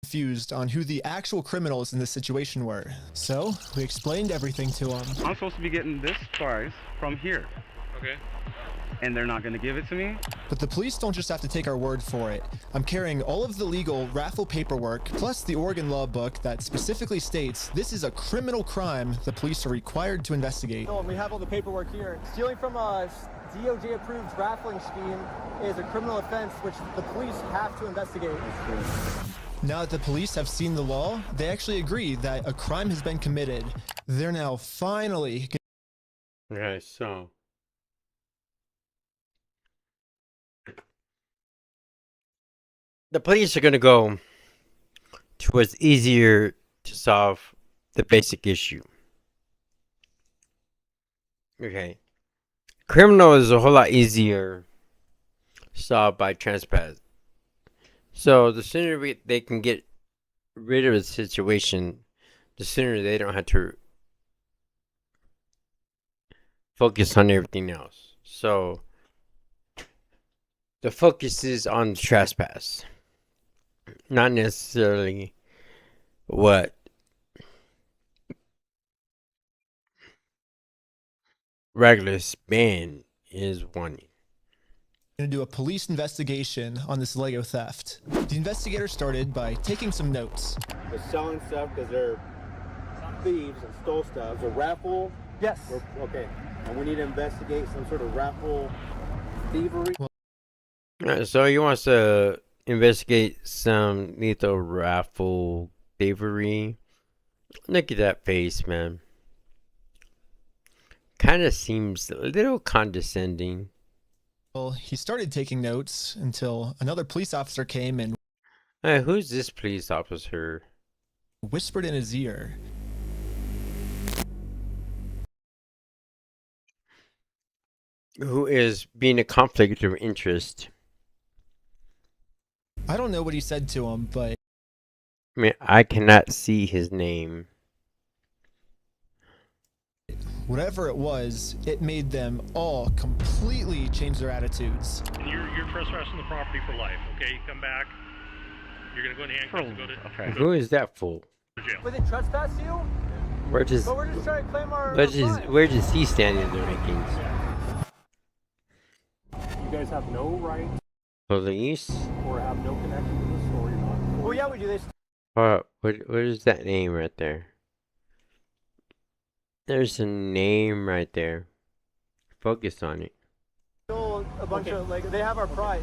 confused on who the actual criminals in this situation were. So we explained everything to them. I'm supposed to be getting this prize from here. Okay. And they're not going to give it to me? But the police don't just have to take our word for it. I'm carrying all of the legal raffle paperwork, plus the Oregon law book that specifically states this is a criminal crime the police are required to investigate. Oh, and we have all the paperwork here. Stealing from a DOJ-approved raffling scheme is a criminal offense which the police have to investigate. Now that the police have seen the law, they actually agree that a crime has been committed. They're now finally... Okay, so... the police are going to go to what's easier to solve the basic issue. Okay. Criminal is a whole lot easier solved by trespass. So the sooner they can get rid of the situation, the sooner they don't have to focus on everything else. So the focus is on the trespass. Not necessarily what regular span is wanting. Going to do a police investigation on this Lego theft. The investigator started by taking some notes. They're selling stuff because they're thieves and stole stuff. It's a raffle? Yes. Okay. And we need to investigate some sort of raffle thievery. So he wants to investigate some lethal raffle thievery. Look at that face, man. Kind of seems a little condescending. Well, he started taking notes until another police officer came and... Hey, who's this police officer? Whispered in his ear. Who is being a conflict of interest. I don't know what he said to him, but... I mean, I cannot see his name. Whatever it was, it made them all completely change their attitudes. You're trespassing the property for life, okay? You come back, you're gonna go in handcuffs and go to... Okay. Who is that fool? Jail. But they trespass you? But we're just trying to claim our... where does he stand in the rankings? You guys have no right Police? or have no connection to the story. Well, yeah, we do this. What is that name right there? There's a name right there. Focus on it. Stole a bunch of Lego. They have our prize.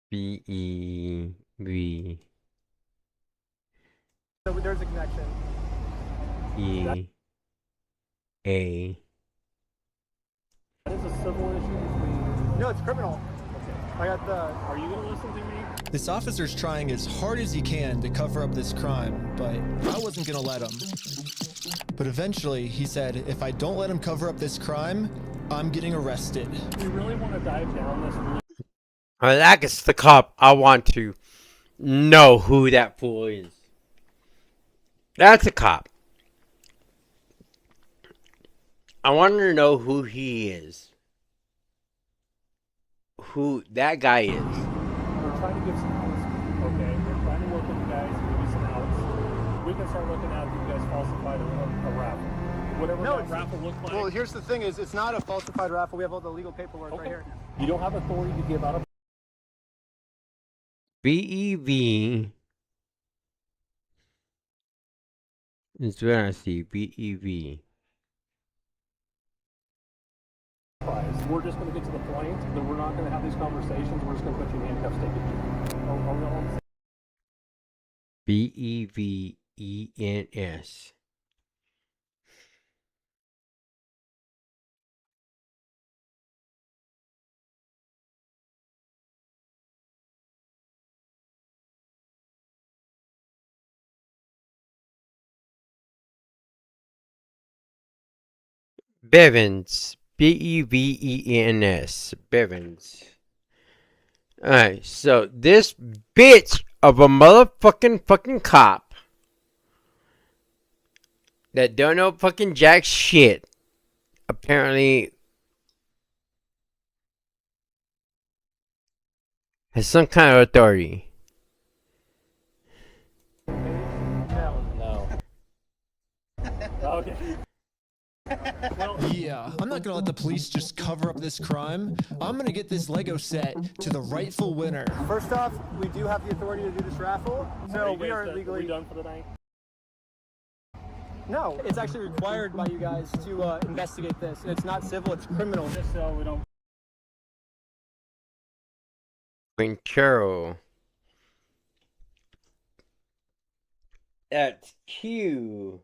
B-E-V. So there's a connection. E-A. That is a civil issue between... No, it's criminal. I got the... Are you going to listen to me? This officer's trying as hard as he can to cover up this crime, but I wasn't going to let him. But eventually, he said, if I don't let him cover up this crime, I'm getting arrested. We really want to dive down this really. That's the cop. I want to know who that fool is. That's a cop. I want to know who he is. Who that guy is. We're trying to give some outs. Okay, we're trying to work with you guys, give you some outs. We can start looking at if you guys falsified a raffle. Whatever that raffle looked like. Well, here's the thing: is it's not a falsified raffle. We have all the legal paperwork right here. You don't have authority to give out a. BEV. That's what I see. BEV. Prize. We're just going to get to the point that we're not going to have these conversations. We're just going to put you in handcuffs, take it. Are we all on the same? BEVENS. Bevins. BEVENS. Bevins. Alright, so this bitch of a motherfucking fucking cop that don't know fucking jack shit apparently has some kind of authority. No. Okay. Yeah, I'm not gonna let the police just cover up this crime. I'm gonna get this Lego set to the rightful winner. First off, we do have the authority to do this raffle, so we are legally done for the night. No, it's actually required by you guys to investigate this. It's not civil; it's criminal. Just so we don't. Quintero. That's QUNTERO.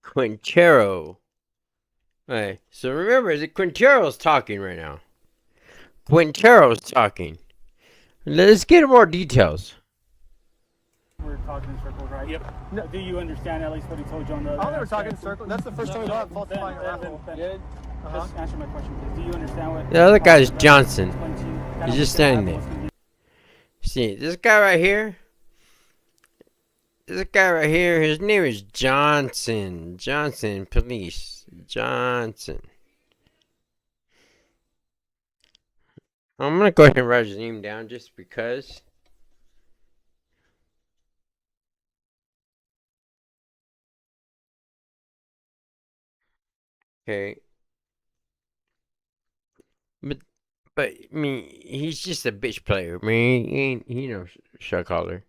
Quintero. Alright, so remember, is it Quintero's talking right now? Quintero's talking. Let's get more details. We're talking in circles, right? Yep. No, do you understand at least what he told you on the? I don't think we're talking in circles. That's the first time we've had falsifying a raffle. Just answer my question, please. Do you understand what? The other guy is Johnson. He's just standing there. See, this guy right here. This guy right here, his name is Johnson. Johnson Police. Johnson. I'm gonna go ahead and write his name down just because. Okay. But I mean, he's just a bitch player. I mean, he knows shot caller.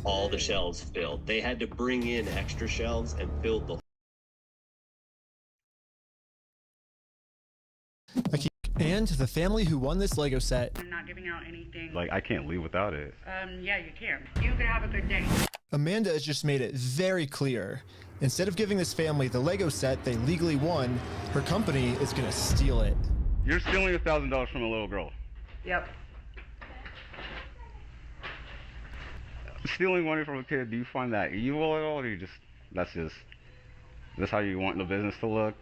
All the shelves filled. They had to bring in extra shelves and fill the. And the family who won this Lego set. I'm not giving out anything. Like, I can't leave without it. Yeah, you can. You can have a good day. Amanda has just made it very clear. Instead of giving this family the Lego set they legally won, her company is gonna steal it. You're stealing $1,000 from a little girl. Yep. Stealing money from a kid, do you find that evil at all, or you just that's how you want the business to look?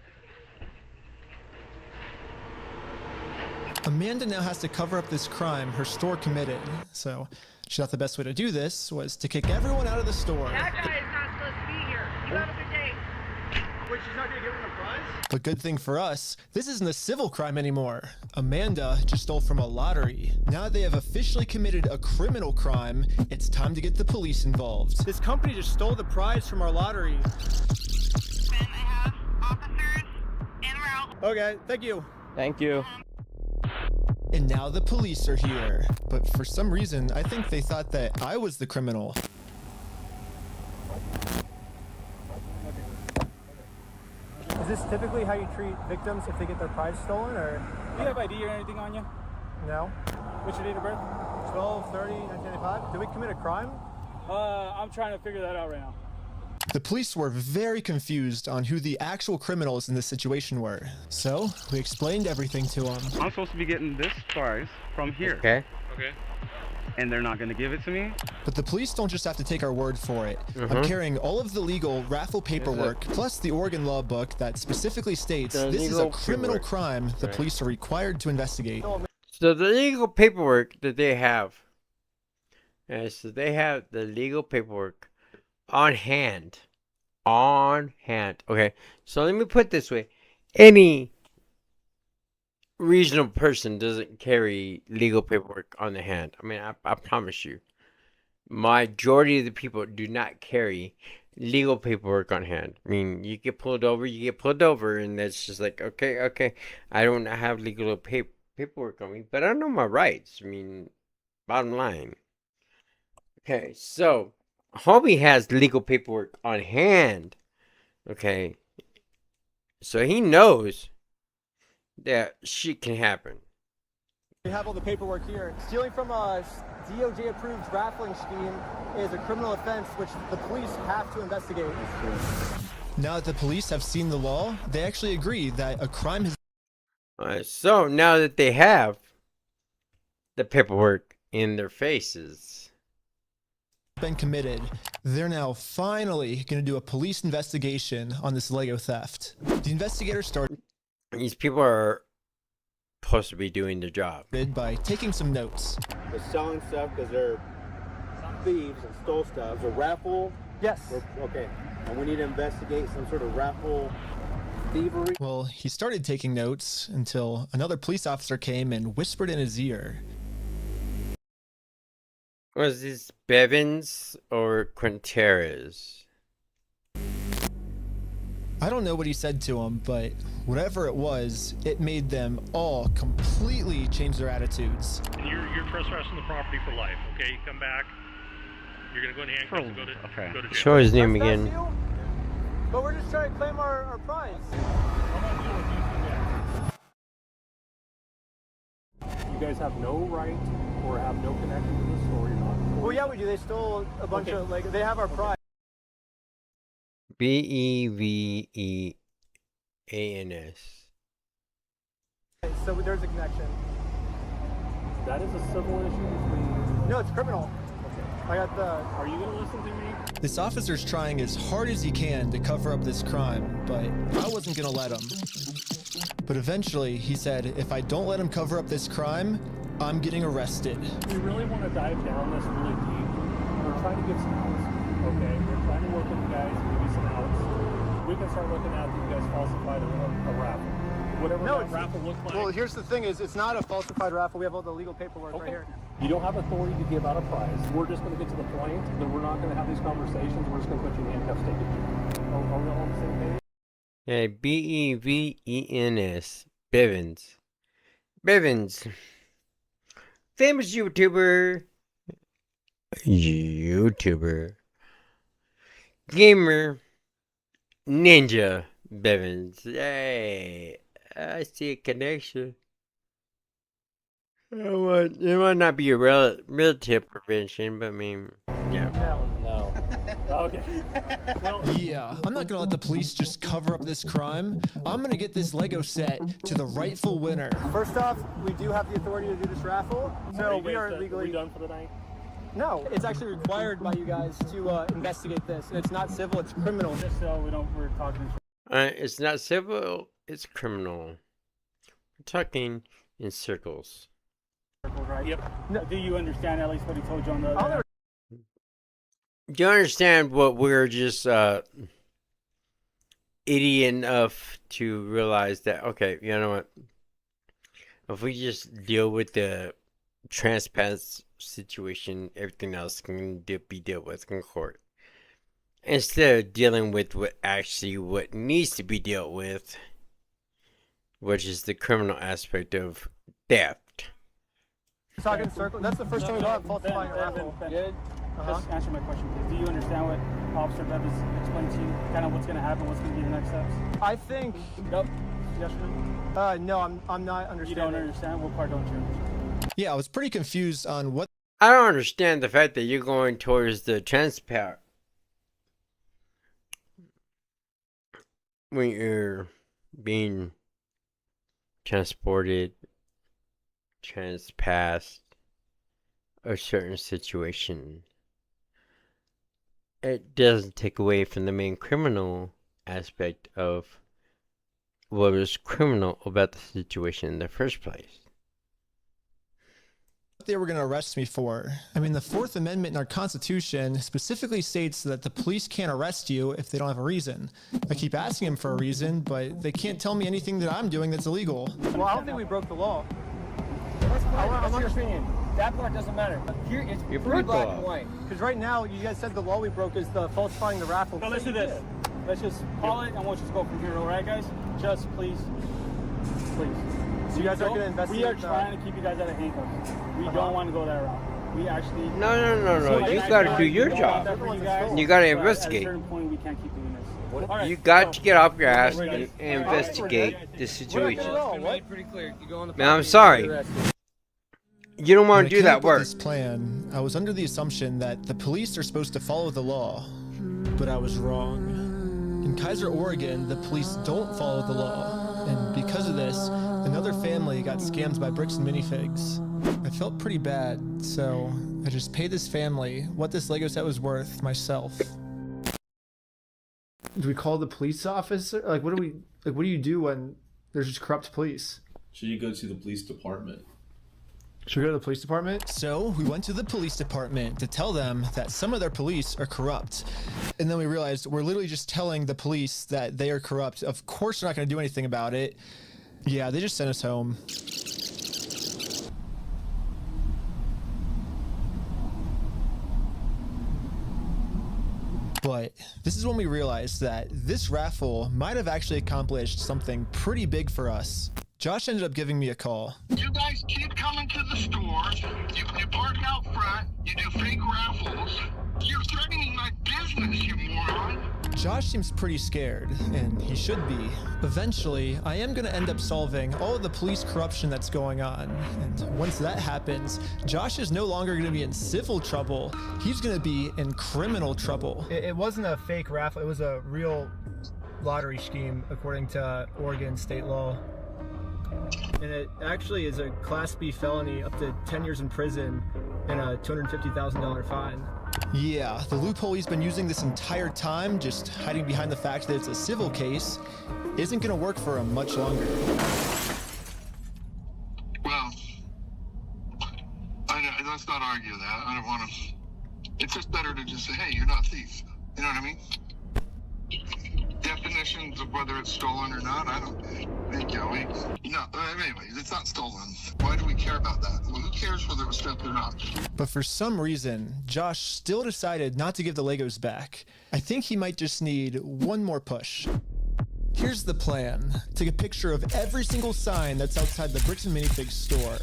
Amanda now has to cover up this crime her store committed. So she thought the best way to do this was to kick everyone out of the store. That guy is not supposed to be here. You have a good day. Wait, she's not gonna give him a prize? But good thing for us, this isn't a civil crime anymore. Amanda just stole from a lottery. Now that they have officially committed a criminal crime, it's time to get the police involved. This company just stole the prize from our lottery. I have officers en route. Okay, thank you. Thank you. And now the police are here. But for some reason, I think they thought that I was the criminal. Is this typically how you treat victims if they get their prize stolen, or? Do you have ID or anything on you? No. What's your date of birth? 12/30/1995. Did we commit a crime? I'm trying to figure that out right now. The police were very confused on who the actual criminals in this situation were. So, we explained everything to them. I'm supposed to be getting this prize from here. Okay. Okay. And they're not going to give it to me? But the police don't just have to take our word for it. I'm Mhm. carrying all of the legal raffle paperwork, plus the Oregon law book that specifically states The this is a legal criminal paperwork. crime the Right. police are required to investigate. So the legal paperwork that they have, so they have the legal paperwork on hand. On hand. Okay, so let me put it this way. Any reasonable person doesn't carry legal paperwork on the hand. I mean, I promise you. Majority of the people do not carry legal paperwork on hand. I mean, you get pulled over, and that's just like, okay, I don't have legal paperwork on me, but I know my rights. I mean, bottom line. Okay, so homie has legal paperwork on hand. Okay, so he knows that shit can happen. We have all the paperwork here. Stealing from a DOJ-approved raffling scheme is a criminal offense which the police have to investigate. Now that the police have seen the law, they actually agree that a crime has Alright, so now that they have the paperwork in their faces, been committed, they're now finally going to do a police investigation on this Lego theft. The investigators started these people are supposed to be doing their job. by taking some notes. They're selling stuff because they're thieves and stole stuff. It's a raffle. Yes. Okay. And we need to investigate some sort of raffle thievery. Well, he started taking notes until another police officer came and whispered in his ear. Was this Bevins or Quinteras? I don't know what he said to him, but whatever it was, it made them all completely change their attitudes. You're trespassing the property for life. Okay, you come back. You're gonna go in handcuffs and go to jail. Show his name again. But we're just trying to claim our prize. You guys have no right or have no connection to this story. Well, yeah, we do. They stole a bunch of, like, they have our prize. Beveans. So there's a connection. That is a civil issue between. No, it's criminal. I got the. Are you gonna listen to me? This officer's trying as hard as he can to cover up this crime, but I wasn't gonna let him. But eventually, he said, if I don't let him cover up this crime, I'm getting arrested. We really want to dive down this really deep. We're trying to give some outs. Okay, we're trying to work with you guys, give you some outs. We can start looking at you guys falsified a raffle. Whatever that raffle looks like. Well, here's the thing: is it's not a falsified raffle. We have all the legal paperwork right here. You don't have authority to give out a prize. We're just going to get to the point that we're not going to have these conversations. We're just going to put you in handcuffs, take it. Are we all on the same page? Yeah, Bevens. Bevins. Bevins. Famous YouTuber. Gamer. Ninja Bevins. Hey, I see a connection. It might not be a relative prevention, but I mean, yeah. No. Okay. Well, Yeah, I'm not gonna let the police just cover up this crime. I'm gonna get this Lego set to the rightful winner. First off, we do have the authority to do this raffle, so we are legally done for the night. No, it's actually required by you guys to investigate this, and it's not civil; it's criminal. Just so we're talking. It's not civil, it's criminal. We're talking in circles. Right? Yep. No. Do you understand at least what he told you on the other? Do you understand what we're just idiot enough to realize that, okay, you know what? If we just deal with the trespass situation, everything else can be dealt with in court. Instead of dealing with what needs to be dealt with, which is the criminal aspect of theft. Talking circle. That's the first time we got falsifying a raffle. Good. Just answer my question, please. Do you understand what Officer Bev has explained to you? Kind of what's going to happen, what's going to be the next steps? I think. Nope. Yes or no? No, I'm not understanding. You don't understand? What part don't you understand? Yeah, I was pretty confused on what. I don't understand the fact that you're going towards the transport when you're being transported, transpassed. a certain situation, it doesn't take away from the main criminal aspect of what was criminal about the situation in the first place. They were going to arrest me for. I mean, the Fourth Amendment in our Constitution specifically states that the police can't arrest you if they don't have a reason. I keep asking them for a reason, but they can't tell me anything that I'm doing that's illegal. Well, I don't think we broke the law. I want your opinion. That part doesn't matter. Here, it's pretty black and white. Because right now, you guys said the law we broke is the falsifying the raffle. So let's do this. Let's just call it, and we'll just go from here. All right, guys? Just please. So you guys are going to investigate? We are trying to keep you guys out of handcuffs. We don't want to go that route. We actually... No. You got to do your job. You got to investigate. At a certain point, we can't keep doing this. All right, You got to get off your ass and investigate the situation. Pretty clear. You go on the Man, I'm sorry. You don't want to do that work. This plan, I was under the assumption that the police are supposed to follow the law, but I was wrong. In Kaiser, Oregon, the police don't follow the law, and because of this, another family got scammed by Bricks and MiniFigs. I felt pretty bad, so I just paid this family what this Lego set was worth myself. Do we call the police officer? Like, what do you do when there's just corrupt police? Should you go to the police department? Should we go to the police department? So we went to the police department to tell them that some of their police are corrupt. And then we realized we're literally just telling the police that they are corrupt. Of course they're not going to do anything about it. Yeah, they just sent us home. But this is when we realized that this raffle might have actually accomplished something pretty big for us. Josh ended up giving me a call. You guys keep coming to the stores. You park out front. You do fake raffles. You're threatening my business, you moron. Josh seems pretty scared, and he should be. Eventually, I am going to end up solving all of the police corruption that's going on. And once that happens, Josh is no longer going to be in civil trouble. He's going to be in criminal trouble. It wasn't a fake raffle. It was a real lottery scheme, according to Oregon state law. And it actually is a Class B felony, up to 10 years in prison and a $250,000 fine. Yeah, the loophole he's been using this entire time, just hiding behind the fact that it's a civil case, isn't going to work for him much longer. Well, let's not argue that. I don't want to... It's just better to just say, hey, you're not a thief. You know what I mean? Definitions of whether it's stolen or not, I don't think, anyway, it's not stolen. Why do we care about that? Well, who cares whether it was stolen or not? But for some reason, Josh still decided not to give the Legos back. I think he might just need one more push. Here's the plan. Take a picture of every single sign that's outside the Bricks and MiniFigs store.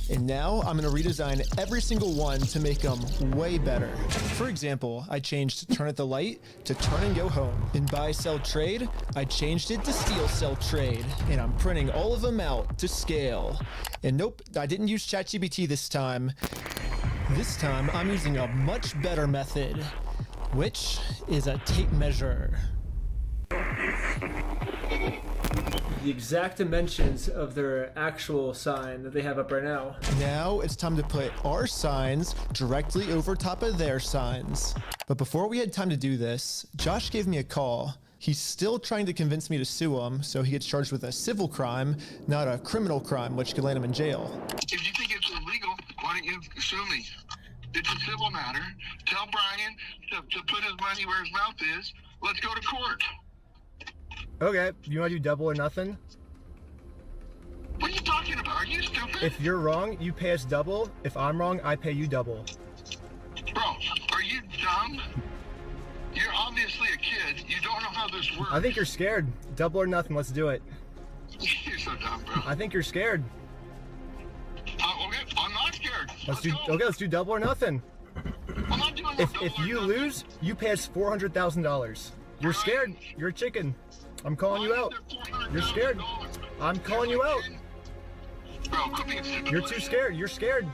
And now I'm going to redesign every single one to make them way better. For example, I changed Turn at the Light to Turn and Go Home. In Buy, Sell, Trade, I changed it to Steal, Sell, Trade. And I'm printing all of them out to scale. And nope, I didn't use ChatGPT this time. This time, I'm using a much better method, which is a tape measure. The exact dimensions of their actual sign that they have up right now. Now it's time to put our signs directly over top of their signs. But before we had time to do this, Josh gave me a call. He's still trying to convince me to sue him so he gets charged with a civil crime, not a criminal crime, which could land him in jail. If you think it's illegal, why don't you sue me? It's a civil matter. Tell Brian to put his money where his mouth is. Let's go to court. Okay, you want to do double or nothing? What are you talking about? Are you stupid? If you're wrong, you pay us double. If I'm wrong, I pay you double. Bro, are you dumb? You're obviously a kid. You don't know how this works. I think you're scared. Double or nothing, let's do it. You're so dumb, bro. I think you're scared. Okay, I'm not scared. Let's do double or nothing. I'm not doing If you lose, you pay us $400,000. You're scared. You're a chicken. I'm calling you out. You're scared. I'm calling you out. Bro, quit being stupid. You're too scared. You're scared.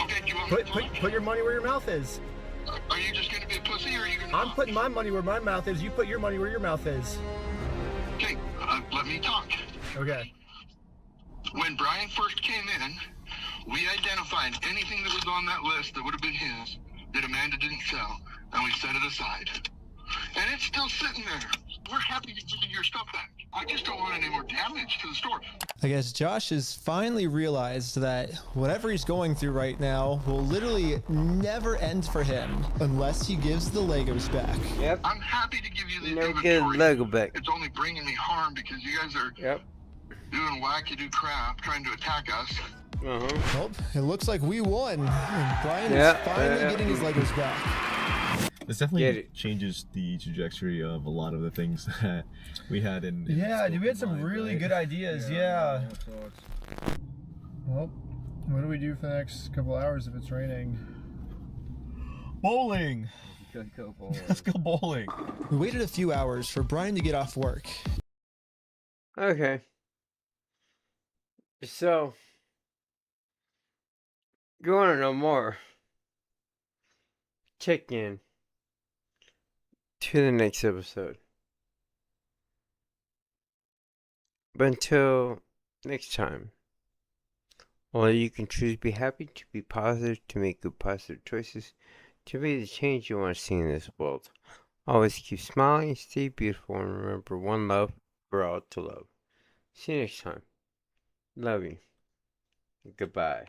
Okay, do you want me to Put your money where your mouth is. Are you just gonna be a pussy or are you gonna I'm putting my money where my mouth is. You put your money where your mouth is. Okay, let me talk. Okay. When Brian first came in, we identified can't find anything that was on that list that would have been his that Amanda didn't sell, and we set it aside. And it's still sitting there. We're happy to give you your stuff back. I just don't want any more damage to the store. I guess Josh has finally realized that whatever he's going through right now will literally never end for him unless he gives the Legos back. Yep. I'm happy to give you the Never get a Lego back. It's only bringing me harm because you guys are doing wacky-do crap, trying to attack us. Well, it looks like we won. Brian is finally getting his Legos back. This definitely changes the trajectory of a lot of the things that we had in Yeah, dude, we had some really good ideas. Yeah. Well, what do we do for the next couple hours if it's raining? Bowling. Let's go bowling. We waited a few hours for Brian to get off work. Okay. So, you want to know more? Check in to the next episode. But until next time, well, you can choose to be happy, to be positive, to make good positive choices, to be the change you want to see in this world. Always keep smiling, stay beautiful, and remember one love for all to love. See you next time. Love you. Goodbye.